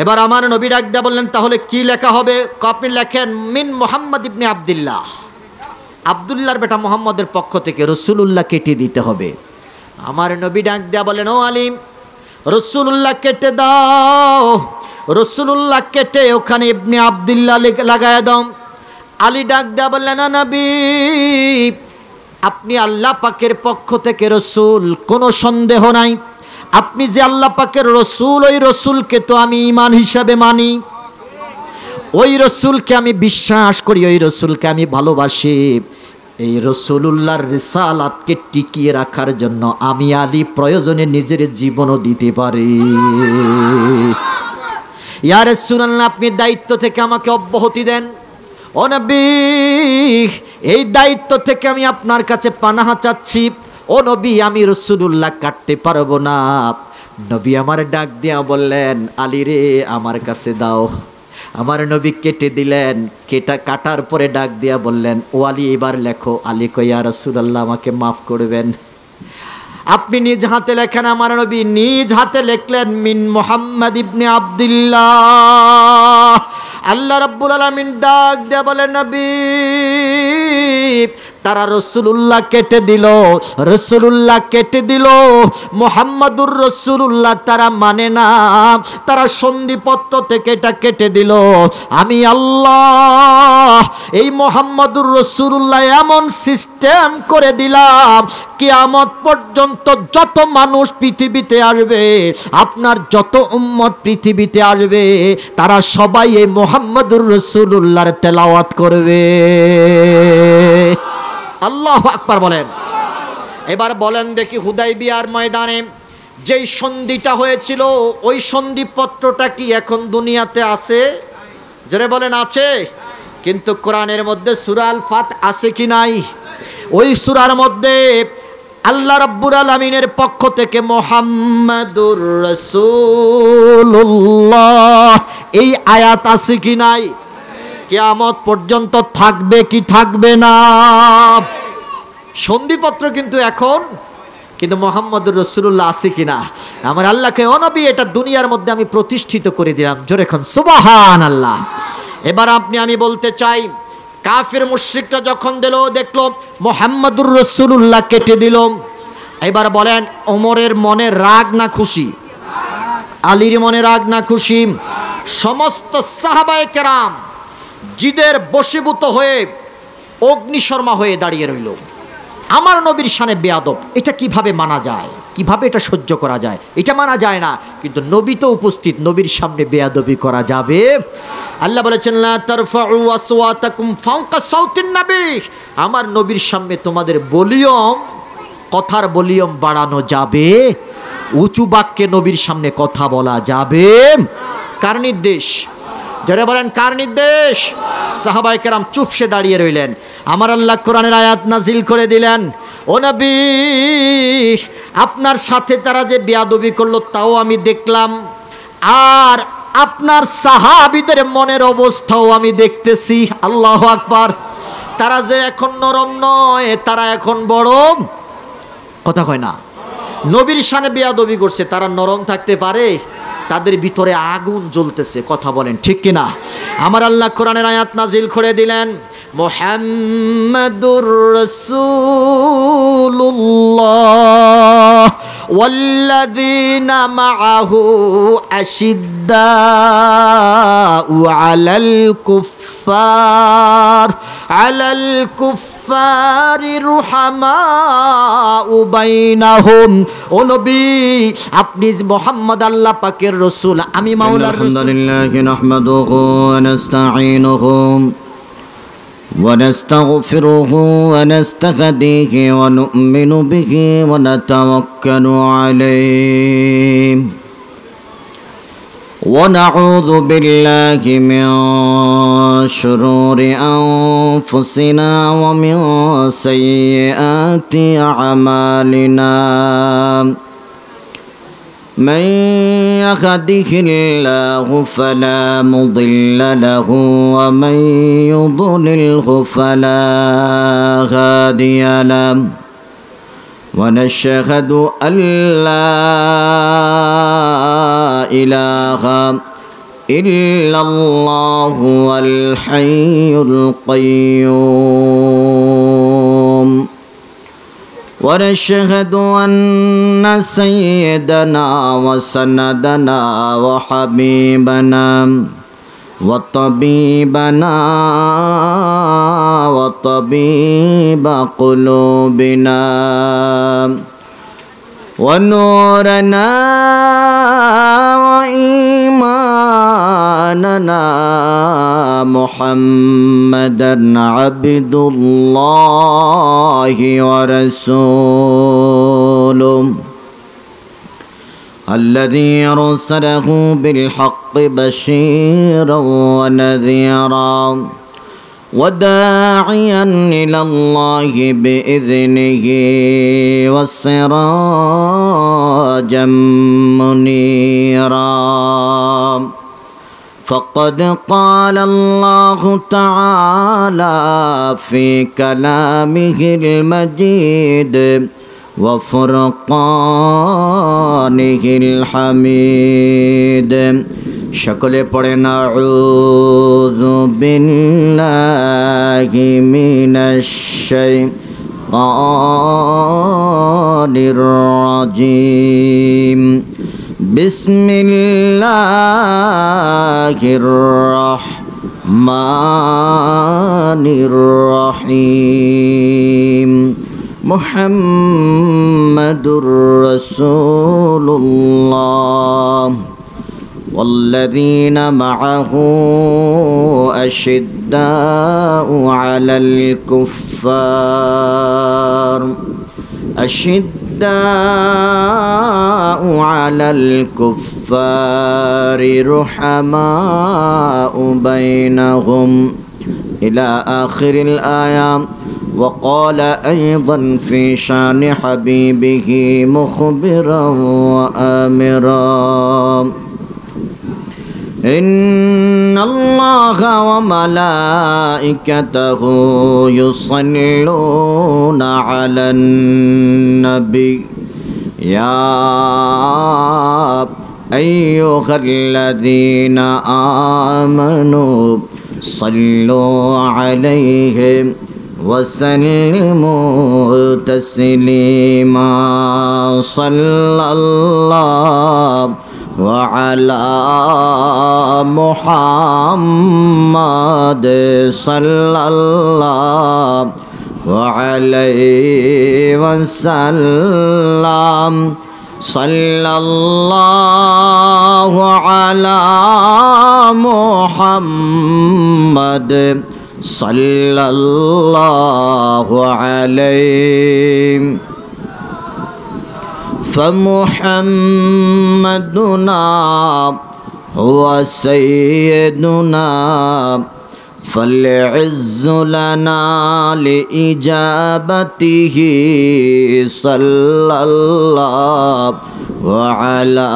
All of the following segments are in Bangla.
এবার আমার নবী ডাক দিয়ে বললেন, তাহলে কি লেখা হবে? আপনি লেখেন মিন মুহাম্মদ ইবনে আব্দুল্লাহ, আব্দুল্লাহর বেটা মুহাম্মদের পক্ষ থেকে রাসূলুল্লাহ কেটে দিতে হবে। আমার নবী ডাক দিয়ে বলেন, ও আলী, রাসূলুল্লাহ কেটে দাও। রাসূলুল্লাহ কেটে ওখানে ইবনে আব্দুল্লাহ লাগায় দাও। আলী ডাক দিয়ে বললেন, না নবী, আপনি আল্লাহ পাকের পক্ষ থেকে রসুল, কোনো সন্দেহ নাই। আপনি যে আল্লাহ পাকের রসুল, ওই রসুলকে তো আমি ঈমান হিসাবে মানি, ওই রসুলকে আমি বিশ্বাস করি, ওই রসুলকে আমি ভালোবাসি। এই রসুলুল্লাহর রিসালাতকে টিকিয়ে রাখার জন্য আমি আলী প্রয়োজনে নিজের জীবনও দিতে পারি। ইয়া রাসূলুল্লাহ, আপনি দায়িত্ব থেকে আমাকে অব্যাহতি দেন। ও নবী, এই দায়িত্ব থেকে আমি আপনার কাছে পানাহা চাচ্ছি। ও নবী, আমি রাসূলুল্লাহ কাটতে পারবো না। নবী আমার ডাক দিয়া বললেন, আলী রে, আমার কাছে দাও। আমার নবী কেটে দিলেন। কাটার পরে ডাক দিয়া বললেন, ও আলী, এবার লেখো। আলী কই, ইয়া রাসূলুল্লাহ, আমাকে মাফ করবেন। আপনি নিজ হাতে লেখেন। আমার নবী নিজ হাতে লিখলেন, মিন মুহাম্মদ ইবনে আব্দুল্লাহ। আল্লাহ রাব্বুল আলামিন ডাক দিয়ে বলেন, নবী, তারা রসুলুল্লাহ কেটে দিল, রসুলুল্লাহ কেটে দিল, মুহাম্মাদুর রসুলুল্লাহ তারা মানে না, তারা সন্ধিপত্র থেকে এটা কেটে দিল। আমি আল্লাহ এই মুহাম্মাদুর রসুলুল্লাহ এমন সিস্টেম করে দিলাম, কিয়ামত পর্যন্ত যত মানুষ পৃথিবীতে আসবে, আপনার যত উম্মত পৃথিবীতে আসবে, তারা সবাই এই মুহাম্মাদুর রসুলুল্লাহর তেলাওয়াত করবে। আল্লাহু আকবার বলেন। এবার বলেন দেখি, হুদাইবিয়ার ময়দানে যেই সন্ধিটা হয়েছিল, ওই সন্ধিপত্রটা কি এখন দুনিয়াতে আছে? যারা বলেন আছে। কিন্তু কোরআনের মধ্যে সূরা আল ফাত আছে কি নাই? ওই সূরার মধ্যে আল্লাহ রাব্বুল আলামিনের পক্ষ থেকে মুহাম্মাদুর রাসূলুল্লাহ এই আয়াত আছে কি নাই? কিয়ামত পর্যন্ত থাকবে কি থাকবে না? সন্ধিপত্র কিন্তু এখন, কিন্তু মুহাম্মাদুর রাসূলুল্লাহ আছে কিনা? আমার আল্লাহকে, ও নবী, এটা দুনিয়ার মধ্যে আমি প্রতিষ্ঠিত করে দিলাম। জোরে এখন সুবহানাল্লাহ। এবার আমি বলতে চাই, কাফির মুশরিকরা যখন দেখলো মুহাম্মাদুর রাসূলুল্লাহ কেটে দিল, এবার বলেন ওমরের মনে রাগ না খুশি? আলীর মনে রাগ না খুশি? সমস্ত সাহাবায়ে কেরাম জিদের বশীভূত হয়ে অগ্নিশর্মা হয়ে দাঁড়িয়ে রইল। আমার নবীর শানে বেয়াদব, এটা কিভাবে মানা যায়? কিভাবে এটা সহ্য করা যায়? এটা মানা যায় না। কিন্তু নবী তো উপস্থিত, নবীর সামনে বেয়াদবি করা যাবে? আল্লাহ বলেছেন, লা তারফাউ আসওয়াতাকুম ফাওকা সাউতিন নবী, আমার নবীর সামনে তোমাদের ভলিউম, কথার ভলিউম বাড়ানো যাবে? উঁচু বাক্যে নবীর সামনে কথা বলা যাবে? কার নির্দেশ? যারা বলেন কার নির্দেশ? সাহাবায়ে কেরাম চুপসে দাঁড়িয়ে রইলেন। আমার আল্লাহ কোরআনের আয়াত নাজিল করে দিলেন, ও নবী, আপনার সাথে তারা যে বেয়াদবি করলো তাও আমি দেখলাম, আর আপনার সাহাবীদের মনের অবস্থাও আমি দেখতেছি। আল্লাহু আকবার। তারা যে এখন নরম নয়, তারা এখন বড়, কথা কয় না, নবীর শানে বেয়াদবি করছে। তারা নরম থাকতে পারে? তাদের ভিতরে আগুন জ্বলতেছে। কথা বলেন ঠিক কিনা? আমার আল্লাহ কোরআনের আয়াত নাজিল করে দিলেন, মুহাম্মাদুর রাসূলুল্লাহ ওয়াল্লাযীনা মাআহু আশিদ্দাউ আলাল কুফফারি রুহামাউ বাইনাহুম। ও নবী, আপনি মুহাম্মদ আল্লাহ পাকের রাসূল, আমি মাওলার রাসূল। আলহামদুলিল্লাহি নাহমাদুহু ওয়া নাস্তাঈনুহু ونستغفره ونستهديه ونؤمن به ونتوكل عليه ونعوذ بالله من شرور أنفسنا ومن سيئات أعمالنا من يهده الله فلا مضل له ومن يضلله فلا هادي له ونشهد أن لا إله إلا الله الحي القيوم ونشهد أن سيدنا وسندنا وحبيبنا وطبيبنا وطبيب قلوبنا ونورنا وإيماننا محمدا عبد الله ورسوله الذي أرسله بالحق بشيرا ونذيرا وداعيا إلى الله بإذنه وسراجا منيرا فقد قال الله تعالى في كلامه المجيد وفرقانه الحميد شكل پڑھنا أعوذ بالله من الشيطان الرجيم بسم الله الرحمن الرحيم محمد رسول الله والذين معه أشداء على الكفار رحماء بينهم إلى آخر الآية وقال أيضا في شان حبيبه مخبرا وآمرا إن الله وملائكته يصلون على النبي يا أيها الذين آمنوا صلوا عليه وسلموا تسليما صلى الله وعلى محمد صلى الله عليه وسلم صلى الله على محمد صلى الله عليه فمحمدنا هو سيدنا فالعز لنا لإجابته صلى الله على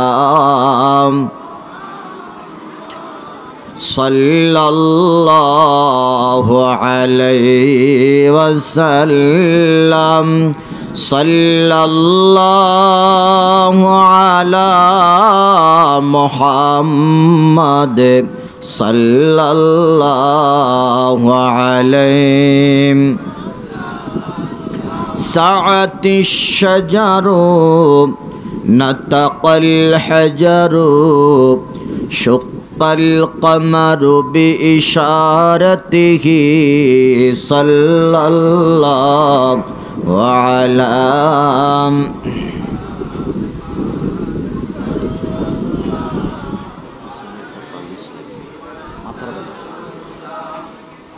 صلى الله عليه وسلم صلى الله على محمد صلى الله عليه سعت الشجر نطق الحجر شق القمر بإشارته صلى الله وعلى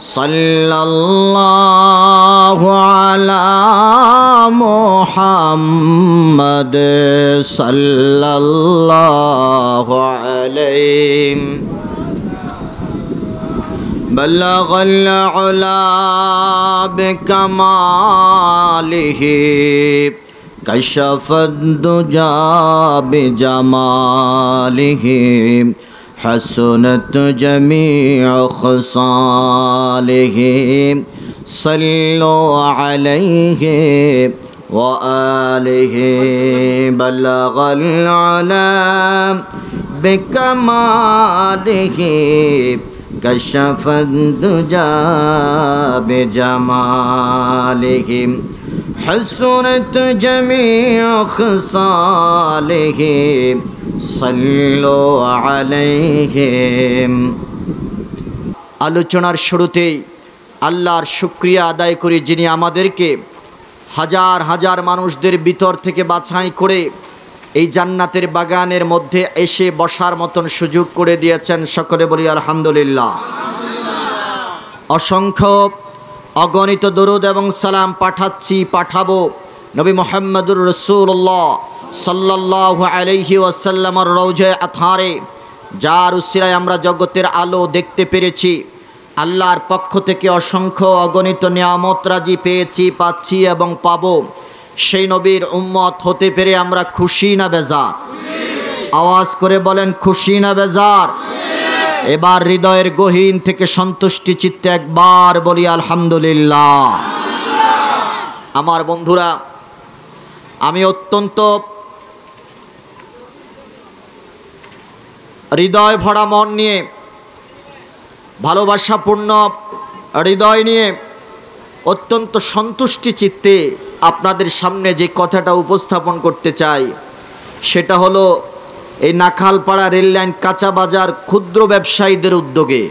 صلى الله على محمد صلى الله عليه بلغ العلا بكماله كشف الدجى بجماله حسنت جميع خصاله صلوا عليه وآله بلغ العلا بكماله كشف الدجى بجماله حسنت جميع خصاله صلوا عليه। আলোচনার শুরুতেই আল্লাহর শুকরিয়া আদায় করি, যিনি আমাদেরকে হাজার হাজার মানুষদের ভিতর থেকে বাছাই করে এই জান্নাতের বাগানের মধ্যে এসে বসার মতন সুযোগ করে দিয়েছেন। সকলে বলি আলহামদুলিল্লাহ। অসংখ্য অগণিত দরুদ এবং সালাম পাঠাবো নবী মুহাম্মদুর রাসূলুল্লাহ সাল্লাল্লাহু আলাইহি ওয়াসাল্লামের রওজায়ে আতহারে, যার উসিলায় আমরা জগতের আলো দেখতে পেরেছি। আল্লাহর পক্ষ থেকে অসংখ্য অগণিত নিয়ামত রাজি পেয়েছি, পাচ্ছি এবং পাবো। সেই নবীর উম্মত হতে পেরে আমরা খুশি না বেজার? আওয়াজ করে বলেন, খুশি না বেজার? এবার হৃদয়ের গহীন থেকে সন্তুষ্টি চিত্তে একবার বলি আলহামদুলিল্লাহ। আমার বন্ধুরা, আমি অত্যন্ত হৃদয় ভরা মন নিয়ে, ভালোবাসাপূর্ণ হৃদয় নিয়ে, অত্যন্ত সন্তুষ্টি চিত্তে আপনাদের সামনে যে কথাটা উপস্থাপন করতে চাই, সেটা হলো এই নাখালপাড়া রেললাইন কাঁচা বাজার ক্ষুদ্র ব্যবসায়ীদের উদ্যোগে,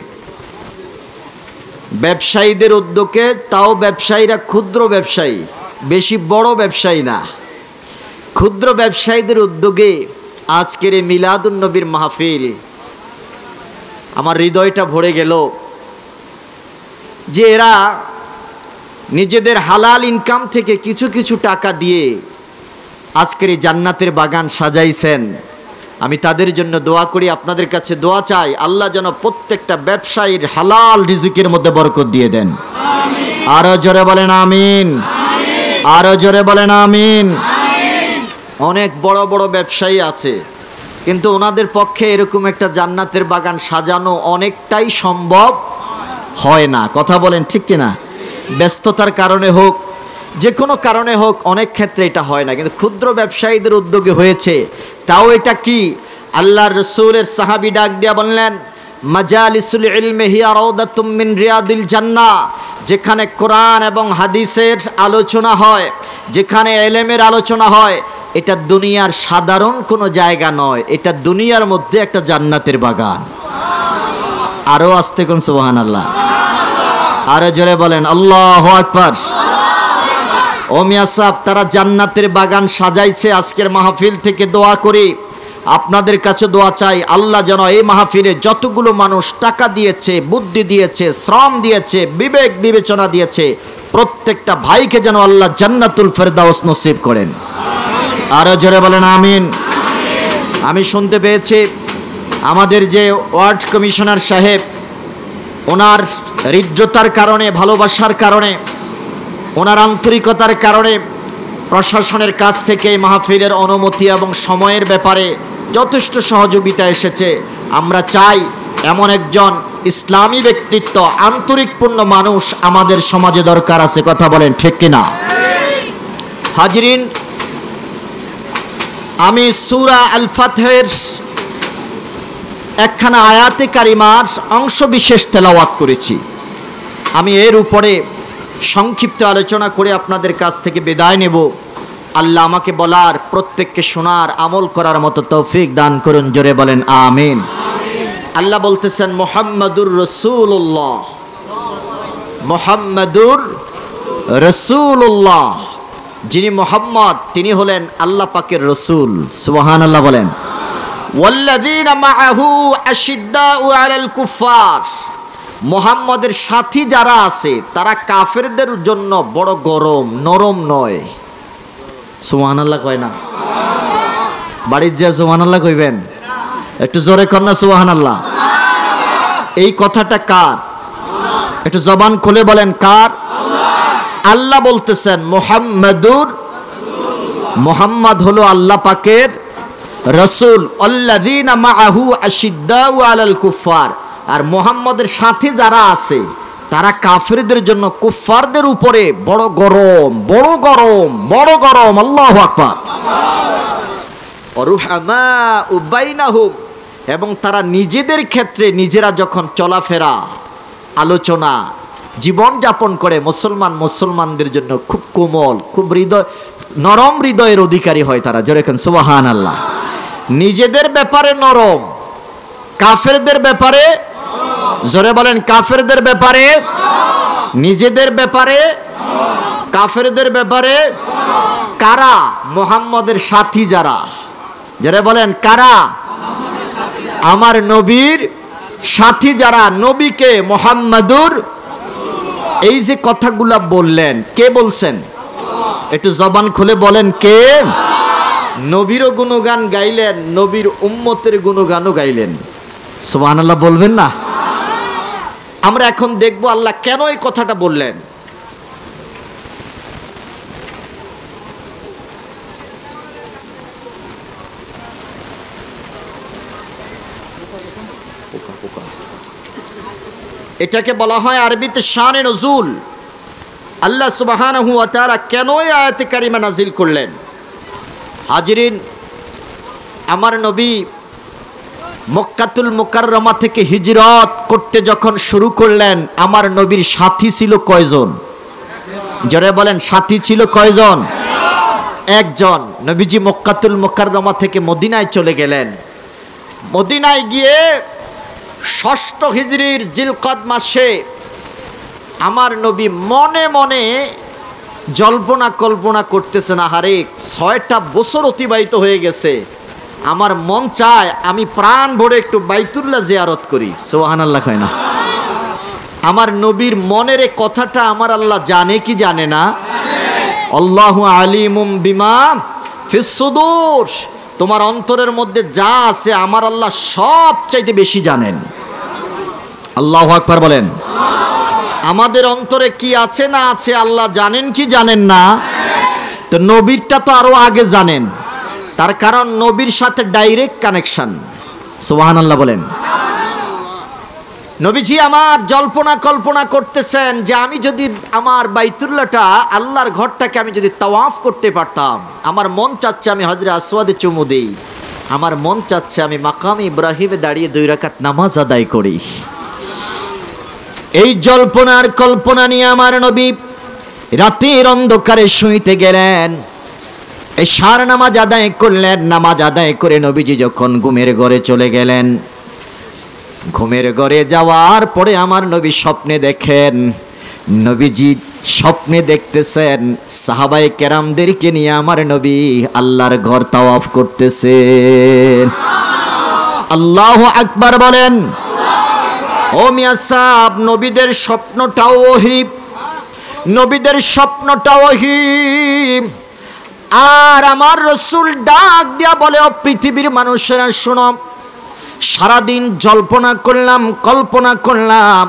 তাও ব্যবসায়ীরা ক্ষুদ্র ব্যবসায়ী, বেশি বড় ব্যবসায়ী না, ক্ষুদ্র ব্যবসায়ীদের উদ্যোগে আজকের এই মিলাদুন নবীর মাহফিল। আমার হৃদয়টা ভরে গেল যে এরা নিজেদের হালাল ইনকাম থেকে কিছু কিছু টাকা দিয়ে আজকের এই জান্নাতের বাগান সাজাইছেন। আমি তাদের জন্য দোয়া করি, আপনাদের কাছে দোয়া চাই, আল্লাহ যেন প্রত্যেকটা ব্যবসায়ীর হালাল রিজিকের মধ্যে বরকত দিয়ে দেন। আরো জোরে বলেন আমিন, আরো জোরে বলেন আমিন। অনেক বড় বড় ব্যবসায়ী আছে, কিন্তু ওনাদের পক্ষে এরকম একটা জান্নাতের বাগান সাজানো অনেকটাই সম্ভব হয় না। কথা বলেন ঠিক কিনা? ব্যস্ততার কারণে হোক, যে কোনো কারণে হোক, অনেক ক্ষেত্রে এটা হয় না, কিন্তু ক্ষুদ্র ব্যবসায়ীদের উদ্যোগে হয়েছে। তাও এটা কি? আল্লাহর রাসূলের সাহাবী ডাক দিয়া বললেন, মাজালিসুল ইলমি হিয়া রাউদাতুম মিন রিয়াদিল জান্নাহ। যেখানে কোরআন এবং হাদিসের আলোচনা হয়, যেখানে ইলমের আলোচনা হয়, এটা দুনিয়ার সাধারণ কোনো জায়গা নয়, এটা দুনিয়ার মধ্যে একটা জান্নাতের বাগান। আরো আস্তে কোন সুবহানাল্লাহ, আরো জোরে বলেন আল্লাহু আকবার। ও মিয়া সাহেব, তারা জান্নাতের বাগান সাজাইছে। আজকের মাহফিল থেকে দোয়া করি, আপনাদের কাছে দোয়া চাই, আল্লাহ যেন এই মাহফিলে যতগুলো মানুষ টাকা দিয়েছে, বুদ্ধি দিয়েছে, শ্রম দিয়েছে, বিবেক বিবেচনা দিয়েছে, প্রত্যেকটা ভাইকে যেন আল্লাহ জান্নাতুল ফেরদাউস নসিব করেন। আরো জোরে বলেন আমিন। আমি শুনতে পেয়েছি আমাদের যে ওয়ার্ড কমিশনার সাহেব, ওনার হৃদ্রতার কারণে, ভালোবাসার কারণে, ওনার আন্তরিকতার কারণে প্রশাসনের কাছ থেকে মাহফিলের অনুমতি এবং সময়ের ব্যাপারে যথেষ্ট সহযোগিতা এসেছে। আমরা চাই এমন একজন ইসলামী ব্যক্তিত্ব, আন্তরিকপূর্ণ মানুষ আমাদের সমাজে দরকার আছে। কথা বলেন ঠিক কিনা? হাজিরিন, আমি সূরা আল ফাতহের একখানা আয়াতে কারিমার অংশ বিশেষ তেলাওয়াত করেছি। আমি এর উপরে সংক্ষিপ্ত আলোচনা করে আপনাদের কাছ থেকে বিদায় নেব। আল্লাহ আমাকে বলার, প্রত্যেককে শোনার, আমল করার মতো তৌফিক দান করুন। জোরে বলেন আমিন। আল্লাহ বলতেছেন, মুহাম্মাদুর রাসূলুল্লাহ, মুহাম্মাদুর রাসূলুল্লাহ, যিনি মুহাম্মদ তিনি হলেন আল্লাহ পাকের রসুল। সুবহানাল্লাহ বলেন। ওয়াল্লাযীনা মাআহু আশিদ্দাউ আলাল কুফার, মুহাম্মদের সাথী যারা আছে তারা কাফেরদের জন্য বড় গরম, নরম নয়। সুবহানাল্লাহ কয় না? বাড়ির যে সুবহানাল্লাহ কইবেন, একটু জোরে কর না সুবহানাল্লাহ। এই কথাটা কার? একটু জবান খুলে বলেন কার? আল্লাহ বলতেছেন মুহাম্মাদুর, মুহাম্মদ হলো আল্লাহ পাকের রসুল। আল্লাযীনা মাআহু আশিদ্দাউ আলাল কুফার, আর মুহাম্মদের সাথে যারা আছে তারা কাফেরদের জন্য কুফফারদের উপরে বড় গরম, বড় গরম, বড় গরম। আল্লাহু আকবার। রুহামাউ বাইনাহুম, এবং তারা নিজেদের ক্ষেত্রে নিজেরা যখন চলাফেরা, আলোচনা, জীবন যাপন করে, মুসলমানদের জন্য খুব কোমল, খুব নরম হৃদয়ের অধিকারী হয় তারা। যেরকম সুবহানাল্লাহ। নিজেদের ব্যাপারে নরম, কাফেরদের ব্যাপারে, জোরে বলেন, কাফেরদের ব্যাপারে, নিজেদের ব্যাপারে, কাফেরদের ব্যাপারে। কারা? মুহাম্মদের সাথী যারা। জোরে বলেন, কারা? আমার নবীর সাথী যারা, নবীকে মুহাম্মাদুর, এই যে কথাগুলা বললেন, কে বলছেন? একটু জবান খুলে বলেন, কে? নবীরও গুণগান গাইলেন, নবীর উম্মতের গুণগানও গাইলেন। সুবহানাল্লাহ বলবেন না? আমরা এখন দেখব আল্লাহ কেন এই কথাটা বললেন। এটাকে বলা হয় আরবিতে শানে নজুল। আল্লাহ সুবহানাহু ওয়া তাআলা কেন এই আয়াতে কারিমা নাজিল করলেন? হাজিরিন, আমার নবী মক্কাতুল মুকাররমা থেকে হিজরত করতে যখন শুরু করলেন, আমার নবীর সাথী ছিল কয়জন? জোরে বলেন, সাথী ছিল কয়জন? একজন। নবীজি মক্কাতুল মুকাররমা থেকে মদিনায় চলে গেলেন। মদিনায় গিয়ে ষষ্ঠ হিজরির জিলকদ মাসে আমার নবী মনে মনে জল্পনা কল্পনা করতেছেন, আহারে 6টা বছর অতিবাহিত হয়ে গেছে, আমার মন চায় আমি প্রাণ ভরে একটু বাইতুল্লাহ জিয়ারত করি। সুবহানাল্লাহ কয় না? আমার নবীর মনের এই কথাটা আমার আল্লাহ জানে কি জানে না? আল্লাহু আলিমুম বিমা ফিস সুদূর। তোমার অন্তরের মধ্যে যা আছে আমার আল্লাহ সব চাইতে বেশি জানেন। আল্লাহু আকবার বলেন। আমাদের অন্তরে কি আছে না আছে আল্লাহ জানেন কি জানেন না? তো নবীরটা তো আরো আগে জানেন, তার কারণ নবীর সাথে ডাইরেক্ট কানেকশন। সুবহানাল্লাহ বলেন। নবীজি আমার জল্পনা কল্পনা করতেছেন যে আমি যদি আমার বাইতুল্লাহটা, আল্লাহর ঘরটাকে আমি যদি তাওয়াফ করতে পারতাম, আমার মন চাচ্ছে আমি হজরে আসওয়াদে চুমু দেই, আমার মন চাচ্ছে আমি মাকামে ইব্রাহিমে দাঁড়িয়ে 2 রাকাত নামাজ আদায় করি। এই জল্পনার কল্পনা নিয়ে আমার নবী রাতের অন্ধকারে শুইতে গেলেন। এশার নামাজ আদায় করলেন। নামাজ আদায় করে নবীজি যখন ঘুমের ঘরে চলে গেলেন, ঘুমের ঘরে যাওয়ার পরে আমার নবী স্বপ্নে দেখেন, নবীজি স্বপ্নে দেখতেছেন সাহাবায়ে কেরামদেরকে নিয়ে আমার নবী আল্লাহর ঘর তাওয়াফ করতেছেন। আল্লাহু আকবার বলেন। ও মিয়া সাহেব, নবীদের স্বপ্নটাও ওহী, নবীদের স্বপ্নটাও ওহী। আর আমার রাসূল ডাক দিয়া বলে, ও পৃথিবীর মানুষেরা শোনো, সারাদিন জল্পনা করলাম, কল্পনা করলাম,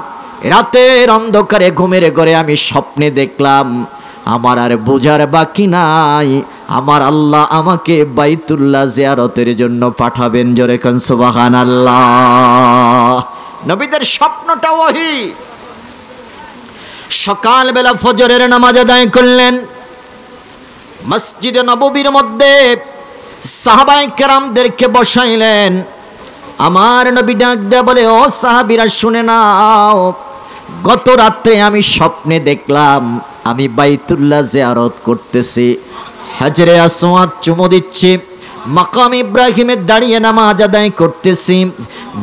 রাতের অন্ধকারে ঘুমের ঘরে আমি স্বপ্নে দেখলাম, আমার আর বোঝার বাকি নাই, আমার আল্লাহ আমাকে বাইতুল্লাহ জিয়ারতের জন্য পাঠাবেন। জোরে কোন সুবহানাল্লাহ। নবীদের স্বপ্নটা ওহী। সকালবেলা ফজরের নামাজ আদায় করলেন। মসজিদে নববীর মধ্যে সাহাবায়ে কেরামদেরকে বসাইলেন। আমার নবী ডাক দেয়া বলে, ও সাহাবীরা শুনে নাও, গত রাত্রে আমি স্বপ্নে দেখলাম আমি বাইতুল্লাহ জিয়ারত করতেছি, হাজরে আসওয়াদ চুমু দিচ্ছি, মাকাম ইব্রাহিমে দাঁড়িয়ে নামাজ আদায় করতেছি,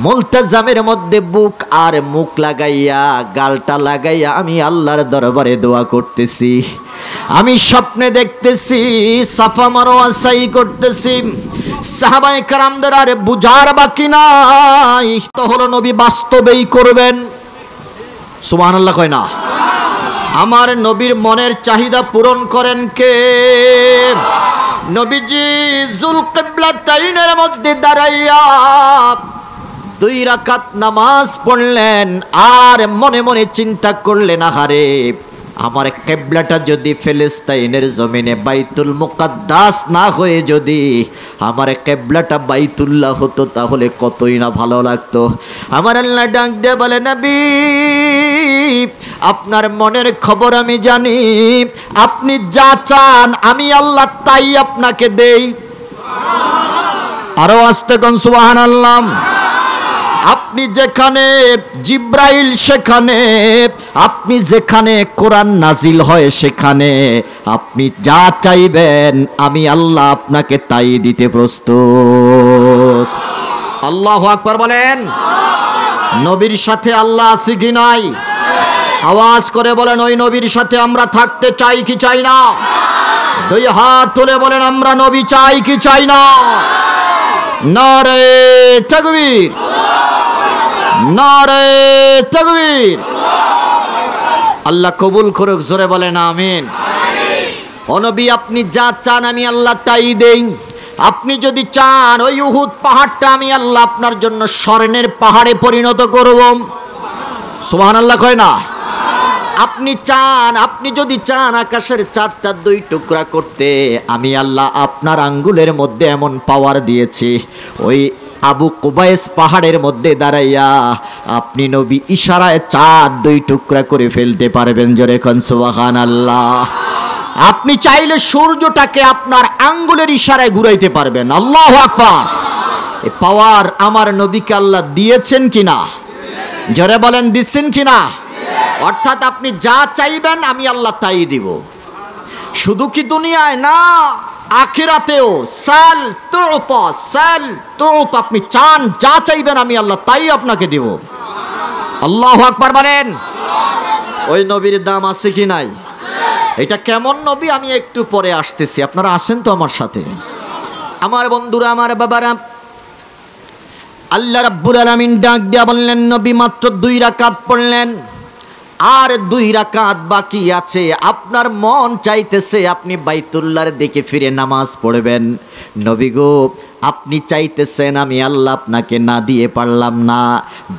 মুলতাজামের মধ্যে বুক আর মুখ লাগাইয়া, গালটা লাগাইয়া আমি আল্লাহর দরবারে দোয়া করতেছি। আমি স্বপ্নে দেখতেছি সাফা মারওয়া সাই করতেছি। সাহাবায়ে কেরামদের আর বুঝার বাকি নাই, তো হলো নবী বাস্তবেই করবেন। সুবহানাল্লাহ কয় না? আমার নবীর মনের চাহিদা পূরণ করেন কে? নবীজি যুলকিবলাতাইনের মধ্যে দাঁড়াইয়া 2 রাকাত নামাজ পড়লেন। আর মনে মনে চিন্তা করলেন, আহারে আমার কিবলাটা যদি ফিলিস্তিনের জমিনে বাইতুল মুকাদ্দাস না হয়ে যদি আমার কিবলাটা বাইতুল্লাহ হতো, তাহলে কতই না ভালো লাগতো। আমার আল্লাহ ডাক দিয়ে বলে, নবী আপনার মনের খবর আমি জানি। আপনি যা চান আমি আল্লাহ তাই আপনাকে দেই। আরো আস্তে কোন সুবহানাল্লাহ। আপনি যেখানে জিব্রাইল সেখানে, আপনি যেখানে কোরআন নাজিল হয় সেখানে, আপনি যা চাইবেন আমি আল্লাহ আপনাকে তাই দিতে প্রস্তুত। আল্লাহু আকবার বলেন। নবীর সাথে আল্লাহ আছে কি নাই? আওয়াজ করে বলেন ওই নবীর সাথে আমরা থাকতে চাই কি চাই না? দুই হাত তুলে বলেন আমরা নবী চাই কি চাই না? নারে তাকবীর, নারে তাকবীর। আল্লাহ কবুল করুক, জোরে বলেন আমিন। ও নবী আপনি যা চান আমি আল্লাহ তাই দেই। আপনি যদি চান ওই উহুদ পাহাড়টা আমি আল্লাহ আপনার জন্য স্বর্ণের পাহাড়ে পরিণত করব। সুবহানাল্লাহ কয় না? আপনি চান, আপনি যদি চান আকাশের চাঁদটা দুই টুকরা করতে, আমি আল্লাহ আপনার আঙ্গুলের মধ্যে এমন পাওয়ার দিয়েছি, ওই আবু কুবাইস পাহাড়ের মধ্যে দাঁড়াইয়া আপনি নবী ইশারায় চাঁদ দুই টুকরা করে ফেলতে পারবেন। জোরে কোন সুবহানাল্লাহ। আপনি চাইলে সূর্যটাকে আপনার আঙ্গুলের ইশারায় ঘুরাইতে পারবেন। আল্লাহু আকবার। এই পাওয়ার আমার নবীকে আল্লাহ দিয়েছেন কিনা? জোরে বলেন দিচ্ছেন কিনা? অর্থাৎ আপনি যা চাইবেন আমি আল্লাহ তাই দিব। শুধু কি দুনিয়ায় না, আখিরাতেও সাল তুতা, সাল তুতা। আপনি চান যা চাইবেন আমি আল্লাহ তাই আপনাকে দিব। আল্লাহু আকবার বলেন। ওই নবীর দাম আছে কি নাই? এটা কেমন নবী আমি একটু পরে আসতেছি, আপনারা আসেন তো আমার সাথে। আমার বন্ধুরা, আমার বাবারা, আল্লাহ রাব্বুল আলামিন ডাক দিয়া বললেন নবী মাত্র 2 রাকাত পড়লেন, আর 2 রাকাত বাকি আছে। আপনার মন চাইতেছে আপনি বাইতুল্লাহর দিকে ফিরে নামাজ পড়বেন। নবী গো আপনি চাইতেছেন, আমি আল্লাহ আপনাকে না দিয়ে পারলাম না।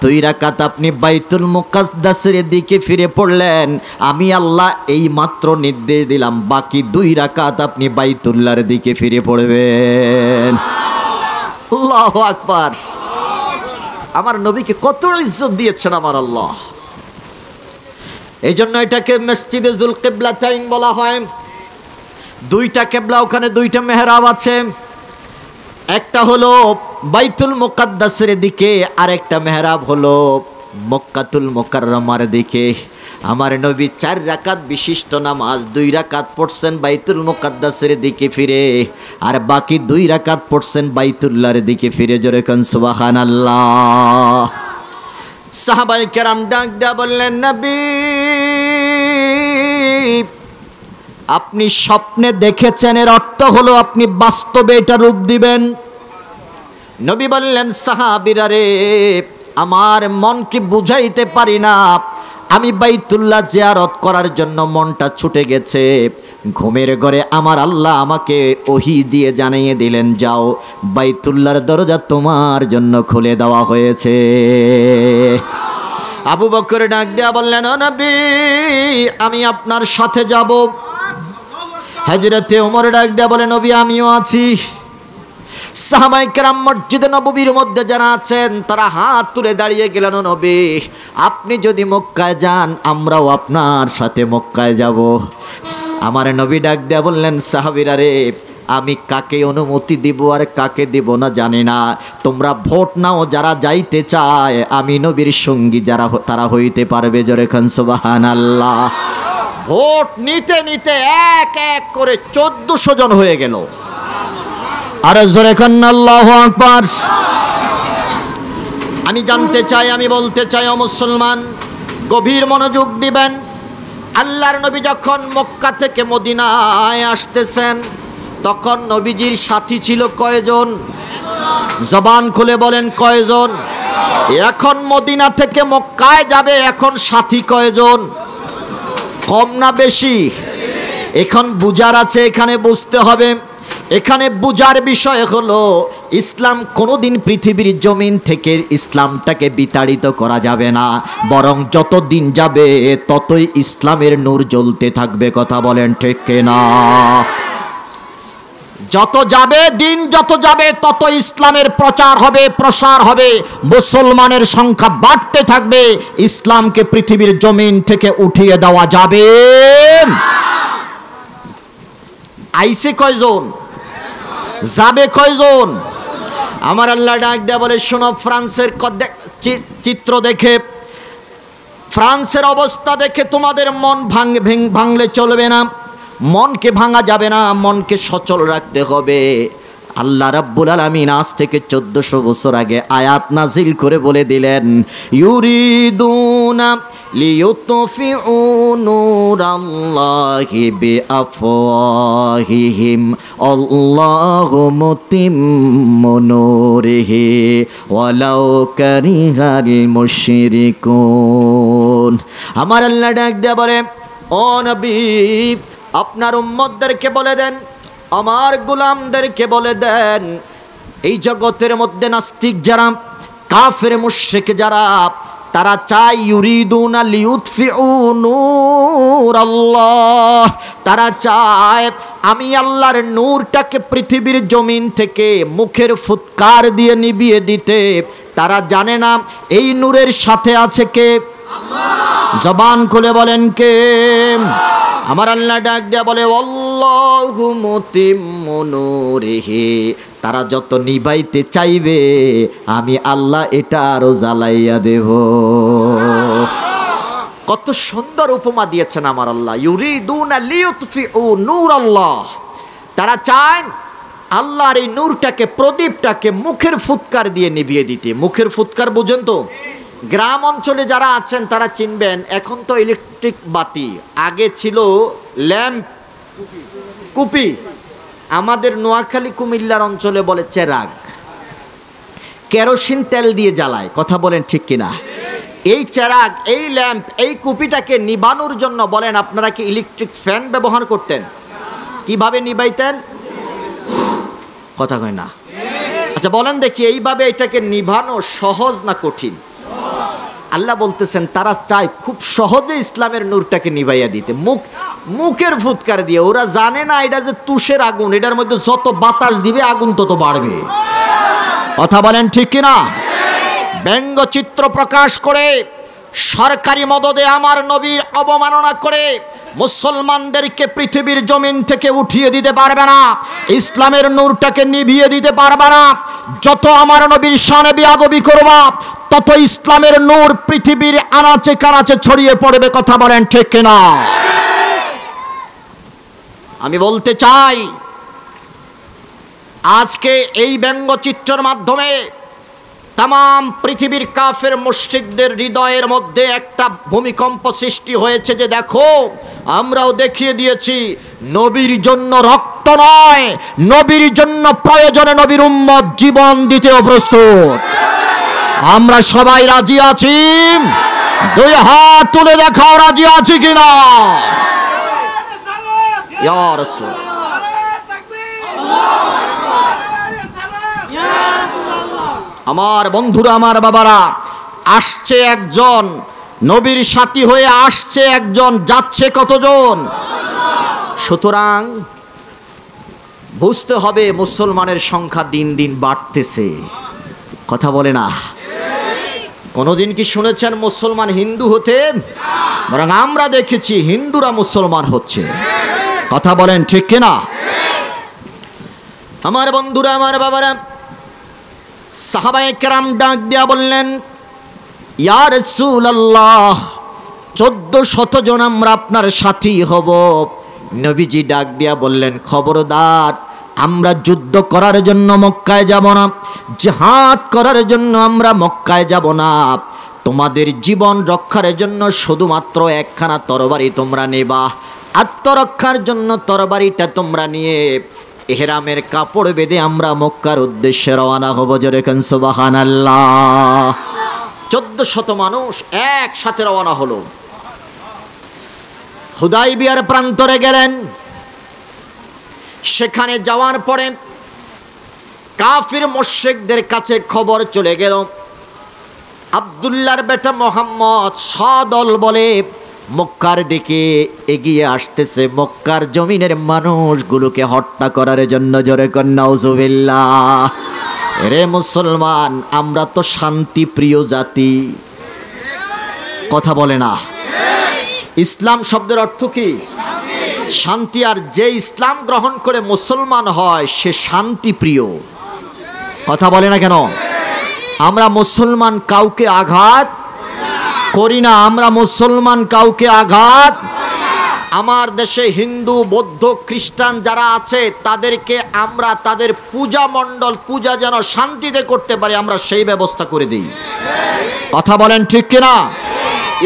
2 রাকাত আপনি বাইতুল মুকাদ্দাসের দিকে ফিরে পড়লেন, আমি আল্লাহ এই মাত্র নির্দেশ দিলাম বাকি 2 রাকাত আপনি বাইতুল্লাহর দিকে ফিরে পড়বেন। আল্লাহু আকবার। আমার নবীকে কত ইজ্জত দিয়েছেন আমার আল্লাহ। এই জন্য এটাকে মসজিদে যুল কিবলাতাইন বলা হয়। 2টা কিবলা, ওখানে 2টা মেহরাব আছে। একটা হলো বাইতুল মুকাদ্দাসের দিকে, আর একটা মেহরাব হলো মক্কাতুল মুকাররমার দিকে। আমার নবী 4 রাকাত বিশিষ্ট নামাজ 2 রাকাত পড়ছেন বাইতুল মুকাদ্দাসের দিকে ফিরে, আর বাকি 2 রাকাত পড়ছেন বাইতুল্লাহর দিকে ফিরে। জোরে কোন সুবহানাল্লাহ। সাহাবায়ে কেরাম ডাক দেয়া বললেন নবী আপনি স্বপ্নে দেখেছেন, এর অর্থ হলো আপনি বাস্তবে এটা রূপ দিবেন। নবী বললেন সাহাবীরা রে, আমার মনকে বুঝাইতে পারি না, আমি বাইতুল্লাহ জিয়ারত করার জন্য মনটা ছুটে গেছে। ঘুমের ঘরে আমার আল্লাহ আমাকে ওহী দিয়ে জানিয়ে দিলেন, যাও বাইতুল্লাহর দরজা তোমার জন্য খুলে দেওয়া হয়েছে। আবু বকর ডাক দেয়া বললেন ও নবী আমি আপনার সাথে যাব। হযরতে ওমর ডাক দেয়া বলে নবী আমিও আছি। সাহাবায়ে কেরাম মসজিদে নববীর মধ্যে যারা আছেন তারা হাত তুলে দাঁড়িয়ে গেলেন, ও নবী আপনি যদি মক্কায় যান আমরাও আপনার সাথে মক্কায় যাব। আমার নবী ডাক দেয়া বললেন সাহাবীরা রে, আমি কাকে অনুমতি দিব আর কাকে দিব না জানি না, তোমরা ভোট নাও, যারা যাইতে চায় আমি নবীর সঙ্গী যারা তারা হইতে পারবে। জোরে খান সুবহানাল্লাহ। ভোট নিতে নিতে এক এক করে 1400 জন হয়ে গেল। আরে জোরে খান আল্লাহু আকবার। আমি জানতে চাই, আমি বলতে চাই ও মুসলমান গভীর মনোযোগ দিবেন। আল্লাহর নবী যখন মক্কা থেকে মদিনায় আসতেছেন তখন নবীজির সাথী ছিল কয়জন? জবান খুলে বলেন কয়জন? এখন মদিনা থেকে মক্কায় যাবে, এখন সাথী কয়জন? কম না বেশি? এখন বুঝার আছে, এখানে বুঝতে হবে। এখানে বুঝার বিষয় হলো ইসলাম কোনোদিন পৃথিবীর জমিন থেকে ইসলামটাকে বিতাড়িত করা যাবে না, বরং যত দিন যাবে ততই ইসলামের নূর জ্বলতে থাকবে। কথা বলেন ঠিক কিনা? যত যাবে দিন যত যাবে তত ইসলামের প্রচার হবে, প্রসার হবে, মুসলমানের সংখ্যা বাড়তে থাকবে, ইসলামকে পৃথিবীর জমিন থেকে উঠিয়ে দেওয়া যাবে। আইসে কয়জন, যাবে কয়জন? আমার আল্লাহ ডাক দেয়া বলে, শোনো, ফ্রান্সের চিত্র দেখে, ফ্রান্সের অবস্থা দেখে তোমাদের মন ভাঙলে চলবে না, মনকে ভাঙা যাবে না, মনকে সচল রাখতে হবে। আল্লাহ রাব্বুল আলামিন আজ থেকে 1400 বছর আগে আয়াত নাজিল করে বলে দিলেন, ইউরিদুনা লিয়ুতফিউ নূরাল্লাহি বিআফওয়াহিহিম আল্লাহু মুতিম্মু নূরিহি ওয়ালাউ কারিহাল মুশরিকুন। আমার আল্লাহ ডাক দেয়া বলে, ও নবী, আপনার উম্মতদেরকে বলে দেন, আমার গোলামদেরকে বলে দেন, এই জগতের মধ্যে নাস্তিক যারা, কাফের মুশরিক যারা, তারা চায় ইউরিদুনা লিউতফিউ নূরাল্লাহ, তারা চায় আমি আল্লাহর নূরটাকে পৃথিবীর জমিন থেকে মুখের ফুৎকার দিয়ে নিভিয়ে দিতে। তারা জানে না এই নূরের সাথে আছে কে? আল্লাহ। জবান খুলে বলেন কে? আমার আল্লাহ ডাক দেয়া বলে, আল্লাহু মুতিম্মু নূরিহি, তারা যত নিভাইতে চাইবে আমি আল্লাহ এটা আরো জ্বালাইয়া দেব। কত সুন্দর উপমা দিয়েছেন আমার আল্লাহ। ইউরিদুনা লিয়ুতফিউ নূরাল্লাহ, তারা চায় আল্লাহর এই নূরটাকে, প্রদীপটাকে মুখের ফুৎকার দিয়ে নিভিয়ে দিতে। মুখের ফুৎকার বুঝেন তো? গ্রাম অঞ্চলে যারা আছেন তারা চিনবেন, এখন তো ইলেকট্রিক বাতি, আগে ছিল ল্যাম্প, কুপি, আমাদের নোয়াখালী কুমিল্লার অঞ্চলে বলে চেরাগ, কেরোসিন তেল দিয়ে জ্বালায়। কথা বলেন ঠিক কিনা? এই চেরাগ, এই ল্যাম্প, এই কুপিটাকে নিভানোর জন্য বলেন আপনারা কি ইলেকট্রিক ফ্যান ব্যবহার করতেন? কিভাবে নিভাইতেন? কথা কয় না। আচ্ছা বলেন দেখি, এইভাবে এটাকে নিভানো সহজ না কঠিন? আল্লাহ বলতেছেন তারা চায় খুব সহজে ইসলামের নূরটাকে নিভাইয়া দিতে, মুখের ফুৎকার দিয়ে। ওরা জানে না এটা যে তুষের আগুন, এটার মধ্যে যত বাতাস দিবে আগুন তত বাড়বে। কথা বলেন ঠিক কিনা? ব্যঙ্গচিত্র প্রকাশ করে, সরকারি মদদে আমার নবীর অবমাননা করে মুসলমানদেরকে পৃথিবীর জমিন থেকে উঠিয়ে দিতে পারবে না, ইসলামের নূরটাকে নিভিয়ে দিতে পারবে না। যত আমার নবীর শানে বেয়াদবি করবা তত ইসলামের নূর পৃথিবীর আনাচে কানাচে ছড়িয়ে পড়বে। কথা বলেন ঠিক কিনা? আমি বলতে চাই, আজকে এই ব্যঙ্গচিত্রের মাধ্যমে তাম পৃথিবীর কাফের মুশরিকদের হৃদয়ের মধ্যে একটা ভূমিকম্প সৃষ্টি হয়েছে যে দেখো, আমরাও দেখিয়ে দিয়েছি নবীর জন্য রক্ত নয়, নবীর জন্য প্রয়োজনে নবীর উম্মত জীবন দিতেও প্রস্তুত। আমরা সবাই রাজি আছি? দুই হাত তুলে দেখাও, রাজি আছি কিনা? ইয়া রাসূল, আমার বন্ধুরা, আমার বাবারা, আসছে একজন নবীর সাথী হয়ে, আসছে একজন, যাচ্ছে কতজন? সুতরাং বুঝতে হবে মুসলমানের সংখ্যা দিন দিন বাড়তেছে। কথা বলে না? কোনদিন কি শুনেছেন মুসলমান হিন্দু হতে? বরং আমরা দেখেছি হিন্দুরা মুসলমান হচ্ছে। কথা বলেন ঠিক কিনা? আমার বন্ধুরা, আমার বাবারা, সাহাবায়ে কেরাম ডাক দিয়া বললেন, ইয়া রাসূলুল্লাহ, 1400 জন আমরা আপনার সাথী হব। নবীজি ডাক দিয়া বললেন, খবরদার, আমরা যুদ্ধ করার জন্য মক্কায় যাব না, জিহাদ করার জন্য আমরা মক্কায় যাব না। তোমাদের জীবন রক্ষার জন্য শুধুমাত্র একখানা তরবারি তোমরা নেবা, আত্মরক্ষার জন্য তরবারিটা তোমরা নিয়ে ইহরামের কাপড় বেঁধে আমরা মক্কার উদ্দেশ্যে রওনা হব। জোরে কোন সুবহানাল্লাহ। 1400 মানুষ একসাথে রওনা হলো। হুদাইবিয়ার প্রান্তরে গেলেন। সেখানে যাওয়ার পরে কাফির মুশরিকদের কাছে খবর চলে গেল, আব্দুল্লাহর বেটা মুহাম্মদ সদল বলে মক্কার দিকে এগিয়ে আসতেছে, মক্কার জমিনের মানুষগুলোকে হত্যা করার জন্য। জোরে কর নাউজুবিল্লাহ। রে মুসলমান, আমরা তো শান্তি প্রিয় জাতি, কথা বলে না? ইসলাম শব্দের অর্থ কি? শান্তি। আর যে ইসলাম গ্রহণ করে মুসলমান হয় সে শান্তি প্রিয়, কথা বলে না কেন? আমরা মুসলমান কাউকে আঘাত করি না, আমরা মুসলমান কাউকে আঘাত। আমার দেশে হিন্দু, বৌদ্ধ, খ্রিস্টান যারা আছে তাদেরকে আমরা তাদের পূজা মণ্ডল, পূজা যেন শান্তিতে করতে পারি, আমরা সেই ব্যবস্থা করে দিই, কথা বলেন ঠিক কিনা?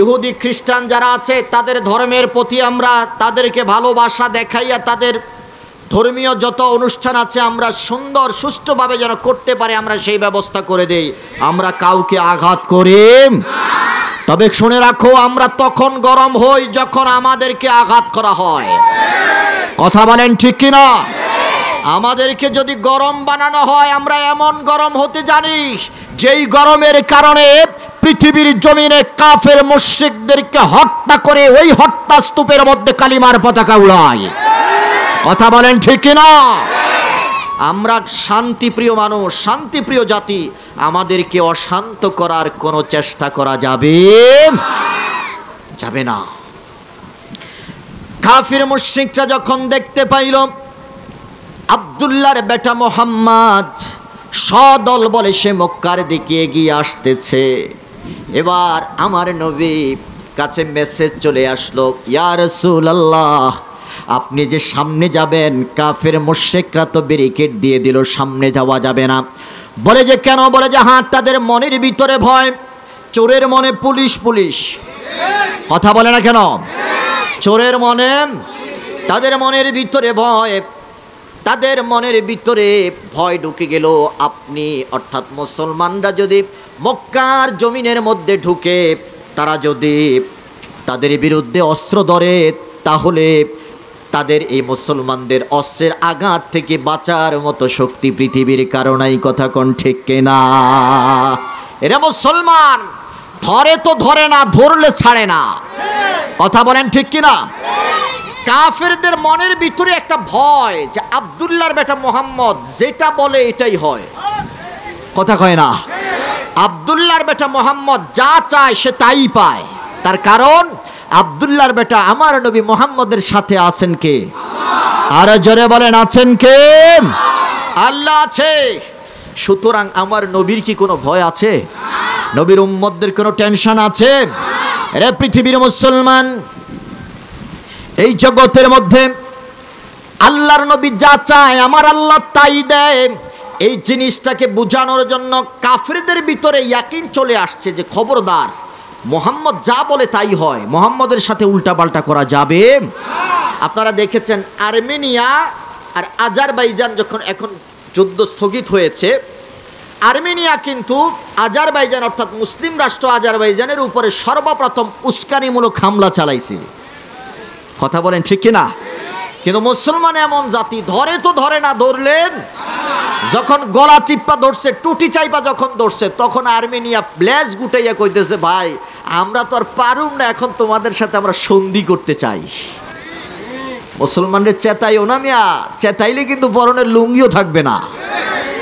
ইহুদি খ্রিস্টান যারা আছে তাদের ধর্মের প্রতি আমরা তাদেরকে ভালোবাসা দেখাইয়া তাদের ধর্মীয় যত অনুষ্ঠান আছে আমরা সুন্দর সুষ্ঠুভাবে যেন করতে পারি, আমরা সেই ব্যবস্থা করে দেই। আমরা কাউকে আঘাত করি। তবে শুনে রাখো, আমরা তখন গরম হই যখন আমাদেরকে আঘাত করা হয়, কথা বলেন ঠিক কিনা? আমাদেরকে যদি গরম বানানো হয়, আমরা এমন গরম হতে জানি যেই গরমের কারণে পৃথিবীর জমিনে কাফের মুশরিকদেরকে হত্যা করে ওই হত্যা স্তূপের মধ্যে কালিমার পতাকা উড়ায়, কথা বলেন ঠিক কিনা? আমরা শান্তিপ্রিয় মানুষ, শান্তিপ্রিয় জাতি, আমাদেরকে অশান্ত করার কোনো চেষ্টা করা যাবে না। কাফির মুশরিকরা যখন দেখতে পাইল আব্দুল্লাহর বেটা মুহাম্মদ সদল বলে সে মক্কার দিকে এগিয়ে আসতেছে, এবার আমার নবী কাছে মেসেজ চলে আসলো, ইয়া রাসূলুল্লাহ, আপনি যে সামনে যাবেন, কাফের মুশরিকরা তো ব্যারিকেড দিয়ে দিল, সামনে যাওয়া যাবে না। বলে যে কেন? বলে যে হ্যাঁ, তাদের মনের ভিতরে ভয়, চোরের মনে পুলিশ পুলিশ, কথা বলে না কেন? চোরের মনে, তাদের মনের ভিতরে ভয়, তাদের মনের ভিতরে ভয় ঢুকে গেল। আপনি অর্থাৎ মুসলমানরা যদি মক্কার জমিনের মধ্যে ঢুকে তারা যদি তাদের বিরুদ্ধে অস্ত্র ধরে, তাহলে তাদের এই মুসলমানদের অস্ত্রের আঘাত থেকে বাঁচার মতো শক্তি পৃথিবীর কারণেই, কথা কোন ঠিক কিনা? এরা মুসলমান ধরে তো ধরে না, ধরলে ছাড়ে না, কথা বলেন ঠিক কিনা? কাফেরদের মনের ভিতরে একটা ভয় যে আব্দুল্লাহর বেটা মুহাম্মদ যেটা বলে এটাই হয়, কথা কয় না? আব্দুল্লাহর বেটা মুহাম্মদ যা চায় সে তাই পায়। তার কারণ আব্দুল্লাহর বেটা আমার নবী মুহাম্মদের সাথে আছেন কে? আর জোরে বলেন আছেন কে? আল্লাহ আছে। সুতরাং আমার নবীর কি কোনো ভয় আছে? নবীর উম্মতদের কোনো টেনশন আছে? রে পৃথিবীর মুসলমান, এই জগতের মধ্যে আল্লাহর নবী যা চায় আমার আল্লাহ তাই দেয়। এই জিনিসটাকে বোঝানোর জন্য কাফেরদের ভিতরে ইয়াকিন চলে আসছে যে খবরদার, মুহাম্মদ যা বলে তাই হয়, মুহাম্মদের সাথে উল্টাপাল্টা করা যাবে। আপনারা দেখেছেন আর্মেনিয়া আর আজারবাইজান যখন এখন যুদ্ধ স্থগিত হয়েছে, আর্মেনিয়া কিন্তু আজারবাইজান অর্থাৎ মুসলিম রাষ্ট্র আজারবাইজানের উপরে সর্বপ্রথম উস্কানিমূলক হামলা চালাইছে, কথা বলেন ঠিক কিনা? কিন্তু মুসলমান এমন জাতি, ধরে তো ধরে না, ধরলেন যখন গলা চিপ্পা ধরছে, টুটি চাইপা যখন ধরছে, তখন আর্মেনিয়া ব্লেজ গুটাইয়া কইতেছে, ভাই আমরা তো আর পারুম না, এখন তোমাদের সাথে আমরা সন্ধি করতে চাই। মুসলমানদের চেতাইও না মিয়া, চেতাইলে কিন্তু পরনের লুঙ্গিও থাকবে না,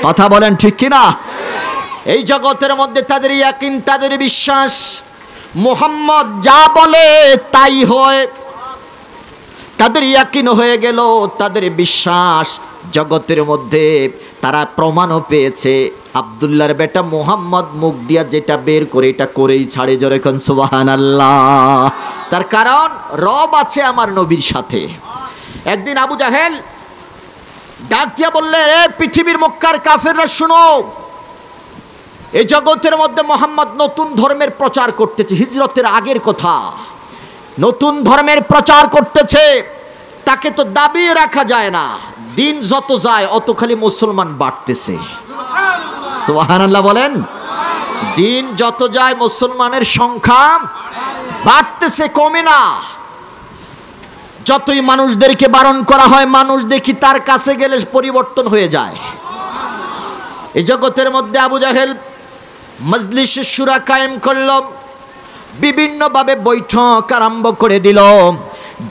কথা বলেন ঠিক কিনা? এই জগতের মধ্যে তাদের ইয়াকিন, তাদের বিশ্বাস, মুহাম্মদ যা বলে তাই হয়। তাদের ইয়াকিন হয়ে গেল, তাদের বিশ্বাস জগতের মধ্যে তারা প্রমাণও পেয়েছে আব্দুল্লাহর বেটা মুহাম্মদ মুখ দিয়া যেটা বের করে এটা করেই ছাড়ে। জোরে কোন সুবহানাল্লাহ। তার কারণ রব আছে আমার নবীর সাথে। একদিন আবু জাহেল ডাক দিয়া বললে, এ পৃথিবীর মক্কার কাফেররা শুনো, এই জগতের মধ্যে মুহাম্মদ নতুন ধর্মের প্রচার করতেছে, হিজরতের আগের কথা, নতুন ধর্মের প্রচার করতেছে, তাকে তো দাবিয়ে রাখা যায় না। দিন যত যায় অত খালি মুসলমান বাড়তেছে, সুবহানাল্লাহ বলেন। দিন যত যায় মুসলমানের সংখ্যা বাড়তেছে, কমে না। যতই মানুষদেরকে বারণ করা হয়, মানুষ দেখি তার কাছে গেলে পরিবর্তন হয়ে যায়। এই জগতের মধ্যে আবু জাহেল মজলিস শুরা কায়েম করল, বিভিন্নভাবে বৈঠক আরম্ভ করে দিল।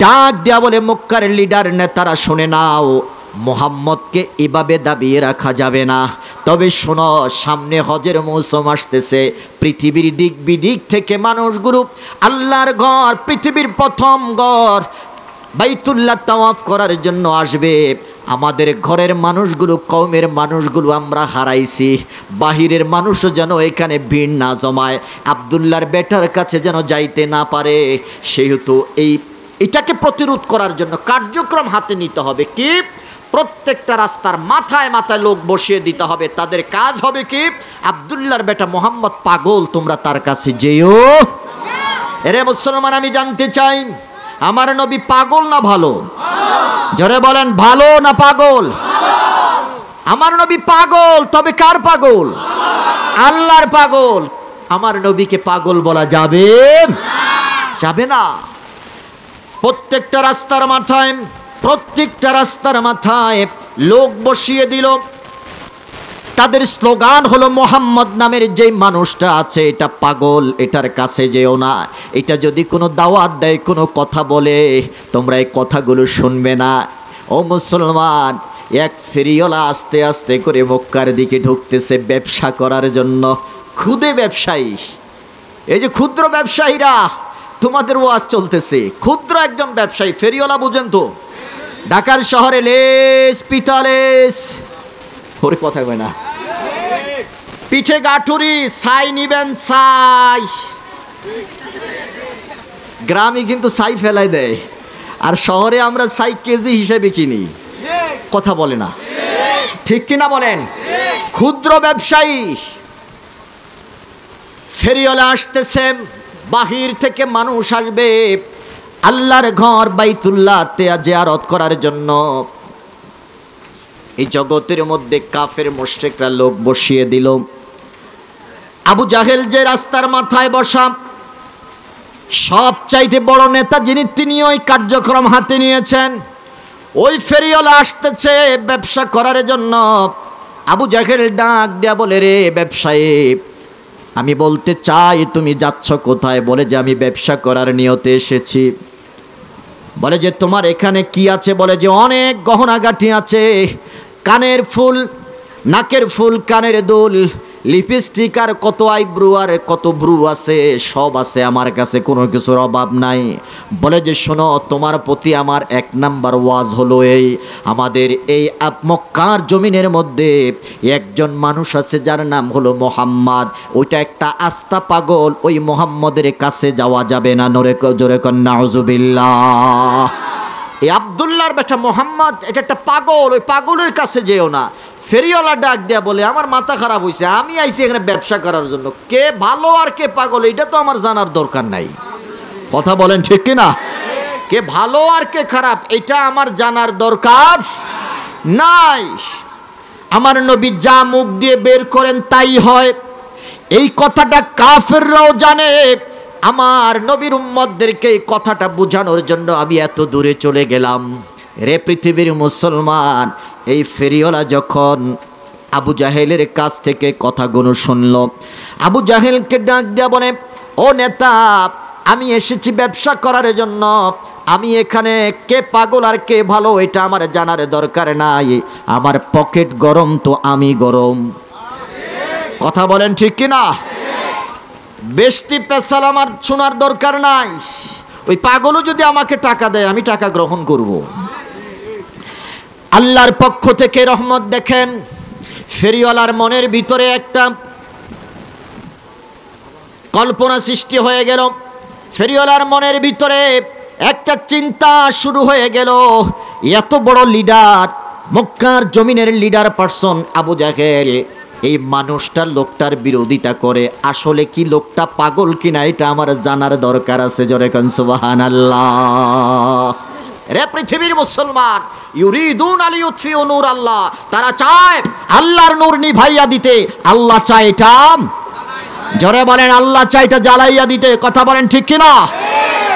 ডাক দেয়া বলে, মক্কার লিডার নেতারা শুনে নাও, মুহাম্মদকে এভাবে দাবিয়ে রাখা যাবে না। তবে শোনো, সামনে হজের মৌসুম আসতেছে, পৃথিবীর দিক বিদিক থেকে মানুষগুলো আল্লাহর ঘর, পৃথিবীর প্রথম ঘর বাইতুল্লাহ তাওয়াফ করার জন্য আসবে। আমাদের ঘরের মানুষগুলো, কওমের মানুষগুলো আমরা হারাইছি, বাহিরের মানুষও যেন এখানে ভিড় না জমায়, আব্দুল্লাহর বেটার কাছে যেন যাইতে না পারে। সেহেতু এটাকে প্রতিরোধ করার জন্য কার্যক্রম হাতে নিতে হবে। কি? প্রত্যেকটা রাস্তার মাথায় মাথায় লোক বসিয়ে দিতে হবে। তাদের কাজ হবে কি? আব্দুল্লাহর বেটা মোহাম্মদ পাগল, তোমরা তার কাছে যেও। এরে মুসলমান, আমি জানতে চাই, আমার নবী পাগল না ভালো? জোরে বলেন, ভালো না পাগল? আমার নবী পাগল, তবে কার পাগল? আল্লাহর পাগল। আমার নবীকে পাগল বলা যাবে? যাবে না। প্রত্যেকটা রাস্তার মাথায় লোক বসিয়ে দিল। তাদের স্লোগান হলো, মোহাম্মদ নামের যে মানুষটা আছে এটা পাগল, এটার কাছে যেও না। এটা যদি কোনো দাওয়াত দেয়, কোনো কথা বলে, তোমরা এই কথাগুলো শুনবে না। ও মুসলমান, এক ফেরিওয়ালা আস্তে আস্তে করে মক্কার দিকে ঢুকতেছে ব্যবসা করার জন্য। ক্ষুদে ব্যবসায়ী, এই যে ক্ষুদ্র ব্যবসায়ীরা, তোমাদের ওয়াজ চলতেছে, ক্ষুদ্র একজন ব্যবসায়ী ফেরিওয়ালা, বুঝেন তো? ঢাকার শহরে লেস পিতালেস, ওরে কথা কয় না, পিঠে গাঠুরি, ছাই নিবেন ছাই। গ্রামে কিন্তু ছাই ফেলাই দেয়, আর শহরে আমরা ছাই কেজি হিসেবে কিনি। কথা বলে না, ঠিক কিনা বলেন? ক্ষুদ্র ব্যবসায়ী ফেরিওয়ালা আসতেছে, বাহির থেকে মানুষ আসবে আল্লাহর ঘর বাইতুল্লাহতে জিয়ারত করার জন্য। এই জগতের মধ্যে কাফের মুশরিকরা লোক বসিয়ে দিল। আবু জাহেল যে রাস্তার মাথায় বসা, সবচাইতে বড় নেতা যিনি, তিনি ওই কার্যক্রম হাতে নিয়েছেন। ওই ফেরিওয়ালা আসতেছে ব্যবসা করার জন্য। আবু জাহেল ডাক দেয়া বলে, রে ব্যবসায়ী, আমি বলতে চাই তুমি যাচ্ছ কোথায়? বলে যে আমি ব্যবসা করার নিয়তে এসেছি। বলে যে তোমার এখানে কি আছে? বলে যে অনেক গহনাগাটি আছে, কানের ফুল, নাকের ফুল, কানের দুল, লিপস্টিক, আর কত আইব্রু আর কত ব্রু আছে, সব আছে আমার কাছে, কোনো কিছুর অভাব নাই। বলে যে শোনো, তোমার প্রতি আমার এক নাম্বার ওয়াজ হলো এই, আমাদের এই মক্কার জমিনের মধ্যে একজন মানুষ আছে যার নাম হলো মোহাম্মদ, ওইটা একটা আস্তা পাগল, ওই মোহাম্মদের কাছে যাওয়া যাবে না। জোরে কন নাউজুবিল্লাহ। এই আব্দুল্লাহর বেটা মোহাম্মদ, এটা একটা পাগল, ওই পাগলের কাছে যেও না। ফেরিওয়ালা ডাক দেয়া বলে, আমার মাথা খারাপ হয়েছে, আমি আইছি এখানে ব্যবসা করার জন্য, কে ভালো আর কে পাগল এটা তো আমার জানার দরকার নাই। কথা বলেন ঠিক কিনা? কে ভালো আর কে খারাপ এটা আমার জানার দরকার নাই। আমার নবী যা মুখ দিয়ে বের করেন তাই হয়, এই কথাটা কাফেররাও জানে। আমার নবীর উম্মতদেরকে এই কথাটা বোঝানোর জন্য আমি এত দূরে চলে গেলাম। রে পৃথিবীর মুসলমান, এই ফেরিওয়ালা যখন আবু জাহেলের কাছ থেকে কথাগুলো শুনল, আবু জাহেলকে ডাক দেয়া বলে, ও নেতা, আমি এসেছি ব্যবসা করার জন্য, আমি এখানে কে পাগল আর কে ভালো এটা আমার জানার দরকার নাই, আমার পকেট গরম তো আমি গরম। কথা বলেন ঠিক কিনা? বেশতি পেশাল আমার শোনার দরকার নাই, ওই পাগলও যদি আমাকে টাকা দেয় আমি টাকা গ্রহণ করব। আল্লাহর পক্ষ থেকে রহমত দেখেন, ফেরিওয়ালার মনের ভিতরে একটা কল্পনা সৃষ্টি হয়ে গেল। ফেরিওয়ালার মনের ভিতরে একটা চিন্তা শুরু হয়ে গেল, এত বড় লিডার, মক্কার জমিনের লিডার পারসন আবু জাহেল, এই মানুষটার লোকটার বিরোধিতা করে, আসলে কি লোকটা পাগল কিনা এটা আমার জানার দরকার আছে। জোরে কোন সুবহানাল্লাহ। রে পৃথিবীর মুসলমান, ইউরিদুন আলিয়ুতফিউ নূর আল্লাহ, তারা চায় আল্লাহর নূর নিভাইয়া দিতে। আল্লাহ চায় এটা, জোরে বলেন, আল্লাহ চায় এটা জ্বালাইয়া দিতে। কথা বলেন ঠিক কিনা?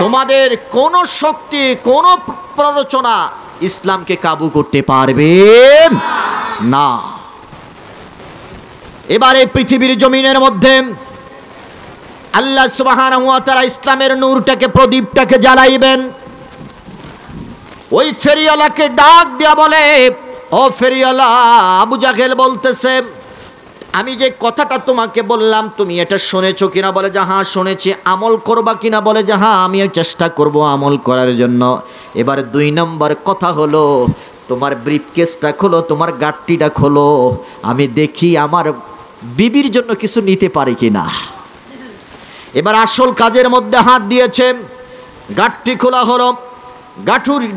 তোমাদের কোন শক্তি, কোন প্ররোচনা ইসলামকে কাবু করতে পারবে না। এবারে পৃথিবীর জমিনের মধ্যে আল্লাহ সুবহানাহু ওয়া তাআলা ইসলামের নূরটাকে, প্রদীপটাকে জ্বালাইবেন। ওই ফেরিওয়ালাকে ডাক দিয়া বলে, ও ফেরিওয়ালা, আবু জাহেল বলতেছে, আমি যে কথাটা তোমাকে বললাম তুমি এটা শুনেছো কিনা? বলে যে হ্যাঁ শুনেছি। আমল করবা কিনা? বলে যে হ্যাঁ আমি চেষ্টা করব আমল করার জন্য। এবার 2 নম্বর কথা হলো, তোমার ব্রিফকেসটা খোলো, তোমার গাট্টিটা খোলো, আমি দেখি আমার বিবির জন্য কিছু নিতে পারি কিনা। এবার আসল কাজের মধ্যে হাত দিয়েছে, গাট্টি খোলা হলো।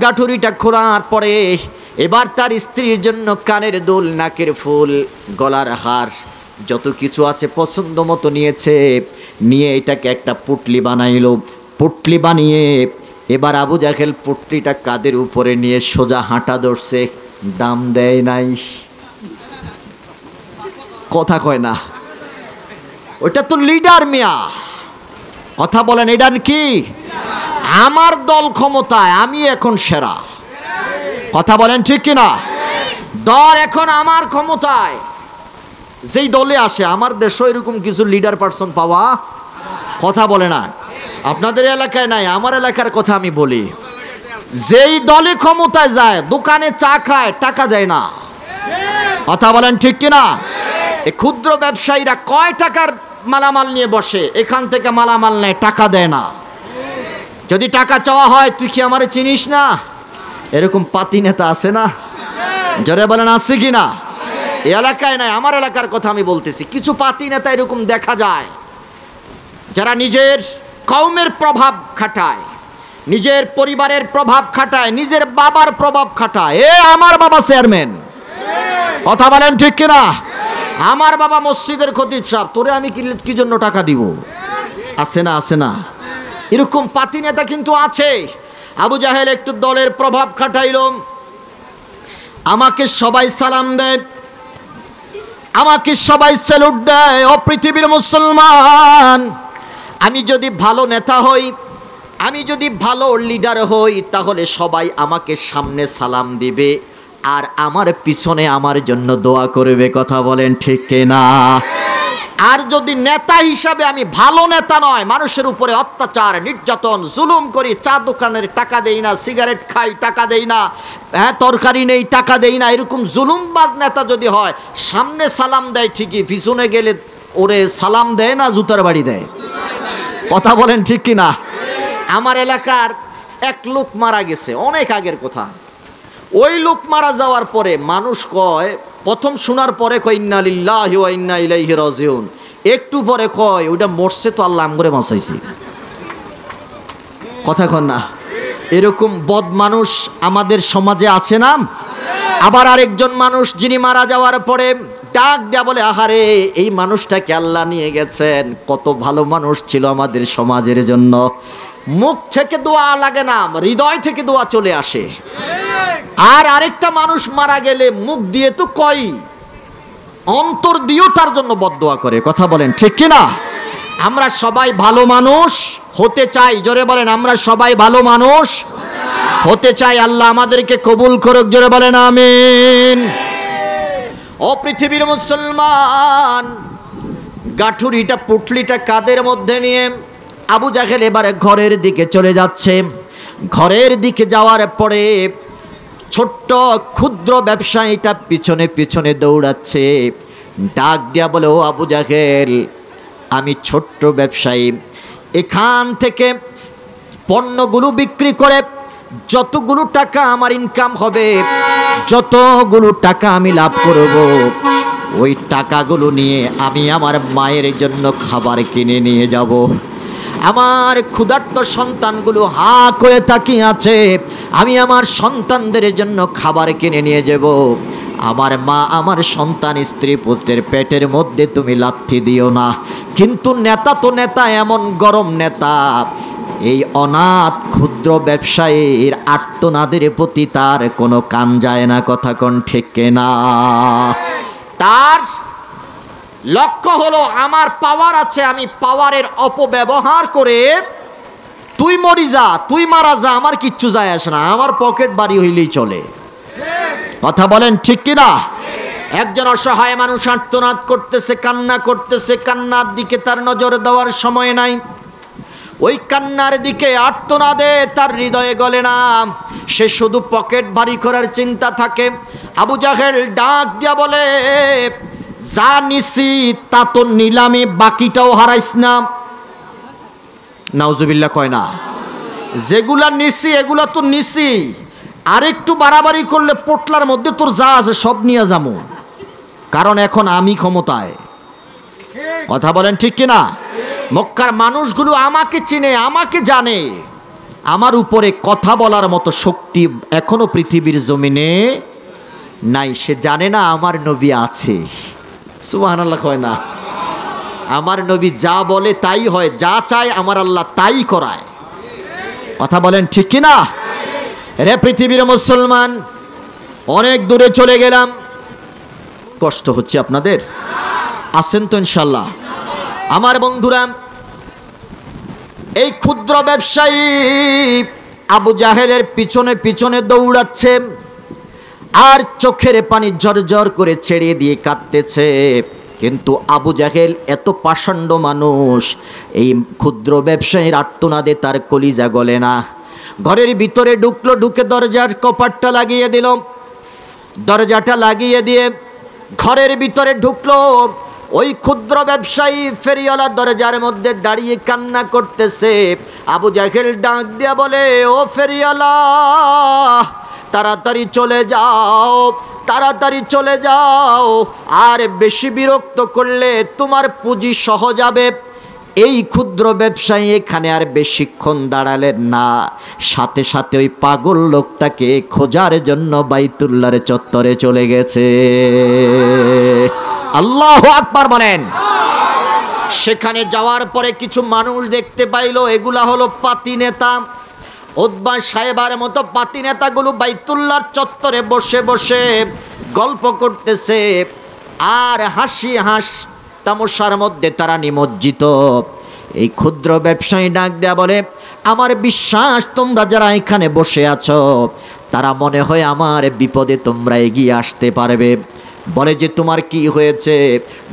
গাঠুরিটা খোলার পরে এবার তার স্ত্রীর জন্য কানের দুল, নাকের ফুল, গলার হার, যত কিছু আছে পছন্দ মতো নিয়েছে। নিয়ে এটাকে একটা পুটলি বানাইলো। পুটলি বানিয়ে এবার আবু জাহেল পুটলিটা কাদের উপরে নিয়ে সোজা হাঁটা ধরছে। দাম দেয় নাই, কথা কয় না। ওটা তো লিডার মিয়া, কথা বলেন। এটা কি? আমার দল ক্ষমতায়, আমি এখন সেরা, কথা বলেন ঠিক কিনা? দল এখন আমার ক্ষমতায়। যেই দলে আসে, আমার দেশে এরকম কিছু লিডার পার্সন পাওয়া, কথা বলে না। আপনাদের এলাকায় নাই, আমার এলাকার কথা আমি বলি। যেই দলে ক্ষমতায় যায়, দোকানে চা খায়, টাকা দেয় না, কথা বলেন ঠিক কিনা? এই ক্ষুদ্র ব্যবসায়ীরা কয় টাকার মালামাল নিয়ে বসে, এখান থেকে মালামাল নেয়, টাকা দেয় না। যদি টাকা চাওয়া হয়, তুই কি আমারে চিনিস না? এরকম পাতি নেতা আছে না? জোরে বলেন আছে কি না? এই এলাকায় নাই, আমার এলাকার কথা আমি বলতেছি। কিছু পাতি নেতা এরকম দেখা যায়, যারা নিজের কওমের প্রভাব খাটায়, নিজের পরিবারের প্রভাব খাটায়, নিজের বাবার প্রভাব খাটায়। আমার বাবা চেয়ারম্যান, কথা বলেন ঠিক কিনা? আমার বাবা মসজিদের খতিব সাহেব, তোরে আমি কি জন্য টাকা দিব? আছে না? আছে না? এরকম পাতি নেতা কিন্তু আছে। আবু জাহেল একটু দলের প্রভাব খাটাইল। আমাকে সবাই সালাম দেয়, আমাকে সবাই স্যালুট দেয়। ও পৃথিবীর মুসলমান, আমি যদি ভালো নেতা হই, আমি যদি ভালো লিডার হই, তাহলে সবাই আমাকে সামনে সালাম দিবে আর আমার পিছনে আমার জন্য দোয়া করবে, কথা বলেন ঠিক কিনা? আর যদি নেতা হিসাবে আমি ভালো নেতা নয়, মানুষের উপরে অত্যাচার, নির্যাতন, জুলুম করি, চা দোকানের টাকা দেই না, সিগারেট খাই, টাকা দেই না, হ্যাঁ তরকারি নেই, টাকা দেই না, এরকম জুলুমবাজ নেতা যদি হয়, সামনে সালাম দেয় ঠিকই, পিছনে গেলে ওরে সালাম দেয় না, জুতার বাড়ি দেয়, কথা বলেন ঠিক কিনা? আমার এলাকার এক লোক মারা গেছে, অনেক আগের কথা। ওই লোক মারা যাওয়ার পরে মানুষ কয়, প্রথম শোনার পরে কয় ইন্না লিল্লাহি ওয়া ইন্না ইলাইহি রাজিউন, একটু পরে কয় ওইটা মরছে তো আল্লাহ আমগরে বাঁচাইছে, কথা কন না? এরকম বদ মানুষ আমাদের সমাজে আছে না? আবার আরেকজন মানুষ যিনি মারা যাওয়ার পরে ডাক দেয়া বলে, আহারে এই মানুষটাকে আল্লাহ নিয়ে গেছেন, কত ভালো মানুষ ছিল আমাদের সমাজের জন্য। মুখ থেকে দোয়া লাগে না, হৃদয় থেকে দোয়া চলে আসে। আর আরেকটা মানুষ মারা গেলে মুখ দিয়ে তো কই, অন্তর দিয়েও তার জন্য বদদোয়া করে, কথা বলেন ঠিক কিনা? আমরা সবাই ভালো মানুষ হতে চাই, জোরে বলেন আমরা সবাই ভালো মানুষ হতে চাই। আল্লাহ আমাদেরকে কবুল করুক, জোরে বলেন আমিন। ও পৃথিবীর মুসলমান, গাঠুরিটা পুটলিটা কাদের মধ্যে নিয়ে আবু জাহেল এবারে ঘরের দিকে চলে যাচ্ছে। ঘরের দিকে যাওয়ার পরে ছোট্ট ক্ষুদ্র ব্যবসায়ীটা পিছনে পিছনে দৌড়াচ্ছে। ডাক দিয়া বলে, ও আবু জাহেল, আমি ছোট্ট ব্যবসায়ী, এখান থেকে পণ্যগুলো বিক্রি করে যতগুলো টাকা আমার ইনকাম হবে, যতগুলো টাকা আমি লাভ করব, ওই টাকাগুলো নিয়ে আমি আমার মায়ের জন্য খাবার কিনে নিয়ে যাব। আমার ক্ষুধার্ত সন্তানগুলো হা করে তাকিয়ে আছে, আমি আমার সন্তানদের জন্য খাবার কিনে নিয়ে যাব। আমার মা, আমার সন্তান, স্ত্রী পুত্রের পেটের মধ্যে তুমি লাথি দিও না। কিন্তু নেতা তো নেতা, এমন গরম নেতা, এই অনাথ ক্ষুদ্র ব্যবসায়ীর আর্তনাদের প্রতি তার কোনো কান যায় না, কথা কোন ঠিক না? তার লক্ষ্য হলো আমার পাওয়ার আছে, আমি পাওয়ারের অপব্যবহার করে তুই মরি যা, তুই মারা যা, আমার কিচ্ছু যায় আসে না, আমার পকেট বাড়ি হইলেই চলে, কথা বলেন ঠিক কিনা? একজন অসহায় মানুষ আর্তনাদ করতেছে, কান্না করতেছে, কান্নার দিকে তার নজর দেওয়ার সময় নাই। ওই কান্নার দিকে, আর্তনাদে তার হৃদয়ে গলে না, সে শুধু পকেট ভারী করার চিন্তা থাকে। আবু জাহেল ডাক দিয়া বলে, যা নিছি তা তো নিলামে, বাকিটাও হারাইস না। নাউজুবিল্লাহ কয় না? যেগুলা নিছি এগুলা তো নিছি, আরেকটু বাড়াবাড়ি করলে পোটলার মধ্যে তোর যা আছে সব নিয়ে যাবো, কারণ এখন আমি ক্ষমতায়। কথা বলেন ঠিক কিনা? মক্কার মানুষগুলো আমাকে চিনে, আমাকে জানে, আমার উপরে কথা বলার মতো শক্তি এখনো পৃথিবীর জমিনে নাই। সে জানে না আমার নবী আছে। সুবহানাল্লাহ কয় না? আমার নবী যা বলে তাই হয়, যা চায় আমার আল্লাহ তাই করায়। কথা বলেন ঠিক কিনা? রে পৃথিবীর মুসলমান, অনেক দূরে চলে গেলাম। কষ্ট হচ্ছে আপনাদের? আছেন তো ইনশাল্লাহ? আমার বন্ধুরা, এই ক্ষুদ্র ব্যবসায়ী আবু জাহেলের পিছনে পিছনে দৌড়াচ্ছে, আর চোখের পানি ঝরঝর করে ছেড়ে দিয়ে কাঁদতেছে। কিন্তু আবু জাহেল এত পাষণ্ড মানুষ, এই ক্ষুদ্র ব্যবসায়ীর আর্তনাদে তার কলিজা গলে না। ঘরের ভিতরে ঢুকলো, ঢুকে দরজার কপাটটা লাগিয়ে দিল। দরজাটা লাগিয়ে দিয়ে ঘরের ভিতরে ঢুকলো। ওই ক্ষুদ্র ব্যবসায়ী ফেরিওয়ালা দরজার মধ্যে দাঁড়িয়ে কান্না করতেছে। আবু জাহেল ডাক দিয়া বলে, ও ফেরিওয়ালা, তাড়াতাড়ি চলে যাও, তাড়াতাড়ি চলে যাও, আর বেশি বিরক্ত করলে তোমার পুঁজি সহ যাবে। এই ক্ষুদ্র ব্যবসায়ী এখানে আর বেশিক্ষণ দাঁড়ালেন না, সাথে সাথে ওই পাগল লোকটাকে খোঁজার জন্য বাইতুল্লাহর চত্বরে চলে গেছে। আল্লাহু আকবার বলেন। সেখানে যাওয়ার পরে কিছু মানুষ দেখতে পাইল, এগুলা হলো পাতি নেতা। উতবা সাহেবের মতো পাতি নেতাগুলো বাইতুল্লাহর চত্বরে বসে বসে গল্প করতেছে, আর হাসি তামাশার মধ্যে তারা নিমজ্জিত। এই ক্ষুদ্র ব্যবসায়ী ডাক দেয়া বলে, আমার বিশ্বাস তোমরা যারা এখানে বসে আছো তারা মনে হয় আমার বিপদে তোমরা এগিয়ে আসতে পারবে। বলে যে তোমার কি হয়েছে?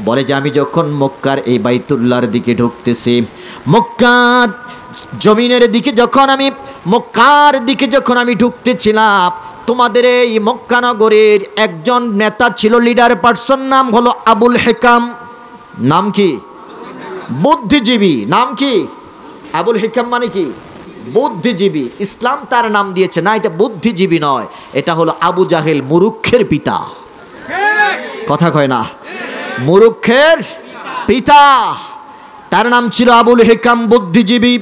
বলে যে আমি যখন মক্কার এই বাইতুল্লাহর দিকে ঢুকতেছি, মক্কার জমিনের দিকে মক্কার দিকে যখন আমি ঢুকতেছিলাম, তোমাদের এই মক্কা নগরের একজন নেতা ছিল, লিডার পার্সন, নাম হলো আবুল হেকাম। নাম কি? বুদ্ধিজীবী। নাম কি? আবুল হেকাম মানে কি? বুদ্ধিজীবী। ইসলাম তার নাম দিয়েছে না, এটা বুদ্ধিজীবী নয়, এটা হলো আবু জাহেল, মুরুক্ষের পিতা। কথা কয় না? মুরুক্ষের পিতা, তার নাম ছিল আবুল হেকাম, বুদ্ধিজীবী।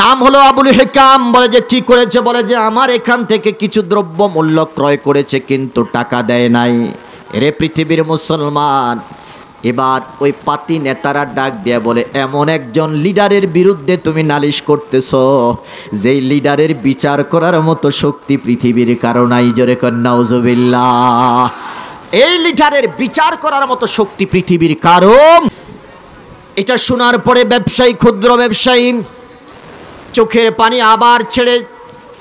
নাম হলো আবুল হেকাম। বলে যে কি করেছে? বলে যে আমার এখান থেকে কিছু দ্রব্য মূল্য ক্রয় করেছে, কিন্তু টাকা দেয় নাই। রে পৃথিবীর মুসলমান, এবার ওই পাতি নেতারা ডাক দিয়ে বলে, এমন একজন লিডারের বিরুদ্ধে তুমি নালিশ করতেছো, যেই লিডারের বিচার করার মতো শক্তি পৃথিবীর কারো নাই। জোরে কর নাউজুবিল্লাহ। এই লিডারের বিচার করার মতো শক্তি পৃথিবীর কারণ। এটা শোনার পরে ব্যবসায়ী, ক্ষুদ্র ব্যবসায়ী চোখের পানি আবার ছেড়ে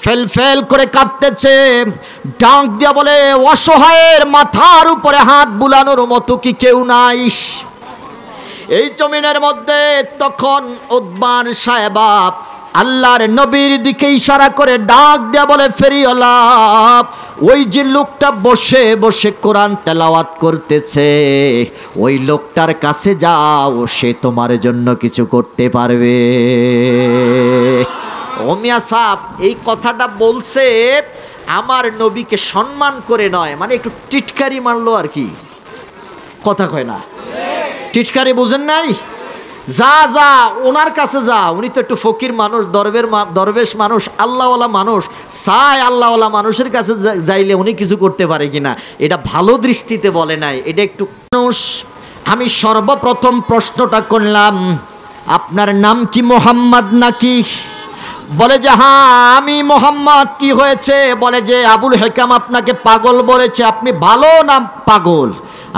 ফেল ফেল করে কাঁদতেছে। ডাক দিয়া বলে, অসহায়ের মাথার উপরে হাত বুলানোর মতো কি কেউ নাই এই জমিনের মধ্যে? তখন উতবার সাহেবা আল্লাহর নবীর দিকে ইশারা করে ডাক দিয়া বলে, ফেরিওয়ালা, ওই যে লোকটা বসে বসে কোরআন তেলাওয়াত করতেছে, ওই লোকটার কাছে যাও, সে তোমার জন্য কিছু করতে পারবে। ও মিয়া সাহেব, এই কথাটা বলছে আমার নবীকে সম্মান করে নয়, মানে একটু টিটকারি মারলো আর কি। কথা কয় না? টিটকারি বুঝেন নাই? যা যা ওনার কাছে যা, উনি তো একটু ফকির মানুষ, দরবেশ মানুষ, আল্লাহওয়ালা মানুষ, চায় আল্লাহওয়ালা মানুষের কাছে যাইলে উনি কিছু করতে পারে কিনা, এটা ভালো দৃষ্টিতে বলে নাই, এটা একটু মানুষ। আমি সর্বপ্রথম প্রশ্নটা করলাম, আপনার নাম কি মোহাম্মদ নাকি? বলে যে হ্যাঁ আমি মোহাম্মদ। কি হয়েছে? বলে যে আবুল হেকাম আপনাকে পাগল বলেছে। আপনি ভালো না পাগল?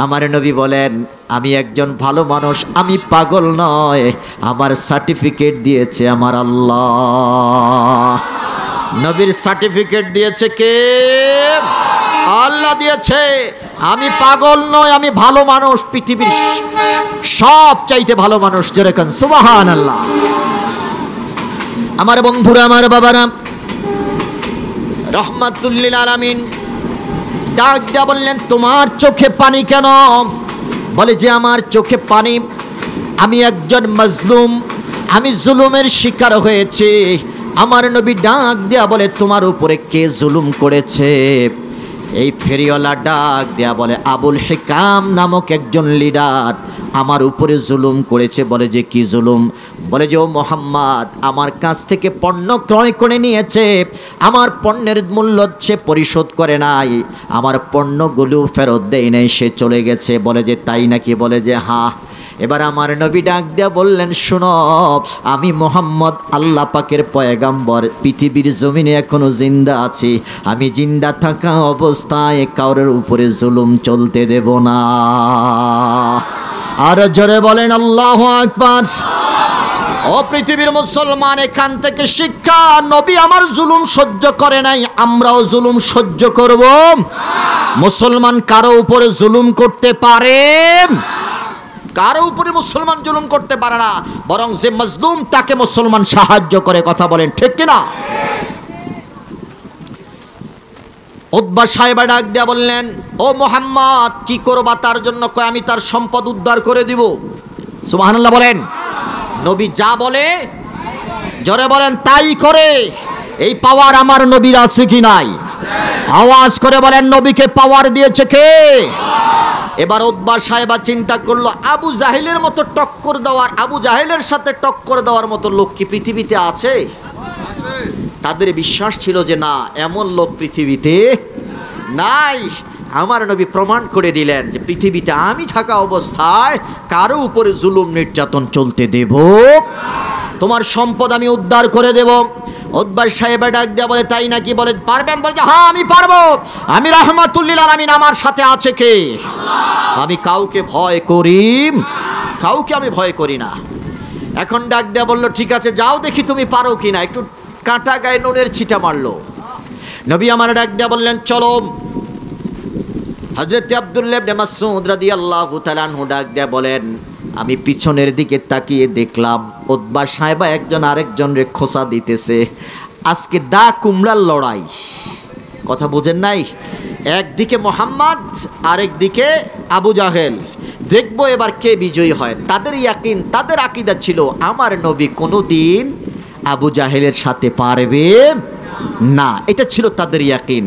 আমার নবী বলেন, আমি একজন ভালো মানুষ, আমি পাগল নয়, আমার সার্টিফিকেট দিয়েছে আমার আল্লাহ। নবীর সার্টিফিকেট দিয়েছে কে? আল্লাহ দিয়েছে। আমি পাগল নই, আমি ভালো মানুষ, পৃথিবীর সব চাইতে ভালো মানুষ। যেরকম সুবহানাল্লাহ। আমার বন্ধুরা, আমার বাবারা, রহমাতুল লিল আলামিন ডাক দিয়া বললেন, তোমার চোখে পানি কেন? বলে যে আমার চোখে পানি, আমি একজন মাজলুম, আমি জুলুমের শিকার হয়েছি। আমার নবী ডাক দিয়া বলে, তোমার উপরে কে জুলুম করেছে? এই ফেরিওয়ালা ডাক দেয়া বলে, আবুল হিকাম নামক একজন লিডার আমার উপরে জুলুম করেছে। বলে যে কি জুলুম? বলে যে ও মোহাম্মদ আমার কাছ থেকে পণ্য ক্রয় করে নিয়েছে, আমার পণ্যের মূল্য সে পরিশোধ করে নাই, আমার পণ্যগুলো ফেরত দেয় নাই, সে চলে গেছে। বলে যে তাই নাকি? বলে যে হ্যাঁ। এবার আমার নবী ডাক দিয়া বললেন, শোনো, আমি মোহাম্মদ আল্লাহ পাকের পয়গাম্বর, পৃথিবীর জমিনে এখনো জিন্দা আছি। আমি জিন্দা থাকা অবস্থায় কারোর উপরে জুলুম চলতে দেব না। আর জোরে বলেন আল্লাহু আকবার। ও পৃথিবীর মুসলমান, এখান থেকে শিক্ষা, নবী আমার জুলুম সহ্য করে নাই, আমরাও জুলুম সহ্য করব। মুসলমান কারো উপরে জুলুম করতে পারে? কারো উপরে মুসলমান জুলুম করতে পারে না, বরং যে মাজলুম তাকে মুসলমান সাহায্য করে। কথা বলেন ঠিক কিনা? উতবা সাহেব ডাক দিয়া বললেন, ও মোহাম্মদ কি করবা তার জন্য? কয় আমি তার সম্পদ উদ্ধার করে দিব। সুবহানাল্লাহ বলেন। নবী যা বলে, জোরে বলেন, তাই করে। এই পাওয়ার আমার নবীর আছে কি নাই? আওয়াজ করে বলেন, নবীকে পাওয়ার দিয়েছে কে? এবার উতবা সাহেবা চিন্তা করলো, আবু জাহেলের মতো টক্কর দেওয়ার, আবু জাহেলের সাথে টক্কর দেওয়ার মতো লোক কি পৃথিবীতে আছে? তাদের বিশ্বাস ছিল যে না, এমন লোক পৃথিবীতে নাই। আমার নবী প্রমাণ করে দিলেন যে পৃথিবীতে আমি থাকা অবস্থায় কারো উপরে জুলুম নির্যাতন চলতে দেব। তোমার সম্পদ আমি উদ্ধার করে দেব। উতবা সাহেব ডাক দেয়া বলে, তাই নাকি? বলে পারবেন? বলে হ্যাঁ আমি পারবো, আমি রাহমাতুল লিল আলামিন, আমার সাথে আছে কে? আমি কাউকে ভয় করি, কাউকে আমি ভয় করি না। এখন ডাক দেয়া বললো, ঠিক আছে যাও দেখি তুমি পারো কিনা। একটু কাঁটা গায়ে নুনের ছিটা মারলো। নবী আমার ডাক দেয়া বললেন, চলো। হযরত আব্দুল্লাহ ইবনে মাসউদ রাদিয়াল্লাহু তাআলা আনহু ডাক দেয়া বলেন, আমি পিছনের দিকে তাকিয়ে দেখলাম উতবা সাহেবা একজন আরেকজনের খোঁচা দিতেছে। আজকে দা কুমড়ার লড়াই। কথা বুঝেন নাই? একদিকে মোহাম্মদ, আরেকদিকে আবু জাহেল। দেখবো এবার কে বিজয়ী হয়। তাদের ইয়াকিন, তাদের আকীদা ছিল আমার নবী কোনোদিন আবু জাহেলের সাথে পারবে না, এটা ছিল তাদের ইয়াকিন।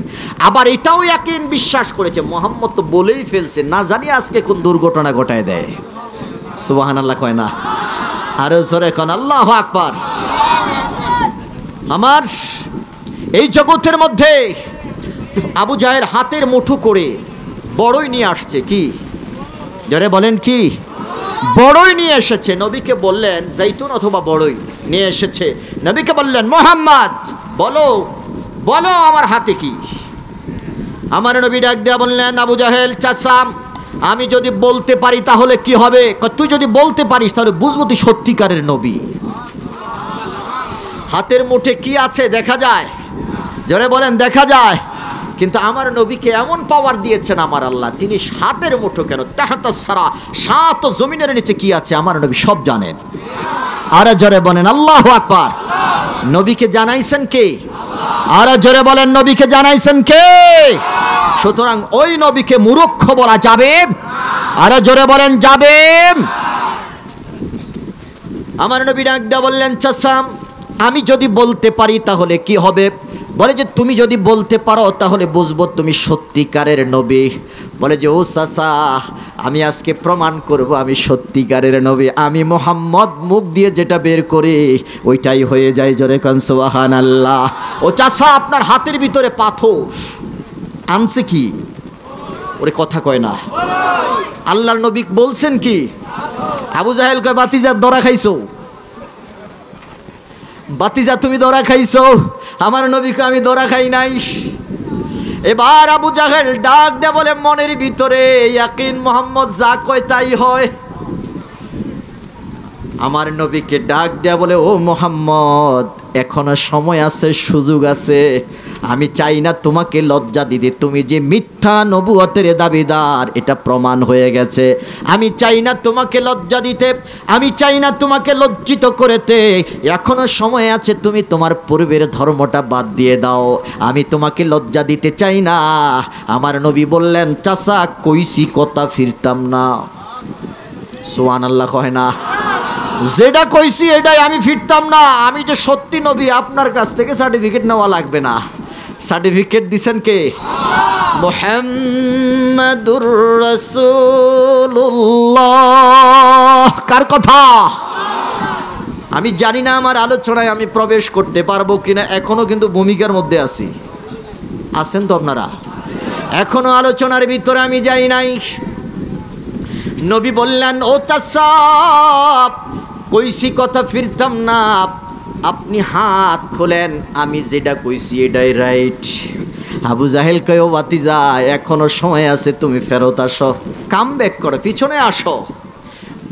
আবার এটাও ইয়াকিন, বিশ্বাস করেছে মোহাম্মদ তো বলেই ফেলছে, না জানি আজকে কোন দুর্ঘটনা ঘটায় দেয়। সুবহানাল্লাহ কয় না? আরো জোরে কোন আল্লাহু আকবার। আমার এই জগতের মধ্যে আবু জাহেল হাতের মুঠো করে বড়ই নিয়ে আসছে। কি জোরে বলেন? কি বড়ই নিয়ে এসেছে। নবীকে বললেন, জাইতুন অথবা বড়ই নিয়ে এসেছে। নবীকে বললেন, মোহাম্মদ বলো, বলো আমার হাতে কি? আমার নবী ডাক দেয়া বললেন, আবু জাহেল চাচা, আমি যদি বলতে পারি তাহলে কি হবে? তুই যদি বলতে পারিস তাহলে বুঝবো তুই সত্যিকারের নবী। হাতের মুঠে কি আছে দেখা যায়? জোরে বলেন দেখা যায়। কিন্তু আমার নবীকে এমন পাওয়ার দিয়েছেন আমার আল্লাহ, তিনি হাতের মুঠো কেন, তাহতাস সারা, সাত জমিনের নিচে কি আছে আমার নবী সব জানেন। আর জোরে বলেন আল্লাহু আকবার। নবীকে জানাইছেন কে? আর জোরে বলেন নবীকে জানাইছেন কে? সুতরাং ওই নবীকে মূর্খ বলা যাবে? আর জোরে বলেন যাবে? আমার নবী ডাক দিয়া বললেন, চাচা আমি যদি বলতে পারি তাহলে কি হবে? বলে যে তুমি যদি বলতে পারো তাহলে বুঝবো তুমি সত্যিকারের নবী। বলে যে ও চাচা, আমি আজকে প্রমাণ করব আমি সত্যিকারের নবী। আমি মোহাম্মদ মুখ দিয়ে যেটা বের করি ওইটাই হয়ে যায়। জোরে কোন সুবহানাল্লাহ। ও চাচা, আপনার হাতের ভিতরে পাথর আনছে কি? ওরে কথা কয় না। আল্লাহর নবী বলছেন কি? আবু জাহেল কয়, বাতিজা দরা খাইছো, বাতিজা তুমি দরা খাইছো। আমার নবীকে আমি দরা খাই নাই। এবার আবু জাহেল ডাক দে বলে, মনের ভিতরে ইয়াকিন মোহাম্মদ যা কয় তাই হয়। আমার নবীকে ডাক দেয়া বলে, ও মোহাম্মদ এখনো সময় আছে, সুযোগ আছে। আমি চাই না তোমাকে লজ্জা দিতে, তুমি যে মিথ্যা নবুয়তের দাবিদার এটা প্রমাণ হয়ে গেছে। আমি চাই না তোমাকে লজ্জা দিতে, আমি চাই না তোমাকে লজ্জিত করতে। এখনো সময় আছে, তুমি তোমার পূর্বের ধর্মটা বাদ দিয়ে দাও। আমি তোমাকে লজ্জা দিতে চাই না। আমার নবী বললেন, চাচা কইছি কথা ফিরতাম না। সুবহানাল্লাহ কয় না? যেটা কইছি এটাই, আমি ফিরতাম না। আমি যে সত্যি নবী, আপনার কাছ থেকে সার্টিফিকেট নেওয়া লাগবে না। সার্টিফিকেট দিছেন কে? মুহাম্মাদুর রাসূলুল্লাহ। কার কথা? আমি জানি না আমার আলোচনায় আমি প্রবেশ করতে পারবো কিনা, এখনো কিন্তু ভূমিকার মধ্যে আছি। আছেন তো আপনারা? এখনো আলোচনার ভিতরে আমি যাই নাই। নবী বললেন, ও চাচা কইছি কথা ফিরতাম না, আপনি হাত খোলেন, আমি যেটা কইছি এটাই রাইট। আবু জাহেল কয়, ও ভাতিজা এখনো সময় আছে, তুমি ফেরত আসো, কাম ব্যাক করো, পিছনে আসো।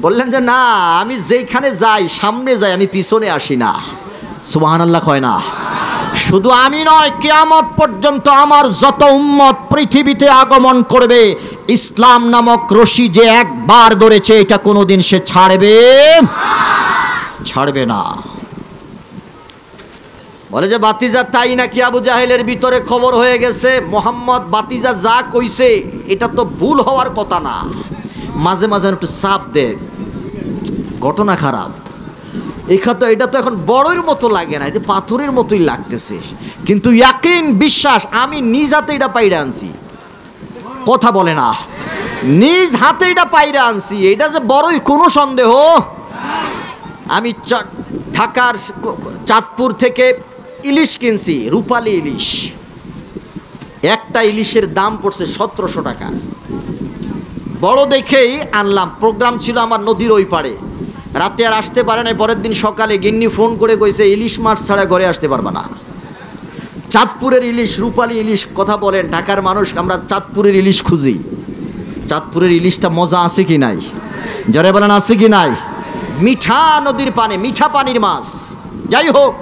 বললেন যে না, আমি যেখানে যাই সামনে যাই, আমি পিছনে আসি না। সুবহানাল্লাহ কয় না? শুধু আমি নয়, কিয়ামত পর্যন্ত আমার যত উম্মত পৃথিবীতে আগমন করবে, ইসলাম নামক রশি যে একবার ধরেছে এটা কোনোদিন সে ছাড়বে না। বলে যে বাতিজা তাই নাকি? আবু জাহেলের ভিতরে খবর হয়ে গেছে, মোহাম্মদ বাতিজা যা কইছে এটা তো ভুল হওয়ার কথা না। মাঝে মাঝে একটু চাপ দে, ঘটনা খারাপ। এটা তো এখন বড়ের মতো লাগে না, যে পাথরের মতোই লাগতেছে। কিন্তু ইয়াকিন, বিশ্বাস, আমি নিজ হাতে এটা পাইরা আনছি। কথা বলে না? নিজ হাতে এটা পাইরা আনছি, এটা যে বড়ই কোনো সন্দেহ। আমি ঢাকার চাঁদপুর থেকে ইলিশ কিনছি, রূপালী ইলিশ। একটা ইলিশের দাম পড়ছে 1700 টাকা। বড় দেখেই আনলাম। প্রোগ্রাম ছিল আমার নদীর ওই পাড়ে, রাতে আর আসতে পারে না। পরের দিন সকালে গিন্নি ফোন করে কইছে, ইলিশ মাছ ছাড়া ঘরে আসতে পারবা না। চাঁদপুরের ইলিশ, রূপালী ইলিশ। কথা বলেন, ঢাকার মানুষ আমরা চাঁদপুরের ইলিশ খুঁজি। চাঁদপুরের ইলিশটা মজা আছে কি নাই? জোরে বলেন, আছে কি নাই? মিঠা নদীর পানি, মিঠা পানির মাছ। যাই হোক,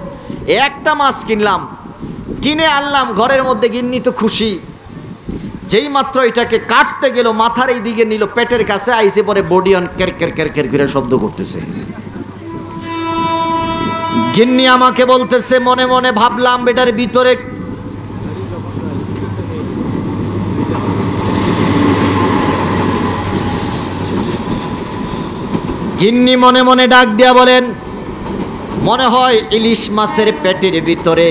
একটা মাছ কিনলাম, কিনে আনলাম ঘরের মধ্যে। গিন্নি তো খুশি। যেই মাত্র এটাকে কাটতে গেল, মাথার এই দিকে নিল, পেটের কাছে আইসে পরে বডি অন কের কের কের কের করে শব্দ করতেছে। গিন্নি আমাকে বলতেছে, মনে মনে ভাবলাম এটার ভিতরে গিন্নি মনে মনে ডাক দিয়া বলেন, মনে হয় ইলিশ মাছের পেটের ভিতরে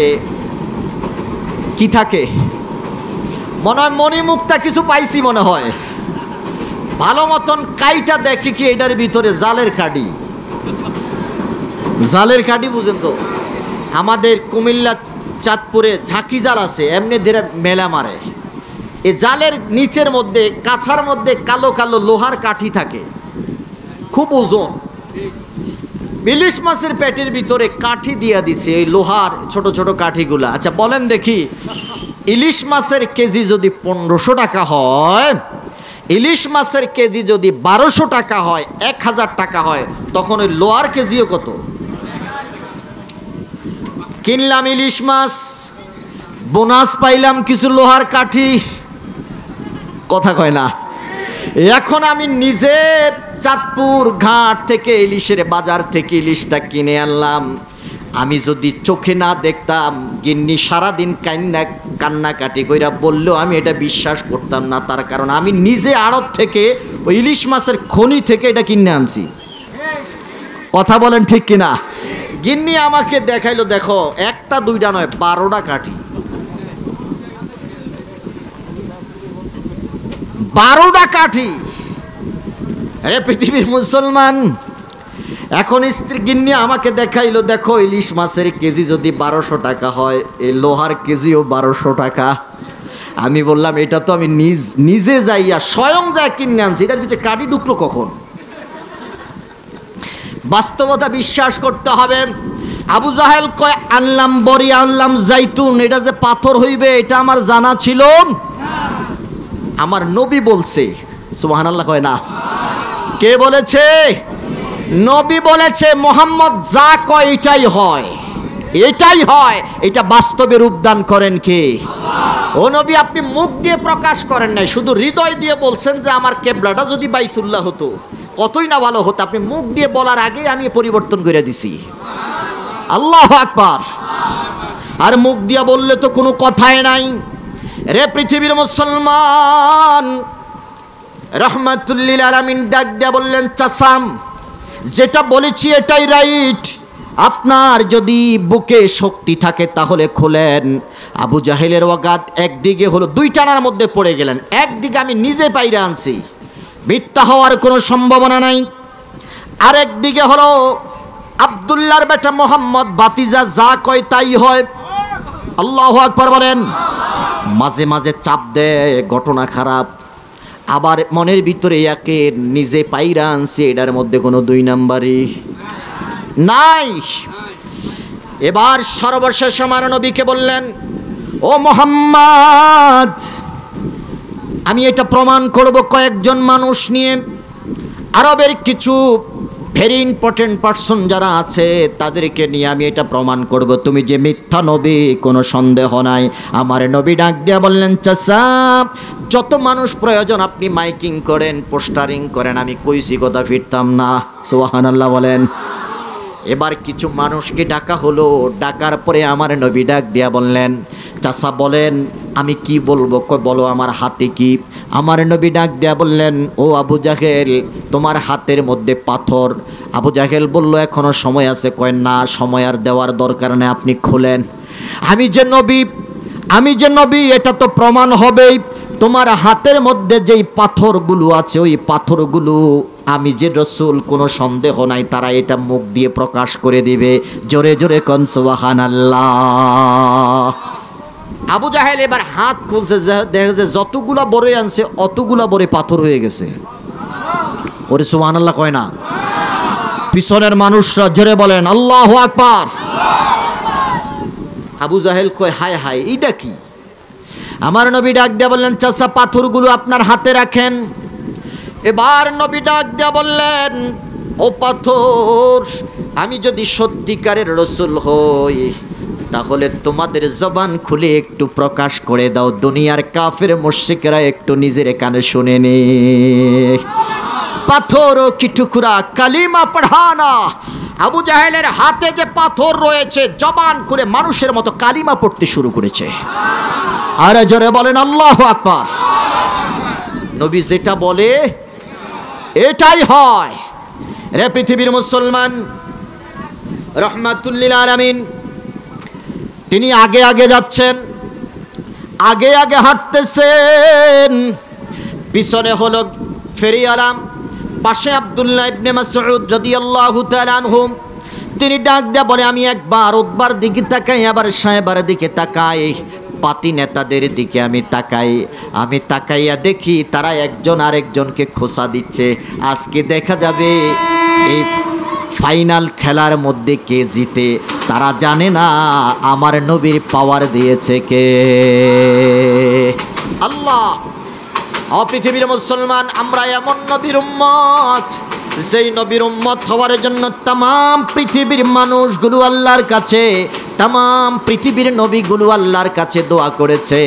কি থাকে, মনে হয় মণিমুক্তা কিছু পাইছি মনে হয়। ভালো মতন কাইটা দেখি কি এটার ভিতরে জালের কাঠি। জালের কাঠি বুঝেন তো? আমাদের কুমিল্লা চাঁদপুরে ঝাঁকি জাল আছে, এমনি ধরে মেলা মারে। এই জালের নিচের মধ্যে, কাছার মধ্যে কালো কালো লোহার কাঠি থাকে, খুব ওজন। ইলিশ মাছের পেটের ভিতরে কাঠি দিয়া দিছে, এই লোহার ছোট ছোট কাঠিগুলা। আচ্ছা বলেন দেখি, ইলিশ মাছের কেজি যদি 1500 টাকা হয়, ইলিশ মাছের কেজি যদি 1200 টাকা হয়, 1000 টাকা হয়, তখন ওই লোহার কেজিও কত? কিনলাম ইলিশ মাছ, বোনাস পাইলাম কিছু লোহার কাঠি। কথা কয় না? এখন আমি নিজে চাঁদপুর ঘাট থেকে ইলিশের বাজার থেকে ইলিশটা কিনে আনলাম। আমি যদি চোখে না দেখতাম, গিন্নি সারাদিন কান্নাকাটি কইরা বললেও আমি এটা বিশ্বাস করতাম না। তার কারণ আমি নিজে আড়ত থেকে ওই ইলিশ মাছের খনি থেকে এটা কিনে আনছি। কথা বলেন ঠিক কিনা? গিন্নি আমাকে দেখাইলো, দেখো একটা দুইটা নয়, 12টা কাঠি। 12টা কাঠি। আরে পৃথিবীর মুসলমান, এখন স্ত্রী গিন্নি আমাকে দেখাইলো, দেখো ইলিশ মাছের কেজি যদি 1200 টাকা হয়, এই লোহার কেজিও 1200 টাকা। আমি বললাম, এটা তো আমি নিজে যাইয়া স্বয়ং যাই কিনে আনছি, এটার ভিতরে কাঠি ঢুকলো কখন? বাস্তবতা বিশ্বাস করতে হবে। আবু জাহেল কয়, আনলাম বড়ি, আনলাম জাইতুন, এটা যে পাথর হইবে এটা আমার জানা ছিল। আমার নবী বলছে। সুবহানাল্লাহ কয় না? কে বলেছে? নবী বলেছে, মোহাম্মদ যা কয় এটাই হয়। এটাই হয়, এটা বাস্তবে রূপদান করেন কে? ও নবী, আপনি মুখ দিয়ে প্রকাশ করেন নাই, শুধু হৃদয় দিয়ে বলছেন যে আমার কেবলাটা যদি বাইতুল্লাহ হতো কতই না ভালো হতো। আপনি মুখ দিয়ে বলার আগে আমি পরিবর্তন করে দিছি। আল্লাহু আকবার। আর মুখ দিয়ে বললে তো কোনো কথাই নাই। রে পৃথিবীর মুসলমান, রহমাতুল্লিল আলামিন ডাক দিয়া বললেন, চাচাম যেটা বলেছি এটাই রাইট, আপনার যদি বুকে শক্তি থাকে তাহলে খোলেন। আবু জাহেলের ওয়াগাত একদিকে হলো, দুই টানার মধ্যে পড়ে গেলেন। একদিকে আমি নিজে পাইরে আনছি, মিথ্যা হওয়ার কোনো সম্ভাবনা নাই। আরেকদিকে হলো আব্দুল্লাহর বেটা মোহাম্মদ বাতিজা যা কয় তাই হয়। আল্লাহু আকবার বলেন। মাঝে মাঝে চাপ দেয়, ঘটনা খারাপ, আবার মনের ভিতরে একে নিজে পাইরা আনছে, এটার মধ্যে কোনো দুই নাম্বারই নাই। এবার সর্বশেষ আমার নবীকে বললেন, ও মুহাম্মদ, আমি এটা প্রমাণ করব কয়েকজন মানুষ নিয়ে, আরবের কিছু ভেরি ইম্পর্টেন্ট পার্সন যারা আছে তাদেরকে নিয়ে আমি এটা প্রমাণ করব তুমি যে মিথ্যা নবী, কোনো সন্দেহ নাই। আমার নবী ডাক দিয়া বললেন, চাচা যত মানুষ প্রয়োজন আপনি মাইকিং করেন, পোস্টারিং করেন, আমি কইছি কথা ফিরতাম না। সুবহানাল্লাহ বলেন। এবার কিছু মানুষকে ডাকা হলো, ডাকার পরে আমার নবী ডাক দিয়া বললেন, চাচা বলেন আমি কি বলবো? কয় বলো আমার হাতে কি? আমার নবী ডাক দিয়া বললেন, ও আবু জাহেল, তোমার হাতের মধ্যে পাথর। আবু জাহেল বলল, এখনো সময় আছে। কয় না, সময় আর দেওয়ার দরকার নেই, আপনি খোলেন। আমি যে নবী এটা তো প্রমাণ হবেই। তোমার হাতের মধ্যে যেই পাথরগুলো আছে ওই পাথরগুলো আমি যে রসুল, কোনো সন্দেহ নাই তারা এটা মুখ দিয়ে প্রকাশ করে দিবে। জোরে জোরে কোন সুবহানাল্লাহ। আবু জাহেল এবার হাত খুলছে, দেখে যে যতগুলা বড়ই আনছে অতগুলা বড়ে পাথর হয়ে গেছে। ওরে সুবহানাল্লাহ কয় না? পিছনের মানুষরা জোরে বলেন আল্লাহু আকবার। আবু জাহেল কয়, হায় হায় এইটা কি? আমার নবী ডাক দিয়া বললেন, চাচা পাথরগুলো আপনার হাতে রাখেন। এবার নবী ডাক দিয়া বললেন, ও পাথর, আমি যদি সত্যিকারের রসুল হই তাহলে তোমাদের জবান খুলে একটু প্রকাশ করে দাও, দুনিয়ার কাফের মুশরিকরা একটু নিজের কানে শুনে নে। পাথর কি টুকরা কালিমা পড়ানা। আবু জাহেলের হাতে যে পাথর রয়েছে, জবান খুলে মানুষের মতো কালিমা পড়তে শুরু করেছে। আর জোরে বলেন আল্লাহু আকবার। নবী যেটা বলে এটাই হয়। রে পৃথিবীর মুসলমান, রহমাতুল্লিল আলামিন তিনি আগে আগে যাচ্ছেন, আগে আগে হাঁটতেছেন, পিছনে হলো ফেরিওয়ালা, পাশে আব্দুল্লাহ ইবনে মাসউদ রাদিয়াল্লাহু তাআলা আনহু। তিনি ডাক দেয়া বলে, আমি একবার উতবার দিকে তাকাই, আবার সাহেবার দিকে তাকাই, পাতি নেতাদের দিকে আমি তাকাইয়া দেখি তারা একজন আরেকজনকে খোঁচা দিচ্ছে। আজকে দেখা যাবে এই ফাইনাল খেলার মধ্যে কে জিতে। তারা জানে না আমার নবীর পাওয়ার দিয়েছে কে? আল্লাহ। পৃথিবীর মুসলমান, আমরা এমন নবীর উম্মত, যেই নবীর উম্মত হওয়ার জন্য তামাম পৃথিবীর মানুষগুলো আল্লাহর কাছে, তামাম পৃথিবীর নবীগুলো আল্লাহর কাছে দোয়া করেছে,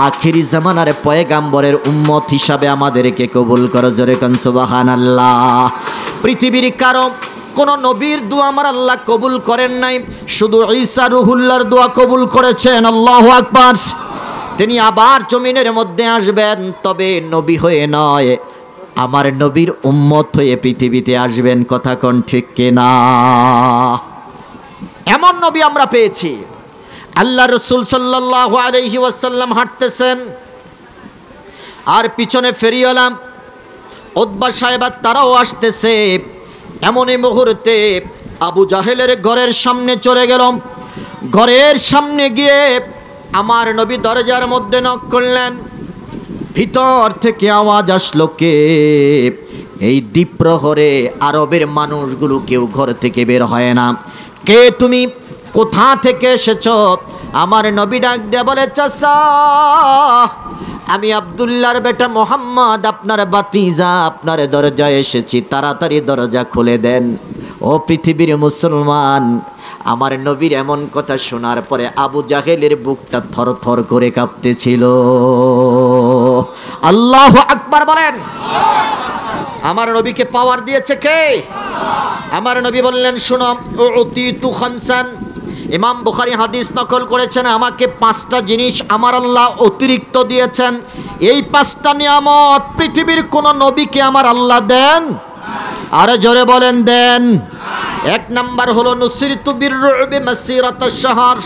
আখিরি জামানার পয়গাম্বরের উম্মত হিসাবে আমাদেরকে কবুল করো। জোরে কোন সুবহানাল্লাহ। পৃথিবীর কারো কোন নবীর দোয়া আমার আল্লাহ কবুল করেন নাই, শুধু ঈসা রুহুল্লাহর দোয়া কবুল করেছেন। আল্লাহু আকবার। তিনি আবার জমিনের মধ্যে আসবেন, তবে নবী হয়ে নয়, আমার নবীর উম্মত হয়ে পৃথিবীতে আসবেন। কথা কোন ঠিক কিনা? এমন নবী আমরা পেয়েছি। আল্লাহ রসুল সাল্লাল্লাহু আলাইহি ওয়াসাল্লাম হাঁটতেছেন, আর পিছনে ফেরিওয়ালা উতবা সাহেবা তারাও আসতেছে। এমনই মুহূর্তে আবু জাহেলের ঘরের সামনে চলে গেল। ঘরের সামনে গিয়ে আমার নবী দরজার মধ্যে নক করলেন। ভিতর থেকে আওয়াজ আসলো, কে? এই দ্বীপ্রহরে আরবের মানুষগুলো কেউ ঘর থেকে বের হয় না। কে তুমি? কোথা থেকে এসেছ? আমার নবী ডাক দিয়ে বলে, চাচা আমি আব্দুল্লাহর বেটা মোহাম্মদ, আপনার বাতিজা, আপনার দরজায় এসেছি, তাড়াতাড়ি দরজা খুলে দেন। ও পৃথিবীর মুসলমান, আমার নবীর এমন কথা শোনার পরে আবু জাহেলের বুকটা থরথর করে কাঁপতেছিল। আল্লাহু আকবার বলেন। আমার নবীকে পাওয়ার দিয়েছে কে? আমার নবী বললেন, শোনো, উতিতু খামসান। ইমাম বুখারী হাদিস নকল করেছেন, আমাকে 5টা জিনিস আমার আল্লাহ অতিরিক্ত দিয়েছেন। এই 5টা নিয়ামত পৃথিবীর কোন নবীকে আমার আল্লাহ দেন? আরো জোরে বলেন, দেন। 1 নাম্বার হলো নুসিরতু বিররুবি মাসিরাতাশ শাহর।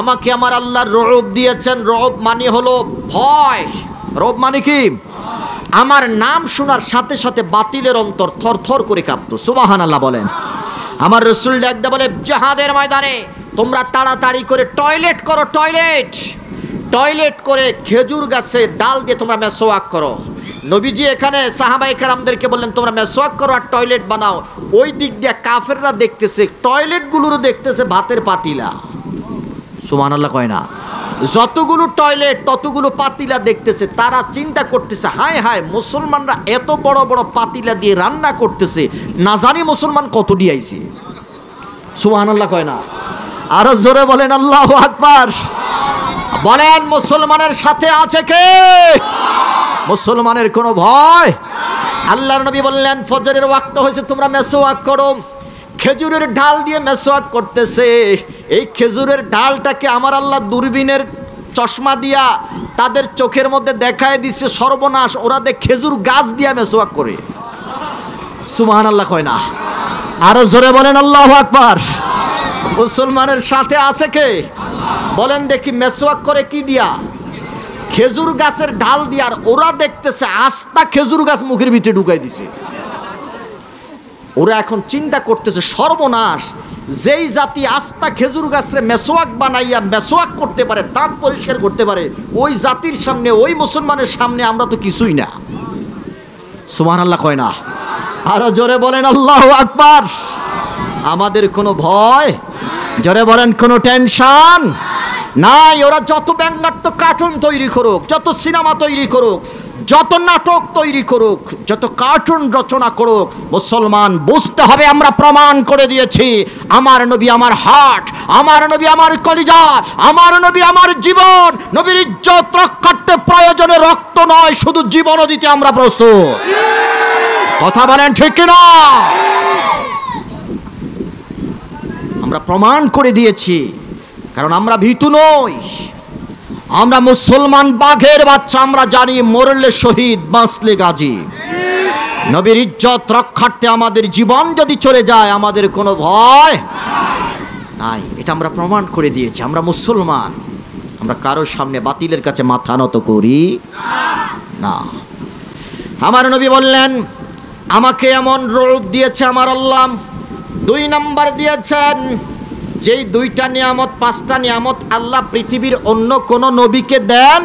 আমাকে আমার আল্লাহ রুব দিয়েছেন। রুব মানে হলো ভয়। রুব মানে কি? আমার নাম শোনার সাথে সাথে বাতিলের অন্তর থরথর করে কাঁপতো। সুবহানাল্লাহ বলেন। আমার রাসূল ডাকতে বলে, জিহাদের ময়দানে তোমরা তাড়াতাড়ি করে টয়লেট করো, টয়লেট করে খেজুর গাছের ডাল দিয়ে তোমরা মেসওয়াক করো। নবীজি এখানে সাহাবায়ে কেরামদেরকে বললেন, তোমরা মেসওয়াক করো আর টয়লেট বানাও। ওই দিক দিয়ে কাফেররা দেখতেছে, টয়লেটগুলোরও দেখতেছে ভাতের পাতিলা। সুবহানাল্লাহ কয় না? যতগুলো টয়লেট ততগুলো পাতিলা দেখতেছে। তারা চিন্তা করতেছে, হায় হায়, মুসলমানরা এত বড় বড় পাতিলা দিয়ে রান্না করতেছে, না জানি মুসলমান কত দিয়েছে। সুবহানাল্লাহ কয় না? আরো জোরে বলেন আল্লাহু আকবার। বলেন, মুসলমানের সাথে আছে কে? মুসলমানের কোনো ভয়? আল্লাহর নবী বললেন, ফজরের ওয়াক্ত হয়েছে, তোমরা মেসওয়াক করো। খেজুরের ডাল দিয়ে মেসওয়াক করতেছে। এই খেজুরের ডালটাকে আমার আল্লাহ দূরবীনের চশমা দিয়া তাদের চোখের মধ্যে দেখায় দিচ্ছে, সর্বনাশ, ওরা দেখ খেজুর গাছ দিয়া মেসওয়াক করে। সুবহানাল্লাহ কয় না? আরো জোরে বলেন আল্লাহু আকবার। মুসলমানের সাথে আছে কে? বলেন দেখি, মেসওয়াক করে কি দিয়া? খেজুর গাছের ডাল দিয়া। আর ওরা দেখতেছে আস্তা খেজুর গাছ মুখের ভিতরে ঢুকাই দিছে। ওরা এখন চিন্তা করতেছে, সর্বনাশ, যেই জাতি আস্তা খেজুর গাছের মেসওয়াক বানাইয়া মেসওয়াক করতে পারে, দাঁত পরিষ্কার করতে পারে, ওই জাতির সামনে, ওই মুসলমানের সামনে আমরা তো কিছুই না। সুবহানাল্লাহ কয় না? আরো জোরে বলেন আল্লাহু আকবার। আমাদের কোনো ভয়? জোরে বলেন, কোনো টেনশন নাই। ওরা যত ব্যঙ্গাত্মক কার্টুন তৈরি করুক, যত সিনেমা তৈরি করুক, যত নাটক তৈরি করুক, যত কার্টুন রচনা করুক, মুসলমান বুঝতে হবে, আমরা প্রমাণ করে দিয়েছি, আমার নবী আমার হার্ট, আমার নবী আমার কলিজা, আমার নবী আমার জীবন। নবীর ইজ্জত রক্ষার্থে প্রয়োজনে রক্ত নয়, শুধু জীবনও দিতে আমরা প্রস্তুত। কথা বলেন ঠিক কিনা? আমরা প্রমাণ করে দিয়েছি, কারণ আমরা ভীতু নই। আমরা মুসলমান, বাঘের বাচ্চা। আমরা জানি, মরলে শহীদ, বাঁচলে গাজী। নবীর ইজ্জত রক্ষার্থে আমাদের জীবন যদি চলে যায়, আমাদের কোনো ভয় নাই। এটা আমরা প্রমাণ করে দিয়েছি। আমরা মুসলমান, আমরা কারোর সামনে বাতিলের কাছে মাথা নত করি না। আমার নবী বললেন, আমাকে এমন রূপ দিয়েছে আমার আল্লাহ। 2 নাম্বার দিয়েছেন, যেই 2টা নিয়ামত, 5টা নিয়ামত আল্লাহ পৃথিবীর অন্য কোন নবীকে দেন।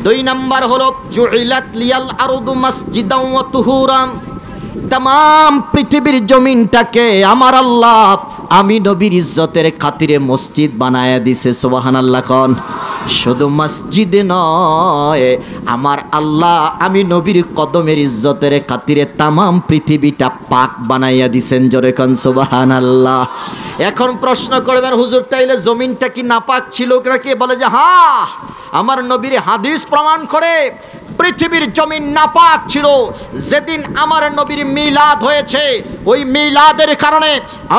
2 নাম্বার হলো, জুইলাত লিয়াল আরদু মাসজিদাও ওয়া তুহুরাম। तमाम পৃথিবীর জমিনটাকে আমার আল্লাহ আমি নবীর ইজ্জতের খাতিরে মসজিদ বানায়া দিছে। সুবহানাল্লাহ কোন? শুধু মসজিদ নয়, আমার আল্লাহ আমি নবীর কদমের ইজ্জতের খাতিরে तमाम পৃথিবীটা পাক বানাইয়া দিছেন। জোরে কোন সুবহানাল্লাহ। এখন প্রশ্ন করবেন, হুজুর তাইলে জমিনটা কি নাপাক ছিল নাকি? বলে যে হ্যাঁ, আমার নবীর হাদিস প্রমাণ করে পৃথিবীর জমিন নাপাক ছিল। যেদিন আমার নবীর মিলাদ হয়েছে, ওই মিলাদের কারণে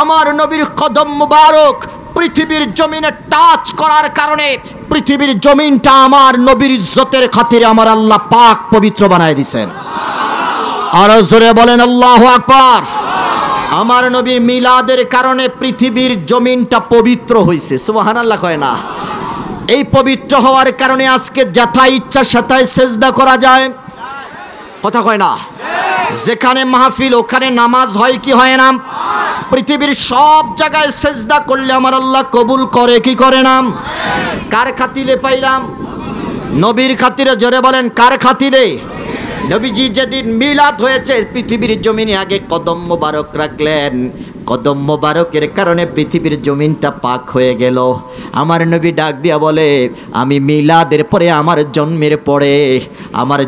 আমার নবীর কদম মুবারক পৃথিবীর জমিনে টাচ করার কারণে পৃথিবীর জমিনটা আমার নবীর ইজ্জতের খাতিরে আমার আল্লাহ পাক পবিত্র বানায় দিয়েছেন। আর জোরে বলেন আল্লাহু আকবার। আমার নবীর মিলাদের কারণে পৃথিবীর জমিনটা পবিত্র হয়েছে। সুবহানাল্লাহ কয় না? এই পবিত্র হওয়ার কারণে আজকে যথাই ইচ্ছা সেটাই সেজদা করা যায়। কথা কয় না? যেখানে মাহফিল ওখানে নামাজ হয় কি হয় না? পৃথিবীর সব জায়গায় সেজদা করলে আমার আল্লাহ কবুল করে কি করে না? কার খাতিরে পাইলাম? নবীর খাতিরে। জোরে বলেন, কার খাতিরে? নবীজি যেদিন মিলাদ হয়েছে পৃথিবীর জমিনে আগে কদম মোবারক রাখলেন। কদম মোবারকের কারণে পৃথিবীর জমিনটা পাক হয়ে গেল। আমার নবী ডাক দিয়া বলে, আমি মিলাদের পরে আমার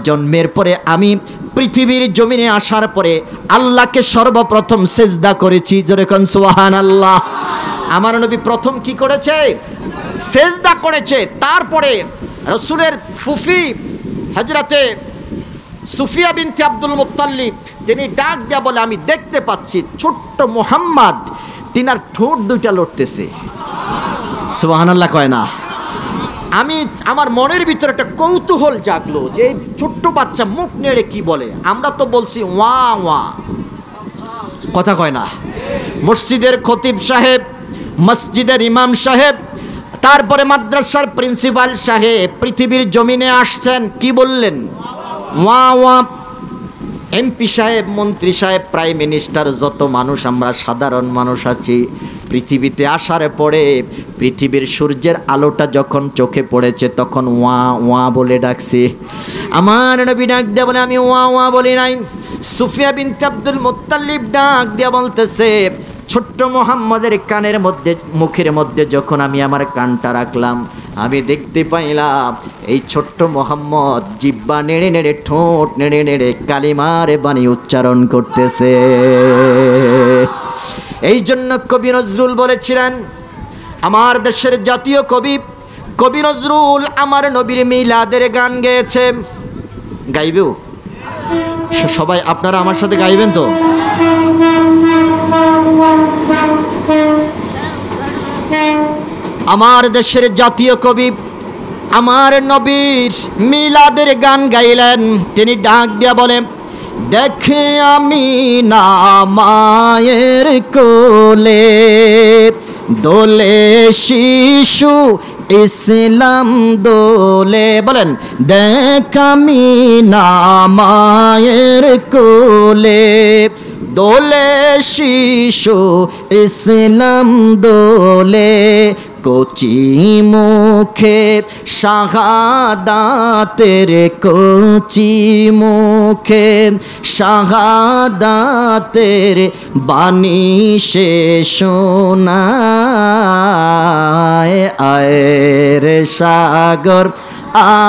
জন্মের পরে আমি পৃথিবীর জমিনে আসার পরে আল্লাহকে সর্বপ্রথম সেজদা করেছি। যেরকম সুবহানাল্লাহ। আমার নবী প্রথম কি করেছে? সেজদা করেছে। তারপরে রসুলের ফুফি হযরতে সুফিয়া বিনতে আব্দুল মুত্তালিব তিনি ডাক দেয়া বলে, আমি দেখতে পাচ্ছি ছোট্ট মুহাম্মদ তিনার ঠোঁট দুইটা লড়তেছে। সুবহানাল্লাহ কয় না? আমি আমার মনের ভিতরে একটা কৌতূহল জাগলো যে এই ছোট্ট বাচ্চা মুখ নেড়ে কি বলে। আমরা তো বলছি ওয়া ওয়া, কথা কয় না। মসজিদের খতিব সাহেব, মসজিদের ইমাম সাহেব, তারপরে মাদ্রাসার প্রিন্সিপাল সাহেব পৃথিবীর জমিনে আসছেন, কি বললেন? ওয়া ওয়া। এমপি সাহেব, মন্ত্রী সাহেব, প্রাইম মিনিস্টার, যত মানুষ আমরা সাধারণ মানুষ আছি, পৃথিবীতে আসার পরে পৃথিবীর সূর্যের আলোটা যখন চোখে পড়েছে তখন ওয়া ওয়া বলে ডাকছি। আমার নবী ডাক দেয়া বলে, আমি ওয়া ওয়া বলি নাই। সুফিয়া বিনতে আব্দুল মুত্তালিব ডাক দেয়া বলতেছে, ছোট্ট মুহাম্মদের কানের মধ্যে, মুখের মধ্যে যখন আমি আমার কানটা রাখলাম, আমি দেখতে পাইলাম এই ছোট্ট মুহাম্মদ জিহ্বা নেড়ে নেড়ে, ঠোঁট নেড়ে নেড়ে কালিমার বাণী উচ্চারণ করতেছে। এই জন্য কবি নজরুল বলেছিলেন, আমার দেশের জাতীয় কবি কবি নজরুল আমার নবীর মিলাদের গান গেয়েছে। গাইবেও সবাই? আপনারা আমার সাথে গাইবেন তো? আমার দেশের জাতীয় কবি আমার নবীর মিলাদের গান গাইলেন। তিনি ডাক দিয়া বলে, দেখে আমি না মায়ের কোলে, দোলে শিশু ইসলাম দোলে। বলেন, দেখ আমি না মায়ের কোলে, দোলে শিশু ইসলাম দোলে, কচি মুখে শাহাদাতের, কচি মুখে শাহাদাতের বাণী সে শোনায়। আয়ের সাগর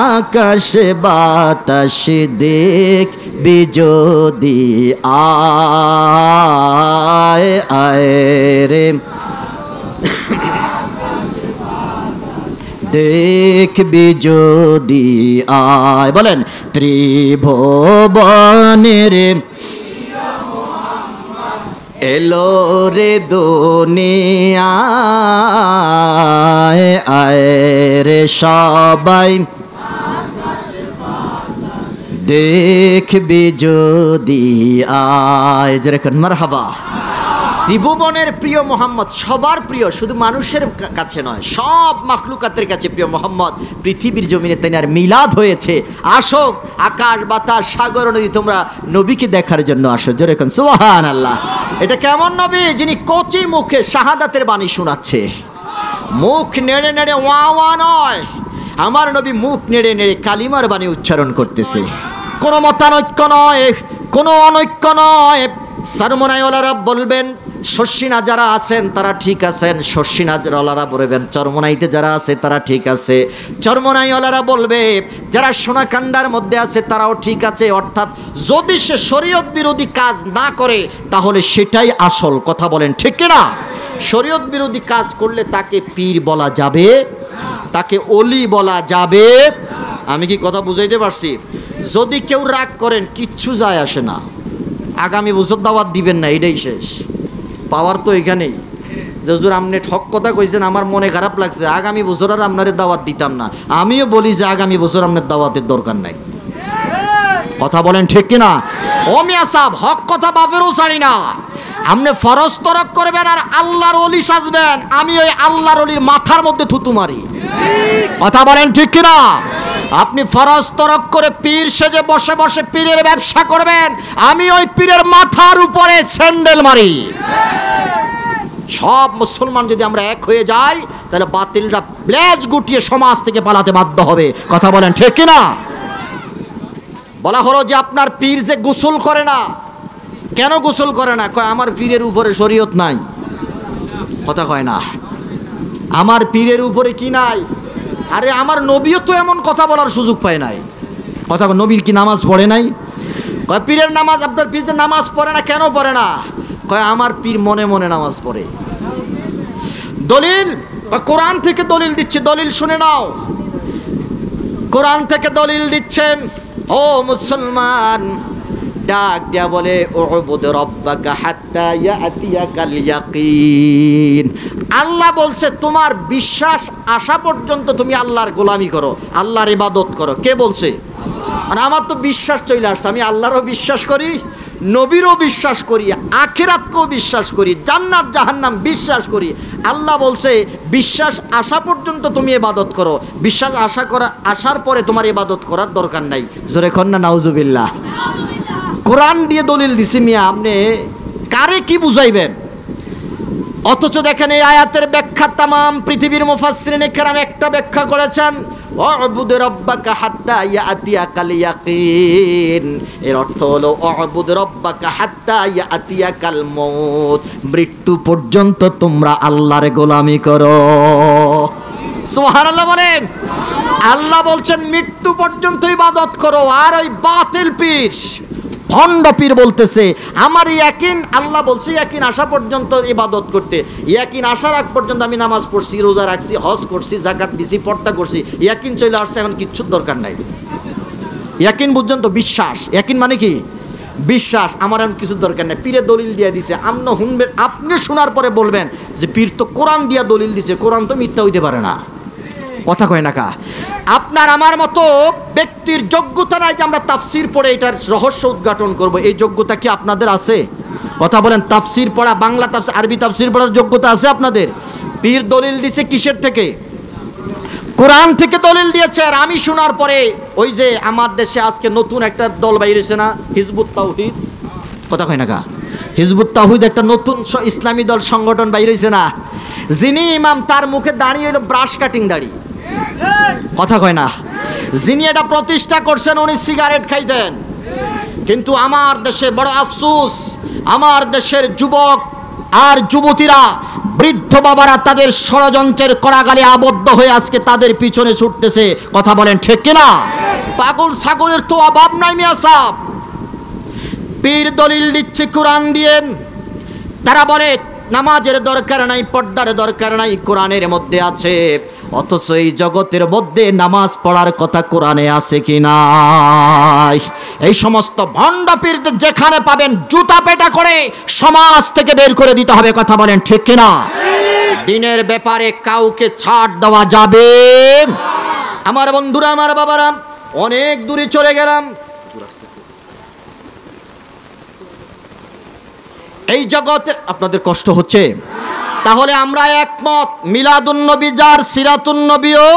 আকাশ বাতাস দেখ বিজোদি আয়, আয়ের দেখবি যদি আয়। বলেন, ত্রিভুবনের এলো রে দুনিয়ায়, আয় রে সবাই দেখবি যদি আয়। যেরকম মারহাবা। ত্রিভুবনের প্রিয় মোহাম্মদ, সবার প্রিয়, শুধু মানুষের কাছে নয়, সব মাখলুকাতের কাছে প্রিয় মোহাম্মদ। পৃথিবীর জমিনে তেনার মিলাদ হয়েছে। আসো, আকাশ বাতাস সাগর নদী, তোমরা নবীকে দেখার জন্য আসো। যেরকম সুবহানাল্লাহ। এটা কেমন নবী যিনি কচি মুখে শাহাদাতের বাণী শোনাচ্ছে? মুখ নেড়ে নেড়ে ওয়া ওয়া নয়, আমার নবী মুখ নেড়ে নেড়ে কালিমার বাণী উচ্চারণ করতেছে। কোনো মতানৈক্য নয়, কোনো অনৈক্য নয়। সারমনাইওয়ালারা বলবেন শর্ষিনা যারা আছেন তারা ঠিক আছেন, শর্ষিনাওয়ালারা বলবেন চরমনাইতে যারা আছে তারা ঠিক আছে, চরমনাইওয়ালারা বলবে যারা সোনাকান্দার মধ্যে আছে তারাও ঠিক আছে। অর্থাৎ যদি সে শরীয়ত বিরোধী কাজ না করে তাহলে সেটাই আসল। কথা বলেন ঠিক কিনা? শরীয়ত বিরোধী কাজ করলে তাকে পীর বলা যাবে, তাকে অলি বলা যাবে। আমি কি কথা বুঝাইতে পারছি? যদি কেউ রাগ করেন কিচ্ছু যায় আসে না, আগামী বছর দাওয়াত দিবেন না, এটাই শেষ। পাওয়ার তো এখানেই। যজুর আপনি ঠক কথা কইছেন, আমার মনে খারাপ লাগছে, আগামী বছর আর আপনার দাওয়াত দিতাম না। আমিও বলি যে আগামী বছর আপনার দাওয়াতের দরকার নাই। কথা বলেন ঠিক কিনা? ও মিয়া সাহেব, হক কথা বাপেরও ছাড়ি না। আপনি ফরজ তরক করবেন আর আল্লাহর ওলি সাজবেন, আমি ওই আল্লাহর ওলির মাথার মধ্যে থুতু মারি। কথা বলেন ঠিক কিনা? আপনি ফরজ তরক করে পীর সেজে বসে বসে পীরের ব্যবসা করবেন, আমি ওই পীরের মাথার উপরে স্যান্ডেল মারি। সব মুসলমান যদি আমরা এক হয়ে যাই তাহলে বাতিলরা ব্লেজ গুটিয়ে সমাজ থেকে পালাতে বাধ্য হবে। কথা বলেন ঠিক কিনা? বলা হলো যে আপনার পীর যে গোসল করে না, কেন গোসল করে না? কয় আমার পীরের উপরে শরীয়ত নাই। কথা কয় না, আমার পীরের উপরে কি নাই? আরে আমার নবীও তো এমন কথা বলার সুযোগ পায় নাই। কথা, নবীর কি নামাজ পড়ে নাই? কয় পীরের নামাজ, আপনার পীর যে নামাজ পড়ে না, কেন পড়ে না? কয় আমার পীর মনে মনে নামাজ পড়ে। দলিল বা কোরআন থেকে দলিল দিচ্ছে, দলিল শুনে নাও। কোরআন থেকে দলিল দিচ্ছেন, ও মুসলমান, ডাক দিয়া বলে উবুদ রাব্বাকা হাত্তা ইয়াতিয়াকাল ইয়াকিন। আল্লাহ বলছে তোমার বিশ্বাস আসা পর্যন্ত তুমি আল্লাহর গোলামি করো, আল্লাহর ইবাদত করো। কে বলছে? আর আমার তো বিশ্বাস চলে আসছে, আমি আল্লাহরও বিশ্বাস করি, নবীরও বিশ্বাস করি, আখিরাতকেও বিশ্বাস করি, জান্নাত জাহান্নাম বিশ্বাস করি। আল্লাহ বলছে বিশ্বাস আসা পর্যন্ত তুমি ইবাদত করো, বিশ্বাস আসার পরে তোমার ইবাদত করার দরকার নাই। জোরে কর না নাউজুবিল্লাহ। কোরআন দিয়ে দলিল দিছি মিয়া, আপনি কারে কি বুঝাইবেন? অথচ দেখেন এই আয়াতের ব্যাখ্যা তামাম পৃথিবীর মুফাসসিরিনে কেরাম একটা ব্যাখ্যা করেছেন, উবুদ রাব্বাকা হাত্তা ইয়াতিয়াকাল ইয়াকিন। এর অর্থ হলো উবুদ রাব্বাকা হাত্তা ইয়াতিয়াকাল মউত, মৃত্যু পর্যন্ত তোমরা আল্লাহর গোলামি করো। সুবহানাল্লাহ বলেন। আল্লাহ বলছেন মৃত্যু পর্যন্ত ইবাদত করো। আর ওই বাতিল পীর, ভণ্ড পীর বলতেছে আমার ইয়াকিন, আল্লাহ বলছে ইয়াকিন আসা পর্যন্ত ইবাদত করতে, ইয়াকিন আসার আগ পর্যন্ত আমি নামাজ পড়ছি, রোজা রাখছি, হজ করছি, যাকাত দিছি, পর্দা করছি, ইয়াকিন চলে আসছে, এখন কিচ্ছুর দরকার নাই। ইয়াকিন বুঝছেন তো? বিশ্বাস। ইয়াকিন মানে কি? বিশ্বাস। আমার এখন কিছুর দরকার নেই। পীরে দলিল দিয়ে দিছে, আপনি শুনবেন, আপনি শোনার পরে বলবেন যে পীর তো কোরআন দিয়া দলিল দিছে, কোরআন তো মিথ্যা হইতে পারে না। কথা কয় না কা? আপনার আমার মতো ব্যক্তির যোগ্যতা নাই যে আমরা তাফসির পড়ে এটার রহস্য উদ্ঘাটন করব। এই যোগ্যতা কি আপনাদের আছে? কথা বলেন। তাফসির পড়া, বাংলা তাফসির, আরবি তাফসির পড়ার যোগ্যতা আছে আপনাদের? পীর দলিল দিছে কিসের থেকে? কোরআন থেকে দলিল দিয়েছে। আর আমি শোনার পরে ওই যে আমার দেশে আজকে নতুন একটা দল বাইরেছে না, হিজবুত তাওহীদ। কথা কয় না কা? হিজবুত তাওহীদ একটা নতুন ইসলামী দল সংগঠন বাইরেছে না, যিনি ইমাম তার মুখে দাঁড়িয়ে হলো ব্রাশ কাটিং দাড়ি। কথা কয় না? যিনি এটা প্রতিষ্ঠা করছেন উনি সিগারেট খাইতেন। কিন্তু আমার দেশে বড় আফসোস, আমার দেশের যুবক আর যুবতীরা, বৃদ্ধ বাবারা তাদের ষড়যন্ত্রের কড়াগালে আবদ্ধ হয়ে আজকে তাদের পিছনে ছুটতেছে। কথা বলেন ঠিক কিনা? পাগল ছাগলের তো অভাব নাই মিয়া সাহেব। পীর দলিল দিচ্ছে কোরআন দিয়ে, তারা বলে নামাজের দরকার নাই, পর্দার দরকার নাই, কোরআনের মধ্যে আছে। অথচ এই জগতের মধ্যে নামাজ পড়ার কথা কোরআনে আছে কি নাই? এই সমস্ত ভণ্ড পীরদের যেখানে পাবেন জুতা পেটা করে সমাজ থেকে বের করে দিতে হবে। কথা বলেন ঠিক কিনা? দিনের ব্যাপারে কাউকে ছাড় দেওয়া যাবে? আমার বন্ধুরা, আমার বাবারা, অনেক দূরে চলে গেলাম। এই জগতের আপনাদের কষ্ট হচ্ছে, তাহলে আমরা একমত, মিলাদুন নবী যার সিরাতুন নবীও,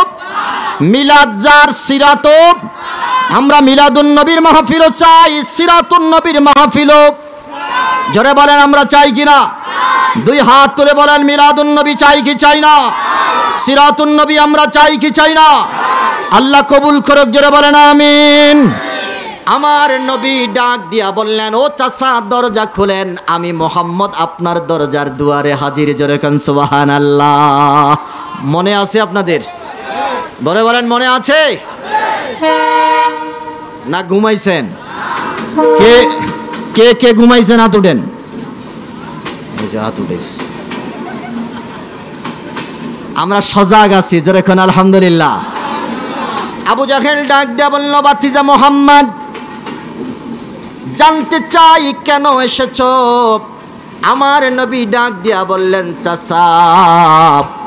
মিলাদ যার সিরাতও। আমরা মিলাদুন নবীর মাহফিলও চাই, সিরাতুন নবীর মাহফিলও। জোরে বলেন আমরা চাই কিনা? দুই হাত তুলে বলেন মিলাদুন নবী চাই কি চাই না? সিরাতুন নবী আমরা চাই কি চাই না? আল্লাহ কবুল করুক। জোরে বলেন আমিন। আমার নবী ডাক দিয়া বললেন, ও চাচা দরজা খুলেন, আমি মোহাম্মদ আপনার দরজার দুয়ারে হাজির। জোরে কোন সুবহানাল্লাহ। মনে আছে আপনাদের? বলে বলেন মনে আছে না ঘুমাইছেন? কে কে কে ঘুমাইছেন? হাত উঠেন। হাত উঠেছ। আমরা সজাগ আছি। জোরে কোন আলহামদুলিল্লাহ। আবু জাহেল ডাক দিয়া বলল, বাতিজা মোহাম্মদ, জানতে চাই কেন এসেছো? আমার নবী ডাক দিয়া বললেন, চাচা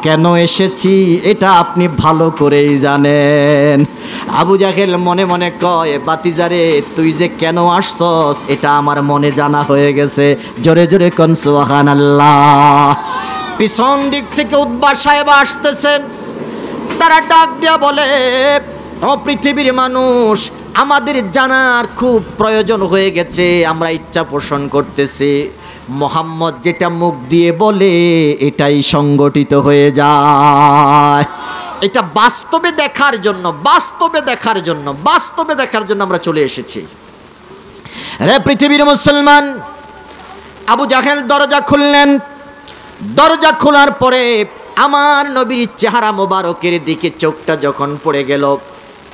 কেন এসেছি এটা আপনি ভালো করেই জানেন। আবু জাহেল মনে মনে কয়, বাতিজারে তুই যে কেন আসছস এটা আমার মনে জানা হয়ে গেছে। জোরে জোরে কোন সুবহানাল্লাহ। পিছন দিক থেকে উতবা সাহেব আসতেছেন, তারা ডাক দিয়া বলে, ও পৃথিবীর মানুষ, আমাদের জানার খুব প্রয়োজন হয়ে গেছে, আমরা ইচ্ছা পোষণ করতেছি মোহাম্মদ যেটা মুখ দিয়ে বলে এটাই সংগঠিত হয়ে যায়। এটা বাস্তবে দেখার জন্য, বাস্তবে দেখার জন্য, বাস্তবে দেখার জন্য আমরা চলে এসেছি। রে পৃথিবীর মুসলমান, আবু জাহেল দরজা খুললেন। দরজা খোলার পরে আমার নবীর চেহারা মোবারকের দিকে চোখটা যখন পড়ে গেল,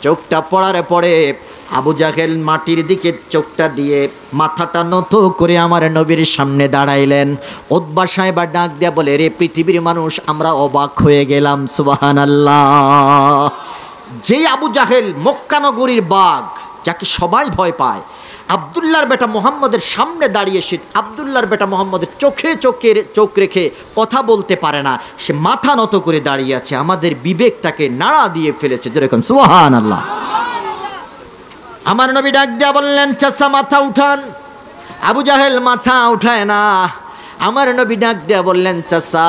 চোখটা পড়ার পরে আবু জাহেল মাটির দিকে চোখটা দিয়ে মাথাটা নত করে আমার নবীর সামনে দাঁড়াইলেন। উতবা সাহেব ডাক দিয়া বলে, রে পৃথিবীর মানুষ, আমরা অবাক হয়ে গেলাম। সুবহানাল্লাহ। যেই আবু জাহেল মক্কা নগরীর বাঘ, যাকে সবাই ভয় পায়, আব্দুল্লাহর বেটা মোহাম্মদের সামনে দাঁড়িয়ে সে আব্দুল্লাহর বেটা মোহাম্মদের চোখ রেখে কথা বলতে পারে না, সে মাথা নত করে দাঁড়িয়ে আছে। আমাদের বিবেকটাকে নাড়া দিয়ে ফেলেছে। যেরকম সুবহানাল্লাহ। আমার নবী ডাক দিয়া বললেন, চাচা মাথা উঠান। আবু জাহেল মাথা উঠায় না। আমার নবী ডাক দিয়া বললেন, চাচা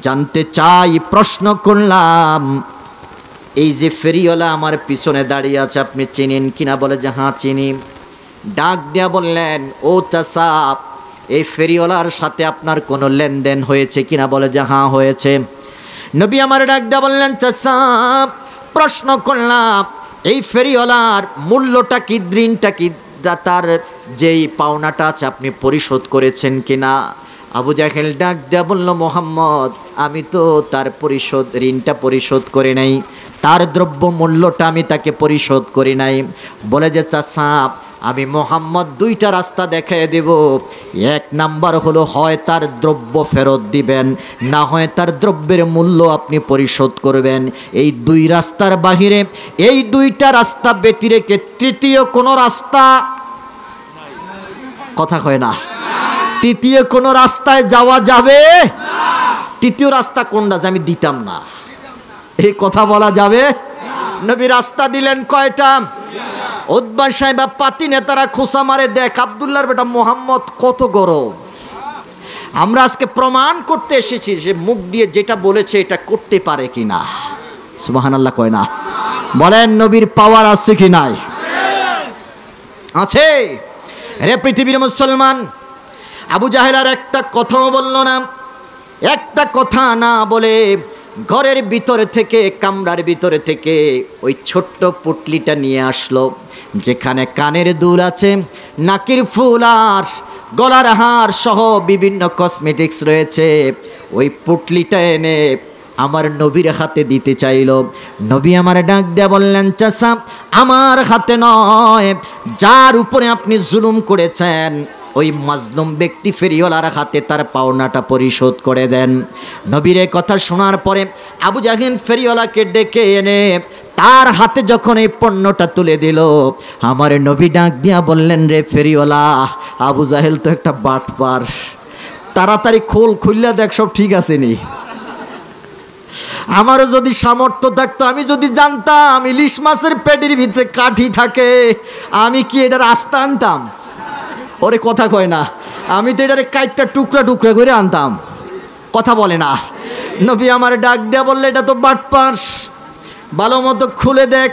জানতে চাই, প্রশ্ন করলাম, এই যে ফেরিওয়ালা আমার পিছনে দাঁড়িয়ে আছে, আপনি চিনেন কিনা? বলে যে হ্যাঁ চিনি। ডাক দিয়া বললেন, ও চাচা, এই ফেরিওয়ালার সাথে আপনার কোনো লেনদেন হয়েছে কিনা? বলে যে হ্যাঁ হয়েছে। নবী আমার ডাক দিয়া বললেন, চাচা প্রশ্ন করলাম, এই ফেরিওয়ালার মূল্যটা কি, ঋণটা কি, তার যেই পাওনাটা আছে আপনি পরিশোধ করেছেন কিনা? আবু জাহেল ডাক দেয়া বলল, মোহাম্মদ, আমি তো তার ঋণটা পরিশোধ করে নাই, তার দ্রব্য মূল্যটা আমি তাকে পরিশোধ করি নাই। বলে যে চাচা, আমি মোহাম্মদ দুইটা রাস্তা দেখাই দেব। এক নাম্বার হলো, হয় তার দ্রব্য ফেরত দিবেন, না হয় তার দ্রব্যের মূল্য আপনি পরিশোধ করবেন। এই দুই রাস্তার বাহিরে, এই দুইটা রাস্তা ব্যতি রেখে তৃতীয় কোনো রাস্তা, কথা কয় না, তৃতীয় কোনো রাস্তায় যাওয়া যাবে? তৃতীয় রাস্তা কোনটা যে আমি দিতাম না, এই কথা বলা যাবে? নবী রাস্তা দিলেন কয়টা? উতবা সাহেব পাতি নেতারা খোসা মারে, দেখ আব্দুল্লাহর বেটা মোহাম্মদ কত গরম। আমরা আজকে প্রমাণ করতে এসেছি যে মুখ দিয়ে যেটা বলেছে এটা করতে পারে কিনা। সুবহানাল্লাহ কয় না? বলেন নবীর পাওয়ার আছে কি নাই? আছে। রে পৃথিবীর মুসলমান, আবু জাহেল আর একটা কথাও বলল না। একটা কথা না বলে ঘরের ভিতরে থেকে, কামরার ভিতরে থেকে ওই ছোট্ট পুটলিটা নিয়ে আসলো, যেখানে কানের দুল আছে, নাকের ফুল আর গলার হার সহ বিভিন্ন কসমেটিক্স রয়েছে। ওই পুটলিটা এনে আমার নবীর হাতে দিতে চাইল। নবী আমার ডাক দেয়া বললেন, চাচা আমার হাতে নয়, যার উপরে আপনি জুলুম করেছেন ওই মাজলুম ব্যক্তি ফেরিওয়ালার হাতে তার পাওনাটা পরিশোধ করে দেন। নবীর এই কথা শোনার পরে আবু জাহেল ফেরিওয়ালাকে ডেকে এনে তার হাতে যখন এই পণ্যটা তুলে দিল, আমার নবী ডাক দিয়া বললেন, রে ফেরিওয়ালা, আবু জাহেল তো একটা বাটপার, তাড়াতাড়ি খুললা দেখ সব ঠিক আছে নি। আমারও যদি সামর্থ্য থাকতো, আমি যদি জানতাম ইলিশ মাছের পেটের ভিতরে কাঠি থাকে, আমি কি এটার আস্তা আনতাম? ওরে কথা কয় না, আমি তো এটার কাইটটা টুকরা টুকরা করে আনতাম। কথা বলে না। নবী আমার ডাক দেয়া বললে, এটা তো বাটপার, ভালো মতো খুলে দেখ,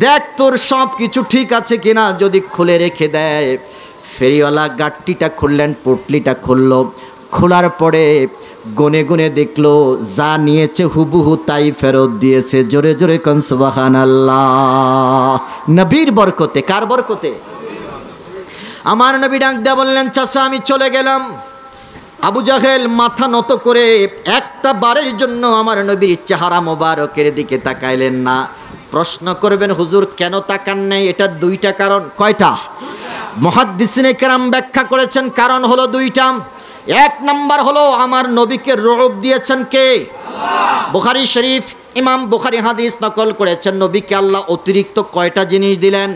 দেখ তোর সব কিছু ঠিক আছে কিনা। যদি খুলে রেখে দেয়, ফেরিওয়ালা গাট্টিটা খুললেন, পুটলিটা খুলল। খোলার পরে গুনে গুনে দেখলো যা নিয়েছে হুবহু তাই ফেরত দিয়েছে। জোরে জোরে কোন সুবহানাল্লাহ। নবীর বরকতে। কার বরকতে? আমার নবী ডাক দেয়া বললেন, চাচা আমি চলে গেলাম। আবু জাহেল মাথা নত করে একটা বারের জন্য আমার নবীর চেহারা মোবারকের দিকে তাকাইলেন না। প্রশ্ন করবেন, হুজুর কেন তাকান নাই? এটার দুইটা কারণ। কয়টা? মুহাদ্দিসিনে কেরাম ব্যাখ্যা করেছেন, কারণ হলো দুইটা। এক নাম্বার হলো, আমার নবীকে রুউব দিয়েছেন কে? বুখারী শরীফ, ইমাম বুখারী হাদিস নকল করেছেন, নবীকে আল্লাহ অতিরিক্ত কয়টা জিনিস দিলেন?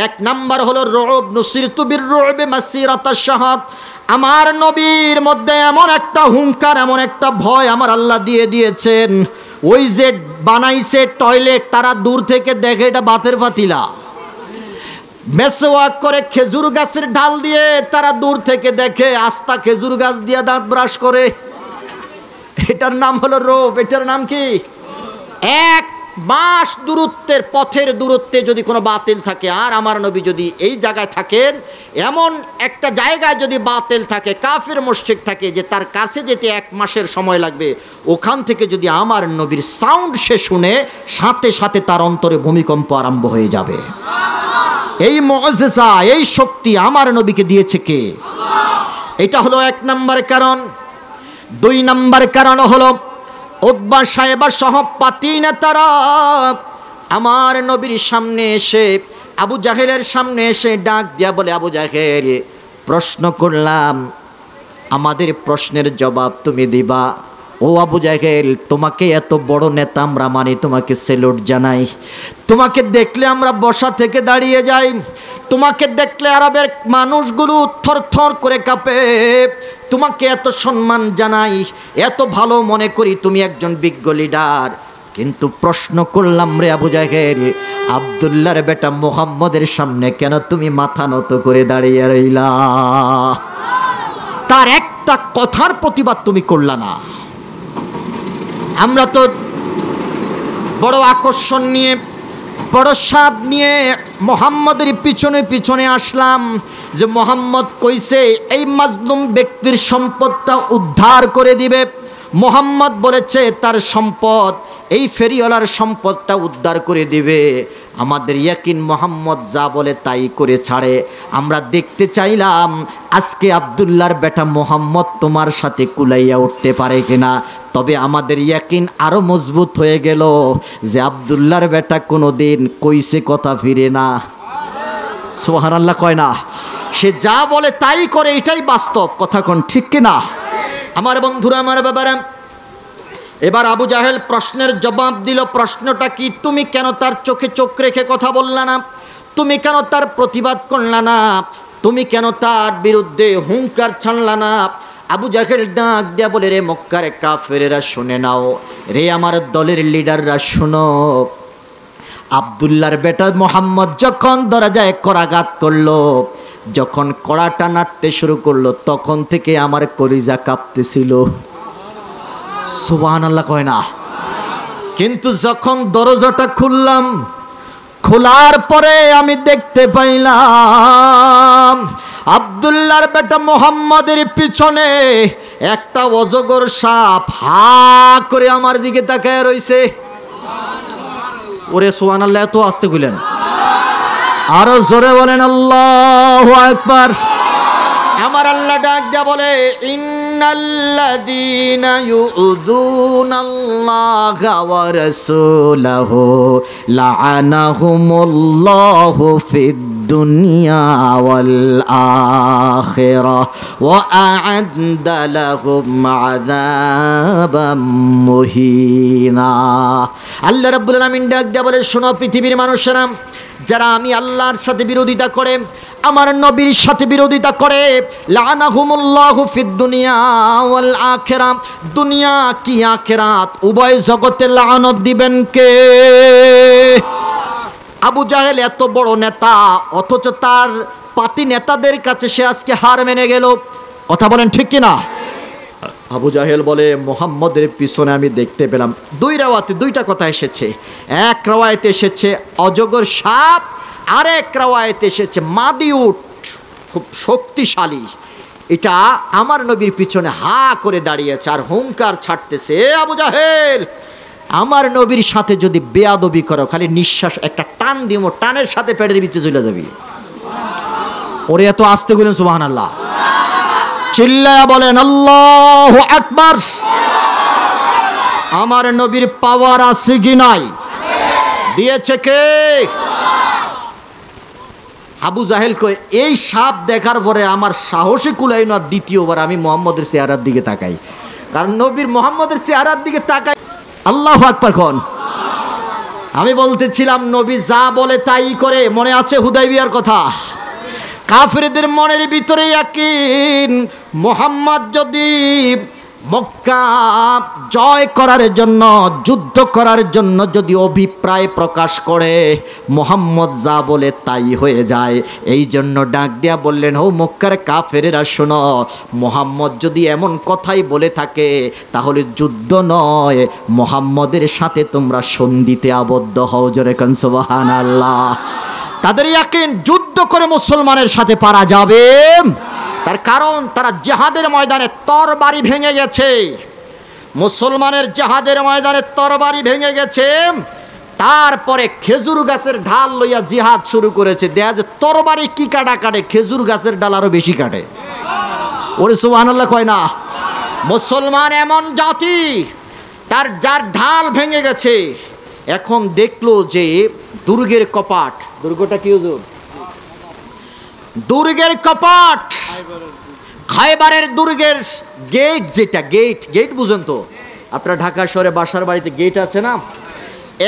এক নাম্বার হলো রুউব, নুসিরতু বির-রুউবি মাসিরাতাশ শাহর। আমার নবীর মধ্যে এমন একটা হুঙ্কার, এমন একটা ভয় আমার আল্লাহ দিয়ে দিয়েছেন, ওই যে বানাইছে টয়লেট, তারা দূর থেকে দেখে এটা বাতের পাতিলা। মেসওয়াক করে খেজুর গাছের ঢাল দিয়ে, তারা দূর থেকে দেখে আস্তা খেজুর গাছ দিয়ে দাঁত ব্রাশ করে। এটার নাম হলো রূপ। এটার নাম কি? এক মাস দূরত্বের পথের দূরত্বে যদি কোনো বাতিল থাকে, আর আমার নবী যদি এই জায়গায় থাকেন, এমন একটা জায়গায় যদি বাতিল থাকে, কাফের মুশরিক থাকে, যে তার কাছে যেতে 1 মাসের সময় লাগবে, ওখান থেকে যদি আমার নবীর সাউন্ড সে শুনে, সাথে সাথে তার অন্তরে ভূমিকম্প আরম্ভ হয়ে যাবে। এই মুআজিজা, এই শক্তি আমার নবীকে দিয়েছে কে? এটা হলো 1 নম্বর কারণ। 2 নম্বর কারণ হলো, উতবা সাহেবা সহ পাতি নেতারা আমার নবীর সামনে এসে আবু জাহেলের সামনে এসে ডাক দিয়া বলে, আবু জাহেল, প্রশ্ন করলাম, আমাদের প্রশ্নের জবাব তুমি দিবা। ও আবু জাহেল, তোমাকে এত বড় নেতা আমরা মানি, তোমাকে স্যালুট জানাই। তোমাকে দেখলে আমরা বসা থেকে দাঁড়িয়ে যাই। তোমাকে দেখলে আরবের মানুষগুলো থরথর করে কাঁপে। তোমাকে এত সম্মান জানাই, এত ভালো মনে করি, তুমি একজন বিজ্ঞ লিডার। কিন্তু প্রশ্ন করলাম রে আবু জাহেল, আব্দুল্লাহর বেটা মুহাম্মদের সামনে কেন তুমি মাথা নত করে দাঁড়িয়ে রইলা? তার একটা কথার প্রতিবাদ তুমি করলা না। আমরা তো বড় আকর্ষণ নিয়ে, বড় স্বাদ নিয়ে মুহাম্মদের পিছনে পিছনে আসলাম যে মুহাম্মদ কইছে এই মাজলুম ব্যক্তির সম্পদটা উদ্ধার করে দিবে। মুহাম্মদ বলেছে তার সম্পদ, এই ফেরিওয়ালার সম্পদটা উদ্ধার করে দিবে। আমাদের ইয়াকিন মুহাম্মদ যা বলে তাই করে ছাড়ে। আমরা দেখতে চাইলাম আজকে আব্দুল্লাহর বেটা মুহাম্মদ তোমার সাথে কুলাইয়া উঠতে পারে কিনা। তবে আমাদের ইয়াকিন আরো মজবুত হয়ে গেল যে আব্দুল্লাহর বেটা কোনোদিন কইছে কথা ফিরে না। সুবহানাল্লাহ কয় না? সে যা বলে তাই করে, এটাই বাস্তব কথা। কোন ঠিক কিনা? আমার বন্ধুরা, আমার বাবারা, এবার আবু জাহেল প্রশ্নের জবাব দিল। প্রশ্নটা কি? তুমি কেন তার চোখে চোখ রেখে কথা বললা না? তুমি কেন তার প্রতিবাদ করলা না? তুমি কেন তার বিরুদ্ধে হুঙ্কার ছাড়লা না? আবু জাহেল ডাক দিয়া বলে, রে মক্কার কাফেরেরা শুনে নাও, রে আমার দলের লিডাররা শুনো। আব্দুল্লাহর বেটা মুহাম্মদ যখন দরজায় করাঘাত করলো, যখন কড়াটা নাড়তে শুরু করলো, তখন থেকে আমার কলিজা কাঁপতেছিল। সুবহানাল্লাহ কয় না? কিন্তু যখন দরজাটা খুললাম, খোলার পরে আমি দেখতে পাইলাম আব্দুল্লাহর বেটা মুহাম্মদের পিছনে একটা অজগর সাপ হা করে আমার দিকে তাকায় রইছে। ওরে সুবহানাল্লাহ, এত আস্তে কইলেন, আরো জোরে বলেন আল্লাহু আকবার। আমার আল্লাহ ডাক দিয়া বলে, ইন্নাল্লাযীনা ইউযুনাল্লাহা ওয়া রাসূলাহু লাআনাহুমুল্লাহু ফিদ দুনিয়া ওয়াল আখিরাহ ওয়া আ'আদ্দা লাহুম আযাবাম মুহিনা। আল্লাহ রাব্বুল আলামিন ডাক দিয়া বলে, শোনো পৃথিবীর মানুষেরা, যারা আমি আল্লাহর সাথে বিরোধিতা করে, আমার নবীর সাথে বিরোধিতা করে, লাআনাহুমুল্লাহু ফিদ দুনিয়া ওয়াল আখিরাহ, দুনিয়া কি আখিরাত উভয় জগতে লানত দিবেন কে? আবু জাহেল এত বড় নেতা, অথচ তার পাতি নেতাদের কাছে সে আজকে হার মেনে গেল। কথা বলেন ঠিক কিনা? আবু জাহেল বলে, মুহাম্মদের পিছনে আমি দেখতে পেলাম দুই রাওয়াতে দুইটা কথা এসেছে। এক রাওয়াতে এসেছে অজগর সাপ, আরেক রাওয়াতে এসেছে মাদি উট, খুব শক্তিশালী। এটা আমার নবীর পিছনে হা করে দাঁড়িয়েছে আর হুঙ্কার ছাড়তেছে, এ আবু জাহেল, আমার নবীর সাথে যদি বেয়াদবি করো, খালি নিঃশ্বাস একটা টান দিব, টানের সাথে পেটের ভিতরে চলে যাবি। ওরে এত আস্তে বলেন সুবহানাল্লাহ, চিল্লায়া বলেন আল্লাহু আকবার। আমার নবীর পাওয়ার আছে কি নাই? দিয়েছে কে? আবু জাহেল কয়, এই সাপ দেখার পরে আমার সাহসে কুলাই না দ্বিতীয়বার আমি মুহাম্মদের চেহারার দিকে তাকাই। কারণ নবীর মুহাম্মদের চেহারার দিকে তাকাই। আল্লাহু আকবার কোন? আমি বলতেছিলাম নবী যা বলে তাই করে। মনে আছে হুদাইবিয়ার কথা? কাফেরদের মনের ভিতরে ইয়াকিন, মুহাম্মদ যদি মক্কা জয় করার জন্য, যুদ্ধ করার জন্য যদি অভিপ্রায় প্রকাশ করে, মুহাম্মদ যা বলে তাই হয়ে যায়। এই জন্য ডাক দিয়া বললেন, ও মক্কার কাফেরেরা শোনো, মুহাম্মদ যদি এমন কথাই বলে থাকে তাহলে যুদ্ধ নয়, মুহাম্মদের সাথে তোমরা সন্ধিতে আবদ্ধ হও। জোরে কান সুবহানাল্লাহ। তাদের ইয়াকিন যুদ্ধ করে মুসলমানের সাথে পারা যাবে, তার কারণ তারা জিহাদের ময়দানে তরবারি ভেঙে গেছে। মুসলমানের জিহাদের ময়দানে তরবারি ভেঙে গেছে, তারপরে খেজুর গাছের ঢাল লইয়া জিহাদ শুরু করেছে। দেখা যায় তরবারি কি কাটা কাটে, খেজুর গাছের ডাল আরো বেশি কাটে। ওরে সুবহানাল্লাহ কয় না? মুসলমান এমন জাতি, তার যার ঢাল ভেঙে গেছে, এখন দেখলো যে দুর্গের কপাট, দুর্গটা কি হুজুর? দুর্গের কপাট, খায়বারের দুর্গের গেট, যেটা গেট বুঝেন তো আপনারা, ঢাকা শহরে বাসার বাড়িতে গেট আছে না,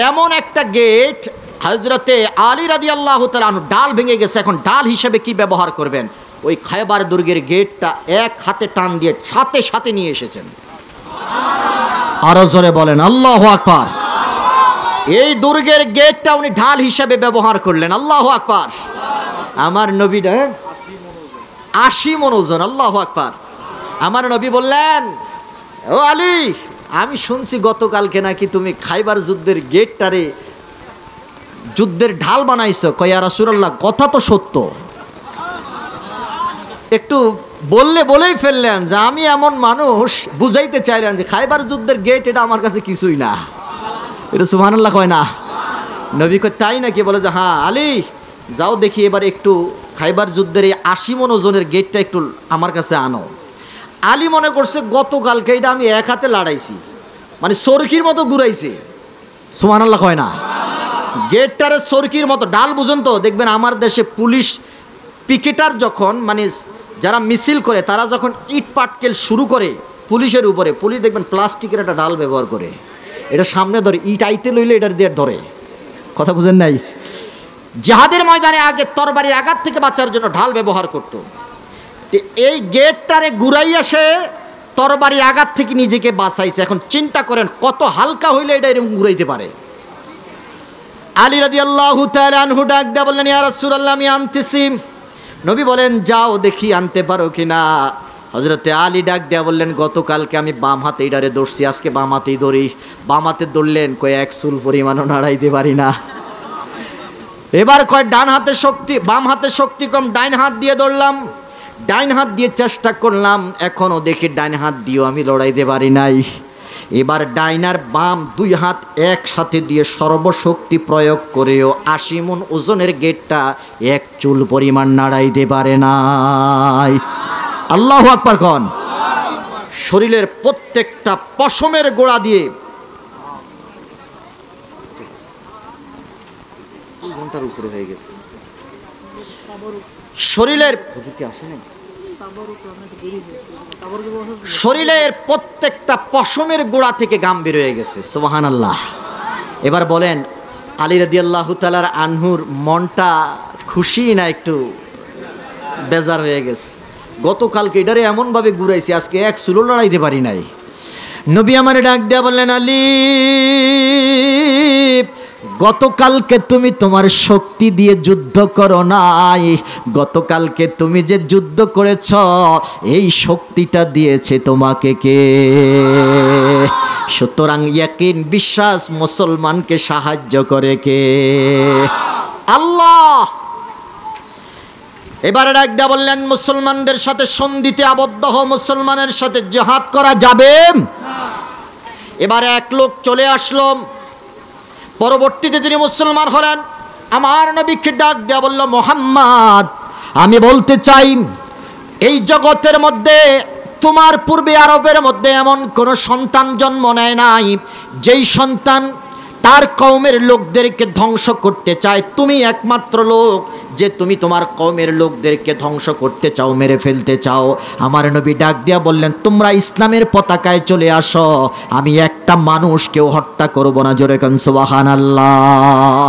এমন একটা গেট হযরতে আলী রাদিয়াল্লাহু তাআলা আনহু, ডাল ভেঙে গেছে, এখন ডাল হিসেবে কি ব্যবহার করবেন? ওই খায়বার দুর্গের গেটটা এক হাতে টান দিয়ে সাথে সাথে নিয়ে এসেছেন। আরো জোরে বলেন আল্লাহু আকবার। এই দুর্গের গেটটা উনি ঢাল হিসেবে ব্যবহার করলেন। আল্লাহু আকবার। আমার নবীটা 80 মণ ওজন। আল্লাহু আকবার। আমার নবী বললেন, ও আলী, আমি শুনছি গতকালকে নাকি তুমি খাইবার যুদ্ধের গেটটারে যুদ্ধের ঢাল বানাইছো। কয় ইয়া রাসূলুল্লাহ, কথা তো সত্য। একটু বলেই ফেললেন যে আমি এমন মানুষ, বুঝাইতে চাইলেন যে খাইবার যুদ্ধের গেট এটা আমার কাছে কিছুই না। এটা সুবহানাল্লাহ কয় না? নবী কয় তাই নাকি? বলে যে হ্যাঁ আলী, যাও দেখি এবার একটু খাইবার যুদ্ধের এই 80 মণ ওজনের গেটটা একটু আমার কাছে আনো। আলী মনে করছে গতকালকে এটা আমি এক হাতে লাড়াইছি, মানে সরকির মতো ঘুরাইছি। সুবহানাল্লাহ কয় না? গেটটারে সরকির মতো, ডাল বুঝুন তো, দেখবেন আমার দেশে পুলিশ পিকেটার যখন, মানে যারা মিছিল করে, তারা যখন ইট পাটকেল শুরু করে পুলিশের উপরে, পুলিশ দেখবেন প্লাস্টিকের একটা ডাল ব্যবহার করে, এটা সামনে ধরে, ইট আইতে লইলে এটার দিয়ে ধরে। কথা বুঝেন নাই? জিহাদের ময়দানে আগে তরবারির আঘাত থেকে বাঁচার জন্য ঢাল ব্যবহার করত। এই গেটটারে ঘুরাইয়া সে তরবারির আঘাত থেকে নিজেকে বাঁচাইছে। এখন চিন্তা করেন কত হালকা হইলে এটা এরকম ঘুরাইতে পারে। আলী রাদিয়াল্লাহু তাআলা আনহু ডাক দিয়ে বললেন, ইয়া রাসূলুল্লাহ, আমি আনতেছি। নবী বলেন, যাও দেখি আনতে পারো কিনা। হযরতে আলী ডাক দিয়ে বললেন, গতকালকে আমি বাম হাতে এটারে ধরছি, আজকে বাম হাতেই ধরি। বাম হাতে ধরলেন, কয় এক চুল পরিমাণও নাড়াইতে পারি না। এবার কয় ডান হাতে শক্তি, বাম হাতে শক্তি কম, ডাইন হাত দিয়ে ধরলাম, ডাইন হাত দিয়ে চেষ্টা করলাম, এখনও দেখি ডাইন হাত দিয়েও আমি লড়াইতে পারি নাই। এবার ডাইন আর বাম দুই হাত একসাথে দিয়ে সর্বশক্তি প্রয়োগ করেও 80 মণ ওজনের গেটটা এক চুল পরিমাণ নাড়াইতে পারে নাই। আল্লাহু আকবার কোন। শরীরের প্রত্যেকটা পশমের গোড়া দিয়ে, ঘন্টার উপরে হয়ে গেছে, শরীরের প্রত্যেকটা পশমের গোড়া থেকে ঘাম বের হয়ে গেছে। সুবহানাল্লাহ। এবার বলেন, আলী রাদিয়াল্লাহু তাআলার আনহুর মনটা খুশি না একটু বেজার হয়ে গেছে? গতকালকে এটারে এমনভাবে ঘুরাইছি, আজকে এক চুলো লড়াইতে পারি নাই। নবী আমারে ডাক দিয়া বললেন, আলী, গতকালকে তুমি তোমার শক্তি দিয়ে যুদ্ধ করো নাই, গতকালকে তুমি যে যুদ্ধ করেছ এই শক্তিটা দিয়েছে তোমাকে কে? সুতরাং ইয়াকিন, বিশ্বাস, মুসলমানকে সাহায্য করে কে? আল্লাহ। এবারে ডাক দিয়া বললেন, মুসলমানদের সাথে সন্ধিতে আবদ্ধ হও, মুসলমানের সাথে জিহাদ করা যাবে। এবারে এক লোক চলে আসলো, পরবর্তীতে তিনি মুসলমান হলেন। আমার নবীকে ডাক দেয়া বলল, মুহাম্মদ, আমি বলতে চাই এই জগতের মধ্যে তোমার পূর্বে আরবের মধ্যে এমন কোন সন্তান জন্ম নেয় নাই যেই সন্তান তার কওমের লোকদেরকে ধ্বংস করতে চায়। তুমি একমাত্র লোক যে তুমি তোমার কওমের লোকদেরকে ধ্বংস করতে চাও, মেরে ফেলতে চাও। আমার নবী ডাক দিয়া বললেন, তোমরা ইসলামের পতাকায় চলে আসো, আমি একটা মানুষকেও হত্যা করব না। জোরে কান সুবহানাল্লাহ।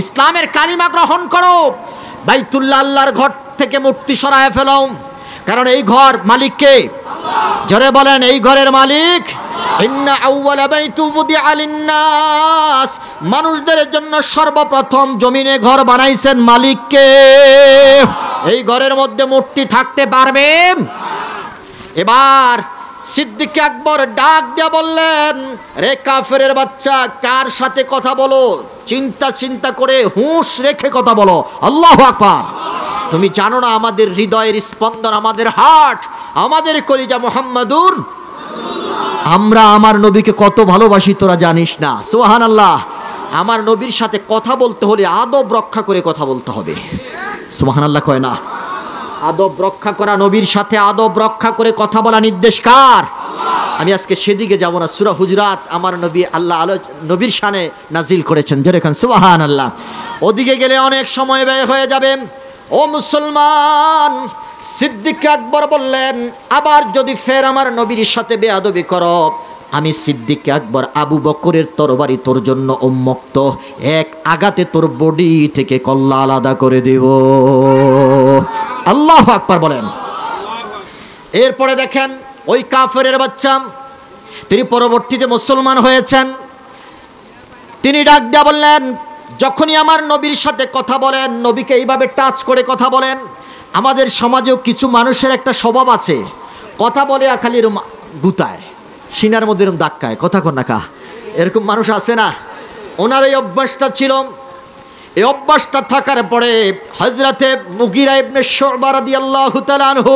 ইসলামের কালিমা গ্রহণ করো, বাইতুল্লাহ আল্লাহর ঘর থেকে মূর্তি সরায় ফেলো, কারণ এই ঘর মালিক কে? জোরে বলেন, এই ঘরের মালিক। ইন্না আউওয়ালা বাইতু বুদিআ লিন-নাস, মানুষদের জন্য সর্বপ্রথম জমিনে ঘর বানাইছেন মালিক কে? এই ঘরের মধ্যে মূর্তি থাকতে পারবে? এবার সিদ্দিক আকবর ডাক দিয়া বললেন, রে কাফেরের বাচ্চা, কার সাথে কথা বলো? চিন্তা করে হুঁশ রেখে কথা বলো। আল্লাহু আকবার। তুমি জানো না আমাদের হৃদয়ের স্পন্দন, আমাদের হার্ট, আমাদের কলিজা মুহাম্মাদুর, আমরা আমার নবীকে কত ভালোবাসি তোরা জানিস না। সুবহানাল্লাহ। আমার নবীর সাথে কথা বলতে হলে আদব রক্ষা করে কথা বলতে হবে। সুবহানাল্লাহ কয় না? আদব রক্ষা করা, নবীর সাথে আদব রক্ষা করে কথা বলা নির্দেশ কার? আমি আজকে সেদিকে যাব না। সূরা হুজরাত আমার নবী আল্লাহ নবীর শানে নাজিল করেছেন, জোরে খান সুবহানাল্লাহ। ওদিকে গেলে অনেক সময় ব্যয় হয়ে যাবে। ও মুসলমান, সিদ্দিক আকবর বললেন, আবার যদি ফের আমার নবীর সাথে বেয়াদবি করো, আমি সিদ্দিক আকবর আবু বকরের তরবারি তোর জন্য উন্মুক্ত, এক আঘাতে তোর বডি থেকে কল্লা আলাদা করে দেব। আল্লাহু আকবার বলেন। এরপরে দেখেন ওই কাফেরের বাচ্চা, তিনি পরবর্তীতে মুসলমান হয়েছেন। তিনি ডাক দিয়া বললেন, যখনই আমার নবীর সাথে কথা বলেন, নবীকে এইভাবে টাচ করে কথা বলেন। আমাদের সমাজেও কিছু মানুষের একটা স্বভাব আছে, কথা বলে আর খালি এরকম গুতায়, সিনার মধ্যে এরকম ধাক্কায়, কথা কন না কা, এরকম মানুষ আছে না? ওনার এই অভ্যাসটা ছিল। এই অভ্যাসটা থাকার পরে হযরতে মুগীরা ইবনে শুবা রাদিয়াল্লাহু তাআলা আনহু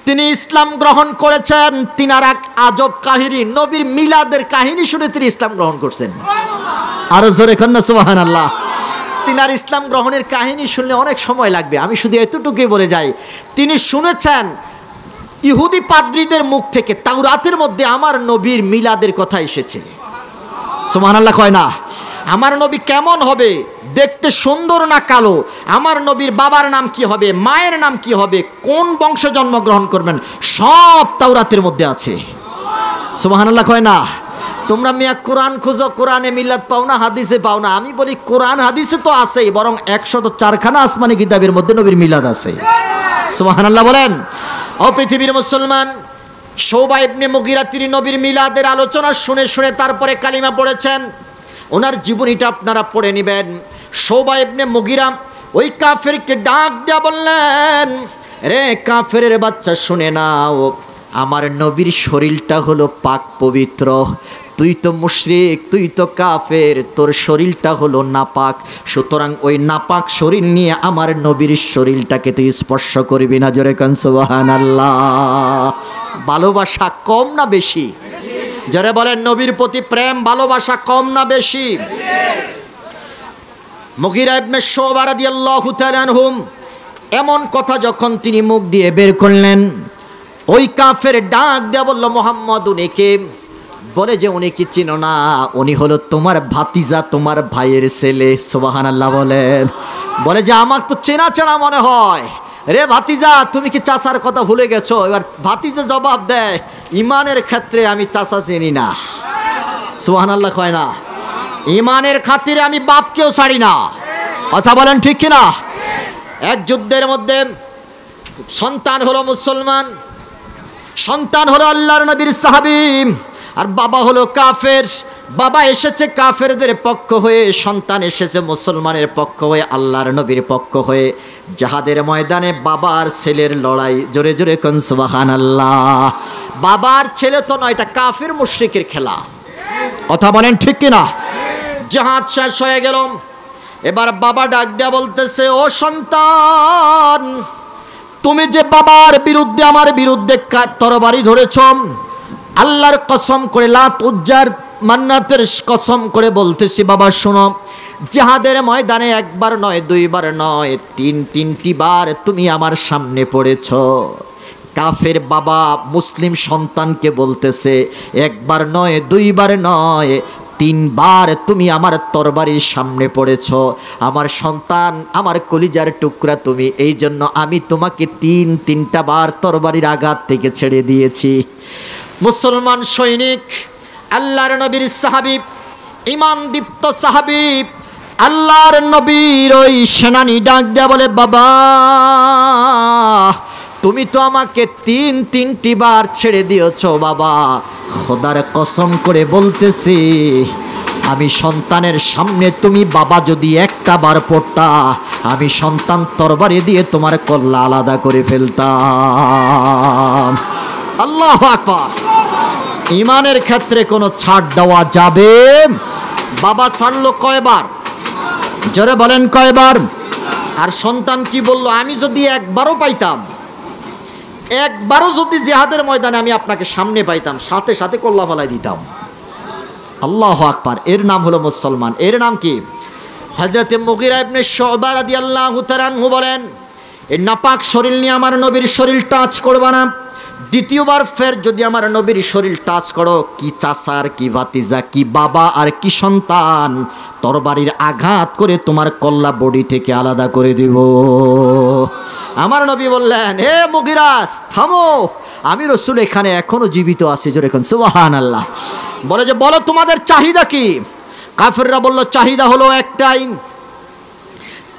তিনি ইসলাম গ্রহণ করেছেন। তিনার এক আজব কাহিনী, নবীর মিলাদের কাহিনী শুনে তিনি ইসলাম গ্রহণ করছেন। আরো জোরে কন না সুবহানাল্লাহ। তিনার ইসলাম গ্রহণের কাহিনী শুনলে অনেক সময় লাগবে, আমি শুধু এতটুকুই বলে যাই। তিনি শুনেছেন ইহুদি পাদ্রীদের মুখ থেকে তাওরাতের মধ্যে আমার নবীর মিলাদের কথা এসেছে। সুবহানাল্লাহ কয় না? আমার নবী কেমন হবে, দেখতে সুন্দর না কালো, আমার নবীর বাবার নাম কি হবে, মায়ের নাম কি হবে, কোন বংশে জন্মগ্রহণ করবেন, সব তাওরাতের মধ্যে আছে। সুবহানাল্লাহ কয় না? তোমরা মিয়া কোরআন খুঁজো, কোরআনে মিলাদ পাও না, হাদিসে পাও না। আমি বলি কোরআন হাদিসে তো আছেই, বরং 104খানা আসমানি কিতাবের মধ্যে নবীর মিলাদ আছে। সুবহানাল্লাহ বলেন। ও পৃথিবীর মুসলমান, শুবা ইবনে মুগীরা তিনি নবীর মিলাদের আলোচনা শুনে শুনে তারপরে কালিমা পড়েছেন। ওনার জীবনীটা আপনারা পড়ে নেবেন। শুবা ইবনে মুগীরা ওই কাফেরকে ডাক দিয়া বললেন, রে কাফেরের বাচ্চা শুনে নাও, আমার নবীর শরীরটা হলো পাক পবিত্র, তুই তো মুশরিক, তুই তো কাফের, তোর শরীরটা হলো নাপাক, সুতরাং ওই নাপাক শরীর নিয়ে আমার নবীর শরীরটাকে তুই স্পর্শ করবি না। জোরে কান সুবহানাল্লাহ। ভালোবাসা কম না বেশি? যারা বলেন নবীর প্রতি প্রেম ভালোবাসা কম না বেশি? মুগীরা ইবনে শুবা রাদিয়াল্লাহু তাআলা আনহু এমন কথা যখন তিনি মুখ দিয়ে বের করলেন, ওই কাফের ডাক দেয়া বলল, মুহাম্মদ উনিকে? বলে যে উনি কি চিনো না, উনি হলো তোমার ভাতিজা, তোমার ভাইয়ের ছেলে। সুবহানাল্লাহ বলেন। বলে যে আমার তো চেনা চেনা মনে হয়, রে ভাতিজা তুমি কি চাচার কথা ভুলে গেছো? এবার ভাতিজা জবাব দেয়, ইমানের ক্ষেত্রে আমি চাচা চিনি না। সুবহানাল্লাহ কয় না? ইমানের খাতিরে আমি বাপকেও ছাড়ি না। কথা বলেন ঠিক কিনা? এক যুদ্ধের মধ্যে সন্তান হলো মুসলমান, সন্তান হলো আল্লাহর নবীর সাহাবী, আর বাবা হলো কাফের। বাবা এসেছে কাফেরদের পক্ষ হয়ে, সন্তান এসেছে মুসলমানের পক্ষ হয়ে, আল্লাহর নবীর পক্ষ হয়ে। জিহাদের ময়দানে বাবার ছেলের লড়াই। জোরে জোরে কোন সুবহানাল্লাহ। বাবার ছেলে তো নয়, এটা কাফের মুশরিকের খেলা। কথা বলেন ঠিক কিনা? জিহাদ শেষ হয়ে গেল, এবার বাবা ডাক দেয়া বলতেছে, ও সন্তান, তুমি যে বাবার বিরুদ্ধে আমার বিরুদ্ধে তরবারি ধরেছ, আল্লাহর কসম করে, লাত উজ্জার মান্নাতের কসম করে বলতেছি বাবা শোনো, জিহাদের ময়দানে একবার নয়, দুইবার নয়, তিনটি বার তুমি আমার সামনে পড়েছ। কাফের বাবা মুসলিম সন্তানকে বলতেছে, একবার নয়, দুইবার নয়, 3 বার তুমি আমার তরবারির সামনে পড়েছ। আমার সন্তান, আমার কলিজার টুকরা তুমি, এই জন্য আমি তোমাকে 3টা বার তরবারির আঘাত থেকে ছেড়ে দিয়েছি। মুসলমান সৈনিক, আল্লাহর নবীর সাহাবী, ঈমান দীপ্ত সাহাবী, আল্লাহর নবীর ওই সেনানি ডাক দেয়া বলে, বাবা তুমি তো আমাকে 3টি বার ছেড়ে দিয়েছ বাবা, খোদার কসম করে বলতেছি, আমি সন্তানের সামনে তুমি বাবা যদি একটা বার পড়তা, আমি সন্তান তরবারি দিয়ে তোমার কল্লা আলাদা করে ফেলতাম। আল্লাহু আকবার। ইমানের ক্ষেত্রে কোনো ছাড় দেওয়া যাবে? বাবা ছাড়লো কয়বার? জোরে বলেন কয়বার? আর সন্তান কি বলল, আমি যদি একবারও পাইতাম, একবারও যদি জিহাদের ময়দানে আমি আপনাকে সামনে পাইতাম, সাথে সাথে কল্লা ফলাই দিতাম। আল্লাহু আকবার। এর নাম হলো মুসলমান। এর নাম কি? হযরতে মুগীরা ইবনে শুবা রাদিয়াল্লাহু তাআলা আনহু বলেন, এই নাপাক শরীর নিয়ে আমার নবীর শরীর টাচ করবা না। দ্বিতীয়বার ফের যদি আমার নবীর শরীর টাচ করো, কি চাচার, কি ভাতিজা, কি বাবা আর কি সন্তান, তরবারির আঘাত করে তোমার কল্লা বডি থেকে আলাদা করে দিব। আমার নবী বললেন, হে মুগিরা থামো, আমি রাসূল এখানে এখনো জীবিত আছি। জোরে কোন সুবহানাল্লাহ। বলে যে বলো তোমাদের চাহিদা কি? কাফেররা বলল চাহিদা হলো একটাই,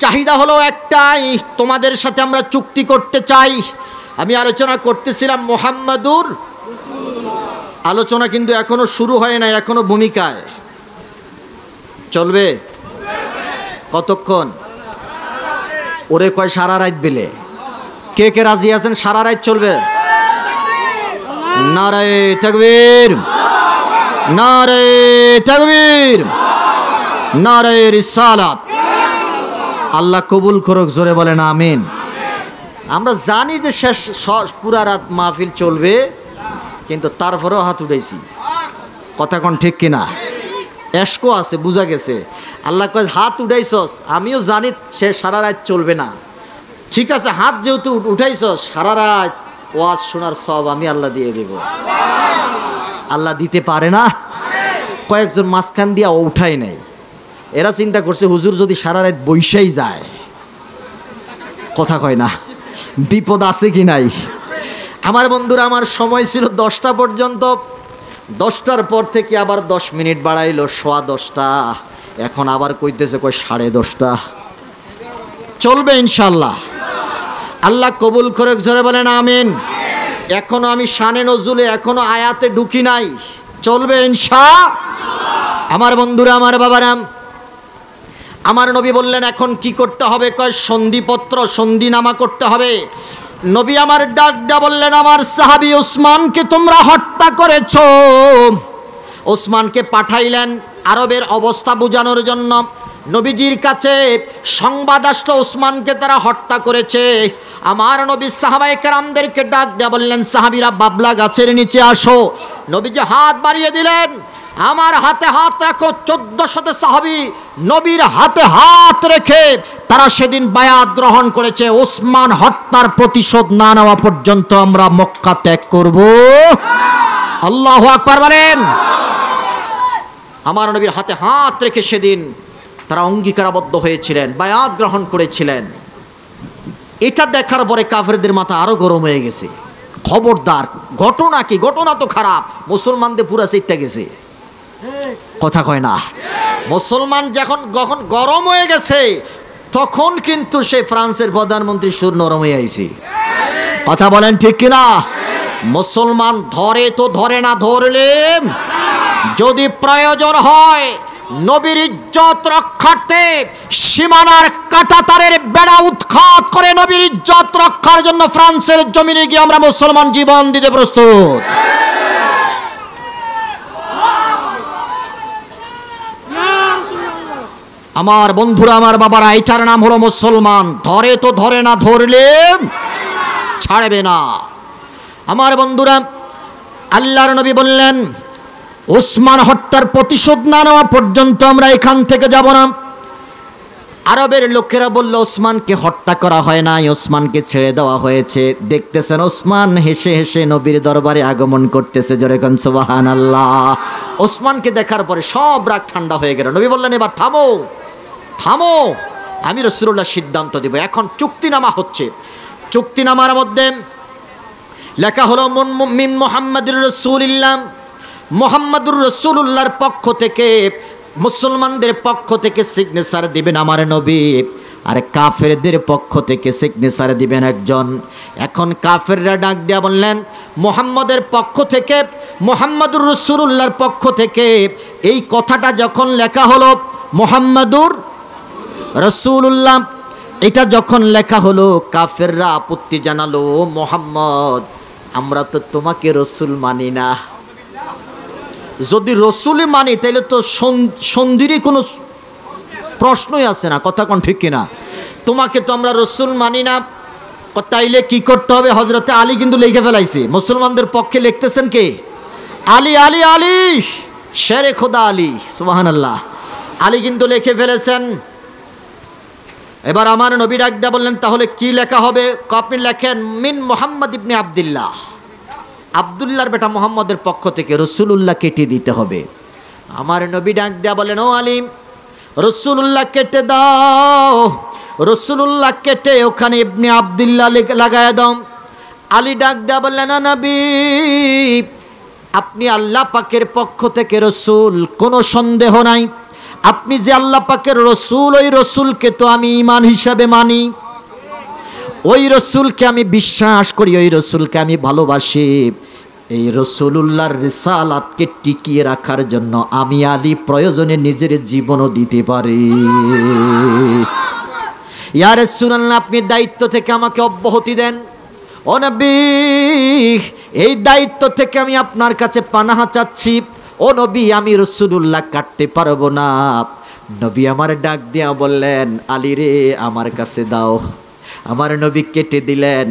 চাহিদা হলো একটাই, তোমাদের সাথে আমরা চুক্তি করতে চাই। আমি আলোচনা করতেছিলাম মুহাম্মাদুর, আলোচনা কিন্তু এখনো শুরু হয় নাই, এখনো ভূমিকায়। চলবে কতক্ষণ? ওরে কয় সারা রাত বেলে। কে কে রাজি আছেন সারা রাত চলবে? নারে তাকবীর, নারে তাকবীর, নারে রিসালাত। আল্লাহ কবুল করুক, জোরে বলেন আমিন। আমরা জানি যে শেষ পুরা রাত মাহফিল চলবে, কিন্তু তারপরেও হাত উঠাইছি। কথা কোন ঠিক কিনা? এসকো আছে, বুঝা গেছে। আল্লাহ কয় হাত উঠাইছস, আমিও জানি সে সারা রাত চলবে না। ঠিক আছে, হাত যেহেতু উঠাইছস, সারা রাত ওয়াজ শোনার সব আমি আল্লাহ দিয়ে দেব। আল্লাহ দিতে পারে না? কয়েকজন মাঝখান দিয়া উঠাই নাই। এরা চিন্তা করছে হুজুর যদি সারা রাত বৈশাই যায়, কথা কয় না, বিপদ আছে কি নাই। আমার বন্ধুরা, আমার সময় ছিল 10টা পর্যন্ত, 10টার পর থেকে আবার 10 মিনিট বাড়াইলো 10:15। এখন আবার কইতেছে কয় 10:30। চলবে ইনশাল্লাহ, আল্লাহ কবুল করে, জোরে বলেন আমিন। এখনো আমি শানে নজুলে, এখনো আয়াতে ঢুকি নাই, চলবে ইনশাআল্লাহ। আমার বন্ধুরা, আমার বাবারা, আমার নবী বললেন এখন কি করতে হবে? কয় সন্ধিপত্র, সন্ধিনামা করতে হবে। নবী আমার ডাক দিয়া বললেন, আমার সাহাবী ওসমানকে তোমরা হত্যা করেছো। ওসমানকে পাঠাইলেন আরবের অবস্থা বোঝানোর জন্য। নবীজির কাছে সংবাদ আসলো ওসমানকে তারা হত্যা করেছে। আমার নবী সাহাবায়ে কেরামদেরকে ডাক দিয়া বললেন, সাহাবীরা বাবলা গাছের নিচে আসো। নবীজি হাত বাড়িয়ে দিলেন, আমার হাতে হাত রাখো। 1400 সাহাবী নবীর হাতে হাত রেখে তারা সেদিন বায়াত গ্রহণ করেছে, ওসমান হত্যার প্রতিশোধ না নেওয়া পর্যন্ত আমরা মক্কা ত্যাগ করব। আল্লাহু আকবার বলেন। আমার নবীর হাতে হাত রেখে সেদিন তারা অঙ্গীকারাবদ্ধ হয়েছিলেন, বায়াত গ্রহণ করেছিলেন। এটা দেখার পরে কাফেরদের মাথা আরো গরম হয়ে গেছে। খবরদার, ঘটনা কি? ঘটনা তো খারাপ, মুসলমানদের পুরা চিত্তে গেছে। কথা কয় না। মুসলমান যখন গরম হয়ে গেছে, তখন কিন্তু সে ফ্রান্সের প্রধানমন্ত্রী সুর নরম হয়ে আইছে। কথা বলেন ঠিক কিনা? মুসলমান ধরে তো ধরে না, ধরলে যদি প্রয়োজন হয় নবীর ইজ্জত রক্ষার্থে সীমানার কাঁটাতারের বেড়া উৎখাত করে নবীর ইজ্জত রক্ষার জন্য ফ্রান্সের জমিনে গিয়ে আমরা মুসলমান জীবন দিতে প্রস্তুত। আমার বন্ধুরা, আমার বাবারা, এটার নাম হলো মুসলমান। ধরে তো ধরে না, ধরলে ছাড়বে না। আমার বন্ধুরা, আল্লাহর নবী বললেন ওসমান হত্যার প্রতিশোধ না নেওয়া পর্যন্ত আমরা এখান থেকে যাব না। আরবের লোকেরা বলল ওসমানকে হত্যা করা হয় নাই, ওসমানকে ছেড়ে দেওয়া হয়েছে। দেখতেছেন ওসমান হেসে হেসে নবীর দরবারে আগমন করতেছে। জোরে কোন সুবহানাল্লাহ। ওসমানকে দেখার পরে সব রাগ ঠান্ডা হয়ে গেল। নবী বললেন এবার থামো, থামো, আমি রাসূলুল্লাহ সিদ্ধান্ত দেব। এখন চুক্তিনামা হচ্ছে। চুক্তিনামার মধ্যে লেখা হলো মিন মুহাম্মাদুর রাসূলুল্লাহ, মুহাম্মাদুর রাসূলুল্লাহর পক্ষ থেকে, মুসলমানদের পক্ষ থেকে সিগনেচার দিবেন আমার নবী, আর কাফেরদের পক্ষ থেকে সিগনেচার দিবেন একজন। এখন কাফেররা ডাক দিয়া বললেন মুহাম্মাদের পক্ষ থেকে, মুহাম্মাদুর রাসূলুল্লাহর পক্ষ থেকে এই কথাটা যখন লেখা হলো মুহাম্মাদুর রাসূলুল্লাহ, এটা যখন লেখা হলো কাফেররা আপত্তি জানালো, মুহাম্মদ আমরা তো তোমাকে রসুল মানি না। যদি রসুলই মানি তাহলে তো সন্ধিরই কোনো প্রশ্নই আসে না। কথা কোন ঠিক কিনা? তোমাকে তো আমরা রসুল মানি না, তাইলে কি করতে হবে? হযরতে আলী কিন্তু লিখে ফেলাইছে। মুসলমানদের পক্ষে লিখতেছেন কে? আলী, আলী, আলী, শেরে খোদা আলী, সুবহানাল্লাহ। আলী কিন্তু লিখে ফেলেছেন। এবার আমার নবী ডাক দিয়া বললেন তাহলে কি লেখা হবে? আপনি লেখেন মিন মুহাম্মদ ইবনে আব্দুল্লাহ, আব্দুল্লাহর বেটা মোহাম্মদের পক্ষ থেকে রসুলুল্লাহ কেটে দিতে হবে। আমার নবী ডাক দেয়া বলেন, ও আলিম, রসুলুল্লাহ কেটে দাও। রসুলুল্লাহ কেটে ওখানে ইবনে আব্দুল্লাহ লাগায় দাও। আলী ডাক দেয়া বললেন, না নবী, আপনি আল্লাহ পাকের পক্ষ থেকে রসুল, কোনো সন্দেহ নাই। আপনি যে আল্লাহ পাকের রসুল, ওই রসুলকে তো আমি ঈমান হিসাবে মানি, ওই রসুলকে আমি বিশ্বাস করি, ওই রসুলকে আমি ভালোবাসি। এই রসুলুল্লাহর রিসালাতকে টিকিয়ে রাখার জন্য আমি আলী প্রয়োজনে নিজের জীবনও দিতে পারি। ইয়া রাসূলুল্লাহ, আপনি দায়িত্ব থেকে আমাকে অব্যাহতি দেন। ও নবী, এই দায়িত্ব থেকে আমি আপনার কাছে পানাহ চাচ্ছি। ও নবী, আমি রসুলুল্লাহ কাটতে পারবো না। নবী আমার ডাক দিয়া বললেন, আলী রে, আমার কাছে দাও। আমার নবী কেটে দিলেন।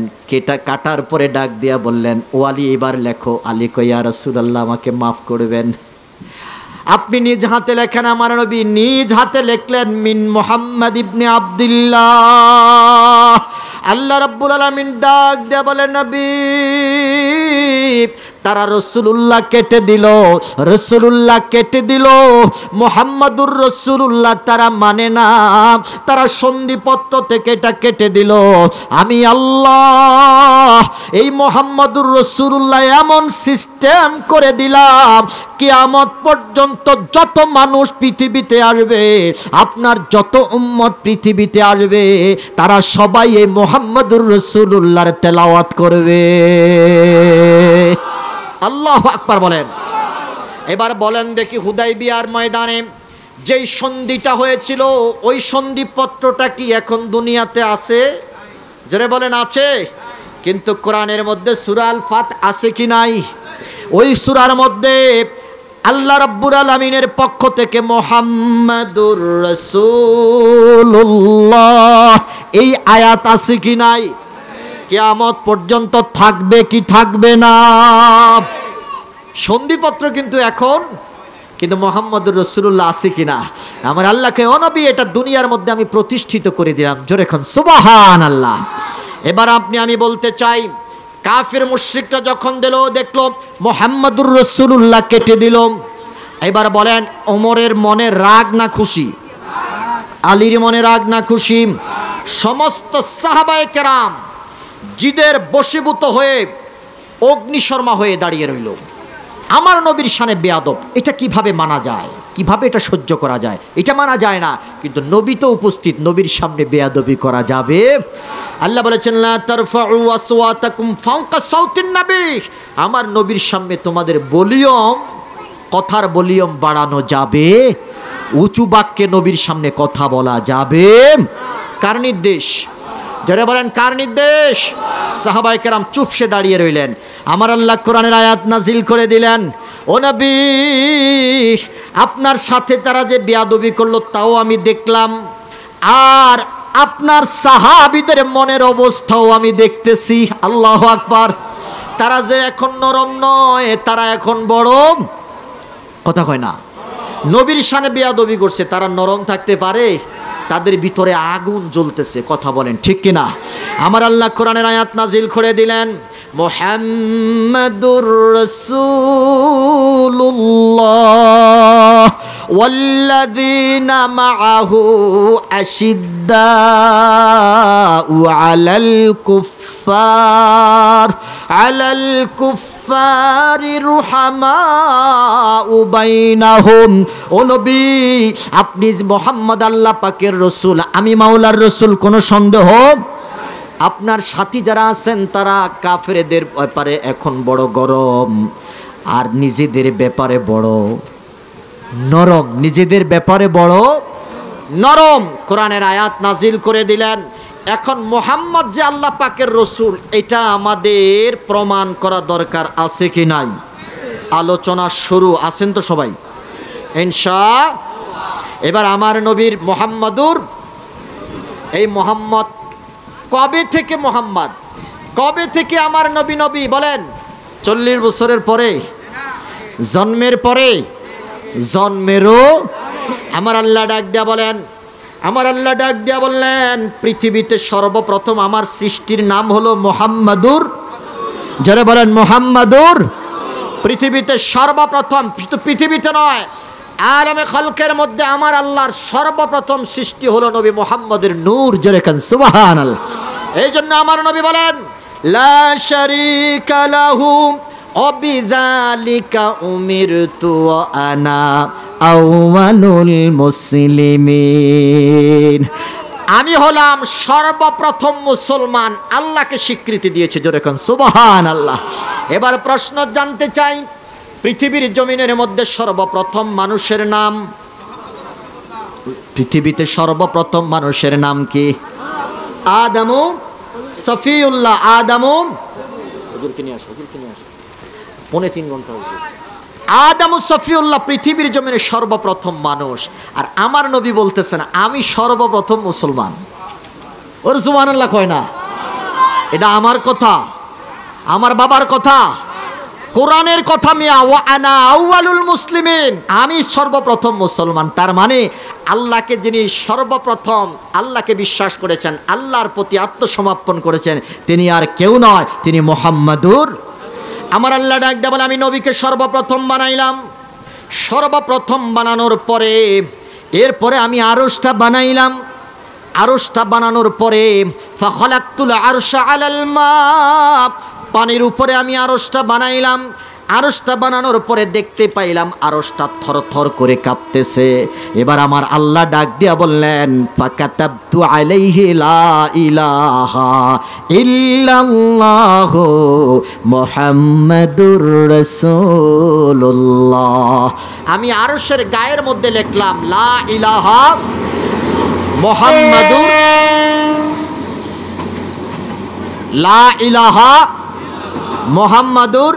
কাটার পরে ডাক দিয়া বললেন, ও আলী, এবার লেখো। আলী কই, ইয়া রাসূলুল্লাহ, আমাকে মাফ করবেন। আপনি নিজ হাতে লেখেন। আমার নবী নিজ হাতে লিখলেন, মিন মুহাম্মদ ইবনে আব্দুল্লাহ। আল্লাহ রাব্বুল আলামিন ডাক দিয়া বলেন, নবী, তারা রসুলুল্লাহ কেটে দিল, রসুলুল্লাহ কেটে দিল, মুহাম্মাদুর রসুলুল্লাহ তারা মানে না, তারা সন্ধিপত্র থেকে এটা কেটে দিল। আমি আল্লাহ এই মুহাম্মাদুর রসুলুল্লাহ এমন সিস্টেম করে দিলাম, কিয়ামত পর্যন্ত যত মানুষ পৃথিবীতে আসবে, আপনার যত উম্মত পৃথিবীতে আসবে, তারা সবাই এই মুহাম্মাদুর রসুলুল্লাহর তেলাওয়াত করবে। আল্লাহু আকবার বলেন। এবার বলেন দেখি, হুদাইবিয়ার ময়দানে যেই সন্ধিটা হয়েছিল, ওই সন্ধিপত্রটা কি এখন দুনিয়াতে আছে? যারা বলেন আছে। কিন্তু কোরআনের মধ্যে সূরা আল ফাত আছে কি নাই? ওই সূরার মধ্যে আল্লাহ রাব্বুল আলামিনের পক্ষ থেকে মুহাম্মাদুর রাসূলুল্লাহ এই আয়াত আছে কি নাই? কিয়ামত পর্যন্ত থাকবে কি থাকবে না? সন্ধিপত্র কিন্তু এখন, কিন্তু মুহাম্মাদুর রাসূলুল্লাহ আছে কিনা? আমার আল্লাহকে, ও নবী, এটা দুনিয়ার মধ্যে আমি প্রতিষ্ঠিত করে দিলাম। জোরে এখন সুবহানাল্লাহ। এবার আমি বলতে চাই, কাফির মুশরিকরা যখন দেখলো মুহাম্মাদুর রাসূলুল্লাহ কেটে দিল, এবার বলেন ওমরের মনে রাগ না খুশি? আলীর মনে রাগ না খুশি? সমস্ত সাহাবায়ে কেরাম জিদের বশীভূত হয়ে অগ্নিশর্মা হয়ে দাঁড়িয়ে রইল। আমার নবীর শানে বেয়াদব, এটা কিভাবে মানা যায়? কিভাবে এটা সহ্য করা যায়? এটা মানা যায় না। কিন্তু নবী তো উপস্থিত, নবীর সামনে বেয়াদবি করা যাবে? আল্লাহ বলেছেন, লা তারফাউ আসওয়াতাকুম ফাওকা সাউতিন নবী, আমার নবীর সামনে তোমাদের ভলিউম, কথার ভলিউম বাড়ানো যাবে? উঁচু বাক্যে নবীর সামনে কথা বলা যাবে? কার নির্দেশ? যারা বলেন কার নির্দেশ? সাহাবায়ে কেরাম চুপসে দাঁড়িয়ে রইলেন। আমার আল্লাহ কোরআনের আয়াত নাজিল করে দিলেন, ও নবী, আপনার সাথে তারা যে বেয়াদবি করলো তাও আমি দেখলাম, আর আপনার সাহাবীদের মনের অবস্থাও আমি দেখতেছি। আল্লাহু আকবার। তারা যে এখন নরম নয়, তারা এখন বড়, কথা কয় না, নবীর শানে বেয়াদবি করছে, তারা নরম থাকতে পারে? তাদের ভিতরে আগুন জ্বলতেছে। কথা বলেন ঠিক কিনা? আমার আল্লাহ কোরআনের আয়াত নাজিল করে দিলেন, মুহাম্মাদুর রাসূলুল্লাহ ওয়াল্লাযীনা মাআহু আশিদ্দাউ আলাল কুফফারি রুহামাউ বাইনাহুম। ও নবী, আপনি মুহাম্মদ আল্লাহ পাকের রসুল, আমি মাওলার রসুল, কোনো সন্দেহ? আপনার সাথী যারা আছেন তারা কাফেরদের ব্যাপারে এখন বড় গরম, আর নিজেদের ব্যাপারে বড় নরম। নিজেদের ব্যাপারে বড় নরম। কোরআনের আয়াত নাজিল করে দিলেন, এখন মুহাম্মদ যে আল্লাহ পাকের রসুল, এটা আমাদের প্রমাণ করা দরকার আছে কি নাই? আলোচনা শুরু। আছেন তো সবাই ইনশাআল্লাহ? এবার আমার নবীর মুহাম্মাদুর, এই মুহাম্মদ কবে থেকে মুহাম্মদ, কবে থেকে আমার নবী নবী বলেন? 40 বছরের পরে, জন্মের পরে, জন্মেরও আমার আল্লাহ ডাক দিয়া বলেন, আমার আল্লাহ ডাক দিয়া বললেন, পৃথিবীতে সর্বপ্রথম আমার সৃষ্টির নাম হলো মুহাম্মাদুর। যারা বলেন মুহাম্মাদুর, পৃথিবীতে সর্বপ্রথম, শুধু পৃথিবীতে নয় আলমে খালকের মধ্যে আমার আল্লাহর সর্বপ্রথম সৃষ্টি হলো নবী মুহাম্মদের নূর। জোরে কান সুবহানাল্লাহ। এই জন্য আমার নবী বলেন লা শারীকা লাহু অবিযালিকা উমিরতু ওয়া আনা আউয়ালুল মুসলিমিন। আমি হলাম সর্বপ্রথম মুসলমান, আল্লাহকে স্বীকৃতি দিয়েছে। জোরে কান সুবহানাল্লাহ। এবার প্রশ্ন জানতে চাই, পৃথিবীর জমিনের মধ্যে সর্বপ্রথম মানুষের নাম, পৃথিবীতে সর্বপ্রথম মানুষের নাম কি? আদমু সফিউল্লাহ। আদমু, হুজুরকে নিয়ে আসো, হুজুরকে নিয়ে আসো, 3.5 ঘন্টা হয়েছে। আদমু সফিউল্লাহ পৃথিবীর জমিনের সর্বপ্রথম মানুষ। আর আমার নবী বলতেছেন আমি সর্বপ্রথম মুসলমান। ওর সুবহানাল্লাহ কয় না? এটা আমার কথা, আমার বাবার কথা, কোরআনের কথা। মিয়া ওয়া আনা আউয়ালুল মুসলিমিন, আমি সর্বপ্রথম মুসলমান। তার মানে আল্লাহকে যিনি সর্বপ্রথম আল্লাহকে বিশ্বাস করেছেন, আল্লাহর প্রতি আত্মসমর্পণ করেছেন, তিনি আর কেউ নয়, তিনি মুহাম্মাদুর। আমার আল্লাহ ডাক দেয়া বলে আমি নবীকে সর্বপ্রথম বানাইলাম। সর্বপ্রথম বানানোর পরে এরপরে আমি আরশটা বানাইলাম। আরশটা বানানোর পরে ফাখালাকতুল আরশা আলাল মা, পানির উপরে আমি আরশটা বানাইলাম। আরশটা বানানোর পরে দেখতে পাইলাম আরশটা থরথর করে কাঁপতেছে। এবার আমার আল্লাহ ডাক দিয়া বললেন ফাকাতাবতু আলাইহি লা ইলাহা ইল্লাল্লাহু মুহাম্মাদুর রাসূলুল্লাহ। আমি আরশের গায়ের মধ্যে লিখলাম লা ইলাহা মুহাম্মাদুর, লা ইলাহা মুহাম্মাদুর।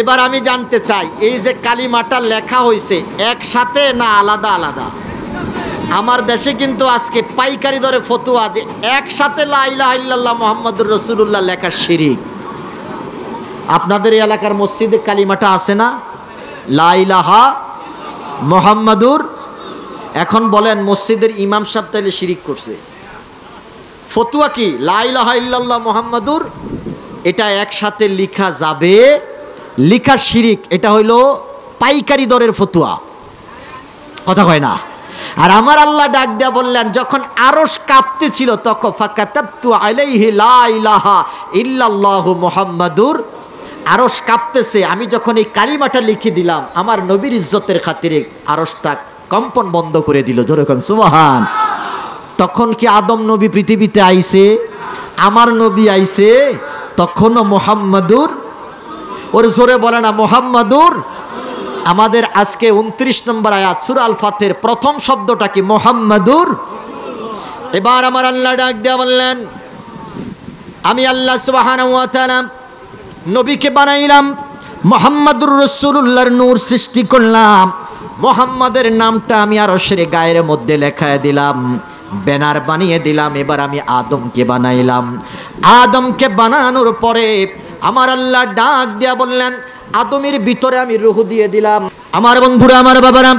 এবার আমি জানতে চাই এই যে কালিমাটা লেখা হয়েছে একসাথে না আলাদা আলাদা? আমার দেশে কিন্তু আজকে পাইকারি দরে ফতোয়া যে একসাথে লা ইলাহা ইল্লাল্লাহ মুহাম্মাদুর রাসূলুল্লাহ লেখা শিরক। আপনাদের এই এলাকার মসজিদে কালিমাটা আছে না লা ইলাহা মুহাম্মাদুর? এখন বলেন মসজিদের ইমাম সাহেব তাইলে শিরক করছে? ফতোয়া কি লা ইলাহা ইল্লাল্লাহ মুহাম্মাদুর? এটা একসাথে লেখা যাবে, লেখা শিরিক। এটা হইল পাইকারি দরের ফতোয়া, কথা কয় না। আর আমার আল্লাহ ডাক দিয়া বললেন যখন আরশ কাঁপতেছিল তখন ফাকাতাবতু আলাইহি লা ইলাহা ইল্লাল্লাহু মুহাম্মাদুর। আরশ কাঁপতেছে, আমি যখন এই কালিমাটা লিখে দিলাম আমার নবীর ইজ্জতের খাতিরে আরশটা কম্পন বন্ধ করে দিল। জোরে কোন সুবহান। তখন কি আদম নবী পৃথিবীতে আইছে? আমার নবী আইছে? তখনও মুহাম্মাদুর। ওর জোরে বলে না মুহাম্মাদুর। আমাদের আজকে 29 নম্বর আয়াত সূরা আল ফাতহির প্রথম শব্দটা কি? মুহাম্মাদুর। এবার আমার আল্লাহ ডাক দিয়া বললেন আমি আল্লাহ সুবহানাহু ওয়া তাআলা নবীকে বানাইলাম, মুহাম্মাদুর রাসূলুল্লাহর নূর সৃষ্টি করলাম। মুহাম্মাদের নামটা আমি আরশের গায়ের মধ্যে লেখায় দিলাম, ব্যানার বানিয়ে দিলাম। এবার আমি আদমকে বানাইলাম। আদমকে বানানোর পরে আমার আল্লাহ ডাক দিয়া বললেন আদমের ভিতরে আমি রূহ দিয়ে দিলাম। আমার বন্ধুরা, আমার বাবারা,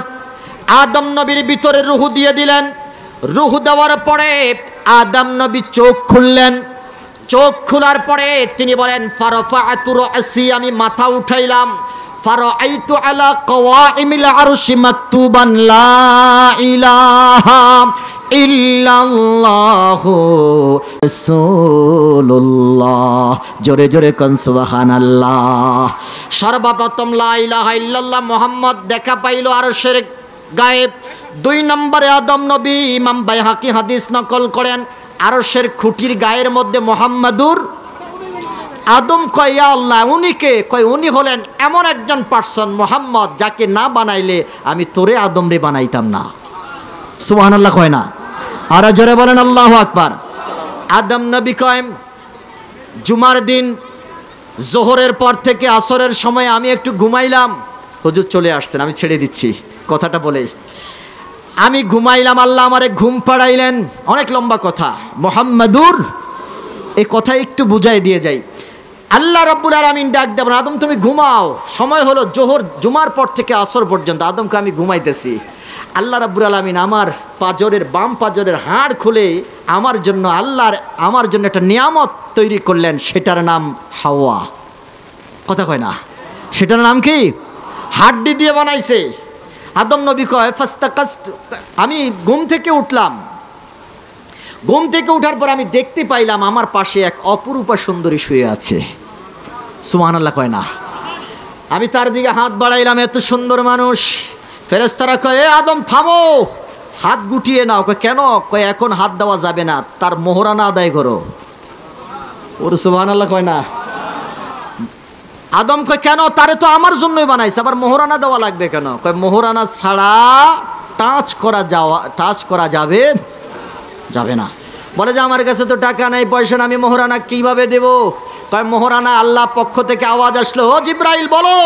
আদম নবীর ভিতরে রূহ দিয়ে দিলেন। রূহ দেওয়ার পরে আদম নবী চোখ খুললেন। চোখ খোলার পরে তিনি বলেন ফারাফাআতু রাসি, আমি মাথা উঠাইলাম। ফারাআইতু আলা কওয়াইমিল আরশি মাকতুবান লা ইলাহা ইল্লাল্লাহু রাসূলুল্লাহ। জোরে জোরে কোন সুবহানাল্লাহ। সর্বপ্রথম লা ইলাহা ইল্লাল্লাহ মুহাম্মদ দেখা পাইল আরশের গায়ে। 2 নম্বরে আদম নবী, ইমাম বাইহাকি হাদিস নকল করেন, আরশের খুঁটির গায়ের মধ্যে মুহাম্মাদুর। আদম কয় ইয়া আল্লাহ উনি কে? কয় উনি হলেন এমন একজন পার্সন মুহাম্মদ যাকে না বানাইলে আমি তোরে আদম রে বানাইতাম না। সুবহানাল্লাহ কয় না? আর জোরে বলেন আল্লাহু আকবার। আদম নবী কয় জুমার দিন জোহরের পর থেকে আসরের সময় আমি একটু ঘুমাইলাম। হুজুর চলে আসছেন, আমি ছেড়ে দিচ্ছি কথাটা বলেই। আমি ঘুমাইলাম, আল্লাহ আমারে ঘুম পাড়াইলেন। অনেক লম্বা কথা, মুহাম্মাদুর এই কথা একটু বুঝাই দিয়ে যাই। আল্লাহ রাব্বুল আলামিন ডাক দেবেন আদম তুমি ঘুমাও। সময় হলো জোহর, জুমার পর থেকে আসর পর্যন্ত। আদমকে আমি ঘুমাইতেছি। আল্লাহ রাব্বুল আলামিন আমার পাজরের বাম পাজরের হাড় খুলে আমার জন্য আমার জন্য একটা নিয়ামত তৈরি করলেন, সেটার নাম হাওয়া। কথা কয় না, সেটার নাম কি? হাড্ডি দিয়ে বানাইছে। আদম নবী কয় ফাস্তাকাস্তু, আমি ঘুম থেকে উঠলাম, ঘুম থেকে উঠার পর আমি দেখতে পাইলাম আমার পাশে এক অপরূপা সুন্দরী শুয়ে আছে। সুবহানাল্লাহ কয় না। আমি তার দিকে হাত বাড়াইলাম, এত সুন্দর মানুষ। ফেরেশতারা কয় এ আদম থামো, হাত গুটিয়ে নাও। কয় কেন? কয় এখন হাত দেওয়া যাবে না, তার মোহরানা আদায় করো। ওর সুবহানাল্লাহ কয় না। আদম কয় কেন? তারে তো আমার জন্যই বানাইছে, আবার মোহরানা দেওয়া লাগবে কেন? কয় মোহরানা ছাড়া টাচ করা যাবে না। বলে যে আমার কাছে তো টাকা নেই, পয়সা না, আমি মোহরানা কিভাবে দেব? কয় মোহরানা আল্লাহ পক্ষ থেকে আওয়াজ আসলো, ও জিব্রাইল বলো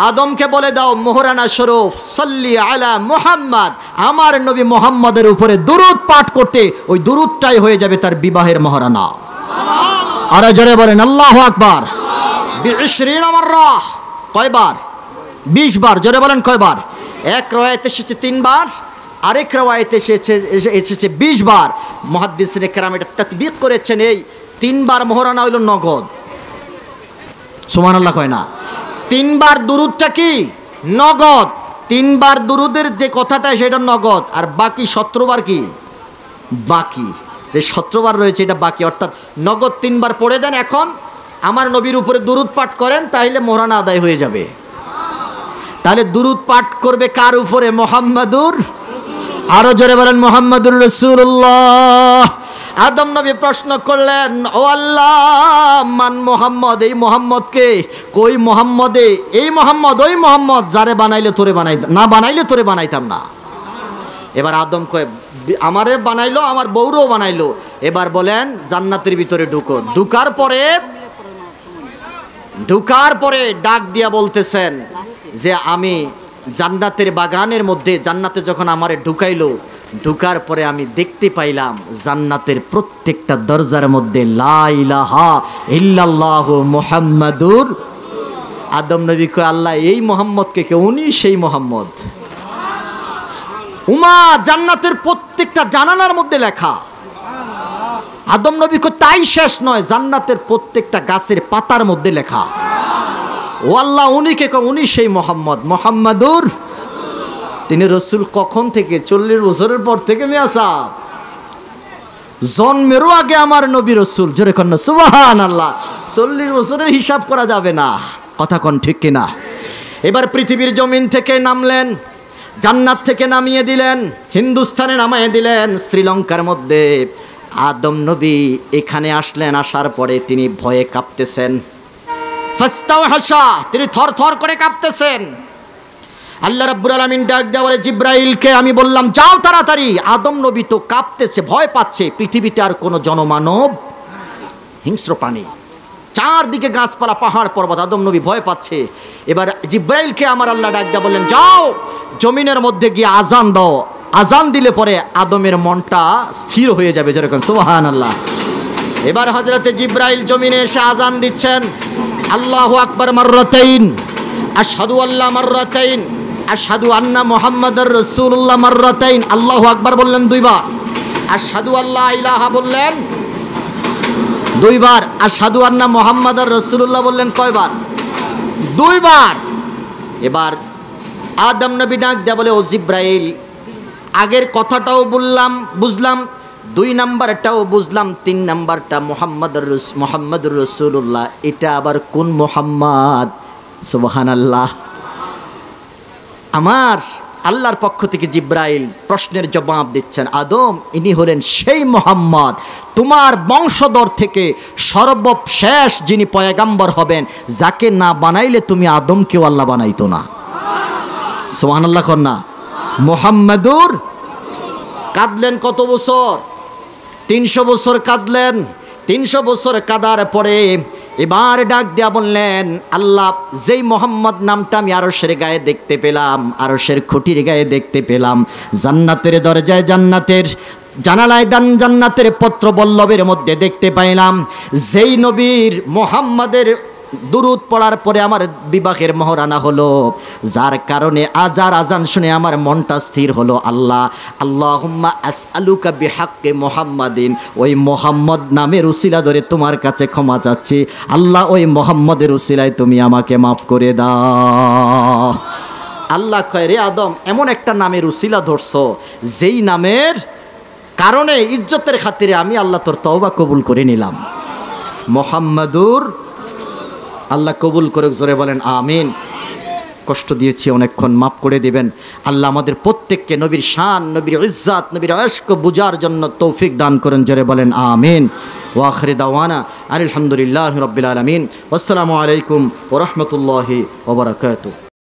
আদমকে বলে দাও মোহরানা স্বরূপ সাল্লি আলা মুহাম্মদ, আমার নবী মুহাম্মদের উপরে দুরূদ পাঠ করতে, ওই দুরূদটাই হয়ে যাবে তার বিবাহের মোহরানা। আর জোরে বলেন আল্লাহু আকবার। 20 মাররা, কয়বার? 20 বার। জোরে বলেন কয়বার? এক রওয়ায়াতে এসেছে 3 বার, আরেক রওয়ায়াতে এসেছে 20 বার। মুহাদ্দিসিনে কেরাম এটা তাতবিক করেছেন, এই 3 বার মোহরানা হইল নগদ। সুবহানাল্লাহ কয় না। 3 বার দুরূদটা কি? নগদ। 3 বার দুরূদের যে কথাটা সেটা নগদ, আর বাকি 17 বার কি? বাকি যে 17 বার রয়েছে এটা বাকি, অর্থাৎ নগদ 3 বার পড়ে দেন, এখন আমার নবীর উপরে দুরূদ পাঠ করেন, তাহলে মোহরানা আদায় হয়ে যাবে। তাহলে দুরূদ পাঠ করবে কার উপরে? মুহাম্মাদুর, আরো জোরে বলেন মুহাম্মাদুর রাসূলুল্লাহ। আদম নবী প্রশ্ন করলেন, ও আল্লাহ মান মুহাম্মদ, এই মুহাম্মদকে? কই মুহাম্মদে? এই মুহাম্মদ ওই মুহাম্মদ যারে বানাইলে তোরে বানাইতাম না, বানাইলে তোরে বানাইতাম না। এবার আদম কয় আমারে বানাইলো, আমার বউরও বানাইলো, এবার বলেন জান্নাতের ভিতরে ঢুকো। ঢুকার পরে ডাক দিয়া বলতেছেন যে আমি জান্নাতের বাগানের মধ্যে, জান্নাতে যখন আমারে ঢুকাইলো, ঢুকার পরে আমি দেখতে পাইলাম জান্নাতের প্রত্যেকটা দরজার মধ্যে লা ইলাহা ইল্লাল্লাহু মুহাম্মাদুর। আদম নবী কয় আল্লাহ এই মুহাম্মদকে কে? উনি সেই মুহাম্মদ। উমা জান্নাতের প্রত্যেকটা জানালার মধ্যে লেখা। আদম নবী কয় তাই শেষ নয়, জান্নাতের প্রত্যেকটা গাছের পাতার মধ্যে লেখা। ও আল্লাহ উনি কে? উনি সেই মুহাম্মদ, মুহাম্মাদুর। তিনি রসুল কখন থেকে? 40 বছরের পর থেকে। মিয়া সাহেব জন্মেরও আগে আমার নবী রসুল। জোরে কন্যা সুবহানাল্লাহ। 40 বছরের হিসাব করা যাবে না, কথা কন ঠিক কিনা? এবার পৃথিবীর জমিন থেকে নামলেন, জান্নাত থেকে নামিয়ে দিলেন, হিন্দুস্তানে নামিয়ে দিলেন, শ্রীলঙ্কার মধ্যে। আদম নবী এখানে আসলেন, আসার পরে তিনি ভয়ে কাঁপতেছেন। ফাস্তাওহাশা, তিনি থরথর করে কাঁপতেছেন। আল্লাহ রাব্বুল আলামিন ডাক দেয়া বলে জিব্রাইলকে, আমি বললাম যাও তাড়াতাড়ি। আদম নবী তো কাঁপতেছে, ভয় পাচ্ছে। পৃথিবীতে আর কোনো জনমানব, হিংস্র প্রাণী, চারদিকে গাছপালা, পাহাড় পর্বত, আদম নবী ভয় পাচ্ছে। এবার জিব্রাইলকে আমার আল্লাহ ডাক দেয়া বললেন যাও জমিনের মধ্যে গিয়ে আজান দাও, আজান দিলে পরে আদমের মনটা স্থির হয়ে যাবে। যেরকম সুবহানাল্লাহ। এবার হযরতে জিব্রাইল জমিনে এসে আজান দিচ্ছেন, আল্লাহু আকবার মাররাতাইন, আশহাদু আল্লাহ মাররাতাইন, আশহাদু আন্না মুহাম্মাদার রাসূলুল্লাহ মাররাতাইন। আল্লাহু আকবার বললেন 2 বার, আশহাদু আল্লাহ ইলাহা বললেন 2 বার, আশহাদু আন্না মুহাম্মাদার রাসূলুল্লাহ বললেন কয়বার? 2 বার। এবার আদম নবী ডাক দেয়া বলে ও জিব্রাইল, আগের কথাটাও বুঝলাম, 2 নাম্বারটাও বুঝলাম, 3 নাম্বারটা মুহাম্মাদুর রাসূলুল্লাহ, এটা আবার কোন মুহাম্মদ? সুবহানাল্লাহ। আমার আল্লাহর পক্ষ থেকে জিব্রাইল প্রশ্নের জবাব দিচ্ছেন, আদম ইনি হলেন সেই মুহাম্মদ, তোমার বংশধর থেকে সর্বশেষ যিনি পয়গাম্বর হবেন, যাকে না বানাইলে তুমি আদমকেও আল্লাহ বানাইতো না। সুবহানাল্লাহ কন্যা। মুহাম্মাদুর। কাঁদলেন কত বছর? 300 বছর কাঁদলেন। 300 বছর কাঁদার পরে এবার ডাক দেয়া বললেন, আল্লাহ যেই মোহাম্মদ নামটা আমি আরশের গায়ে দেখতে পেলাম, আরশের খুঁটির গায়ে দেখতে পেলাম, জান্নাতের দরজায়, জান্নাতের জানালায়, জান্নাতের পত্র বল্লবের মধ্যে দেখতে পাইলাম, যেই নবীর মোহাম্মদের দুরুদ পড়ার পরে আমার বিবাহের মহরানা হলো, যার কারণে আজান শুনে আমার মনটা স্থির হলো। আল্লাহ, আল্লাহুম্মা আসআলুকা বিহাক্কি মুহাম্মাদিন, ওই মোহাম্মদ নামের উসিলা ধরে তোমার কাছে ক্ষমা চাচ্ছি। আল্লাহ, ওই মোহাম্মদের উসিলায় তুমি আমাকে মাফ করে দাও। আল্লাহ কয়, রে আদম, এমন একটা নামের উসিলা ধরছো যেই নামের কারণে ইজ্জতের খাতিরে আমি আল্লাহ তোর তওবা কবুল করে নিলাম। মোহাম্মদুর, আল্লাহ কবুল করে, জোরে বলেন আমিন। কষ্ট দিয়েছি অনেকক্ষণ, মাফ করে দিবেন। আল্লাহ আমাদের প্রত্যেককে নবীর শান, নবীর ইজ্জত, নবীর ইশক বুঝার জন্য তৌফিক দান করেন, জোরে বলেন আমিন। ওয়া আখিরি দাওয়ানা আলহামদুলিল্লাহি রাব্বিল আলামিন। আসসালামু আলাইকুম ওয়া রাহমাতুল্লাহি ওয়া বারাকাতুহু।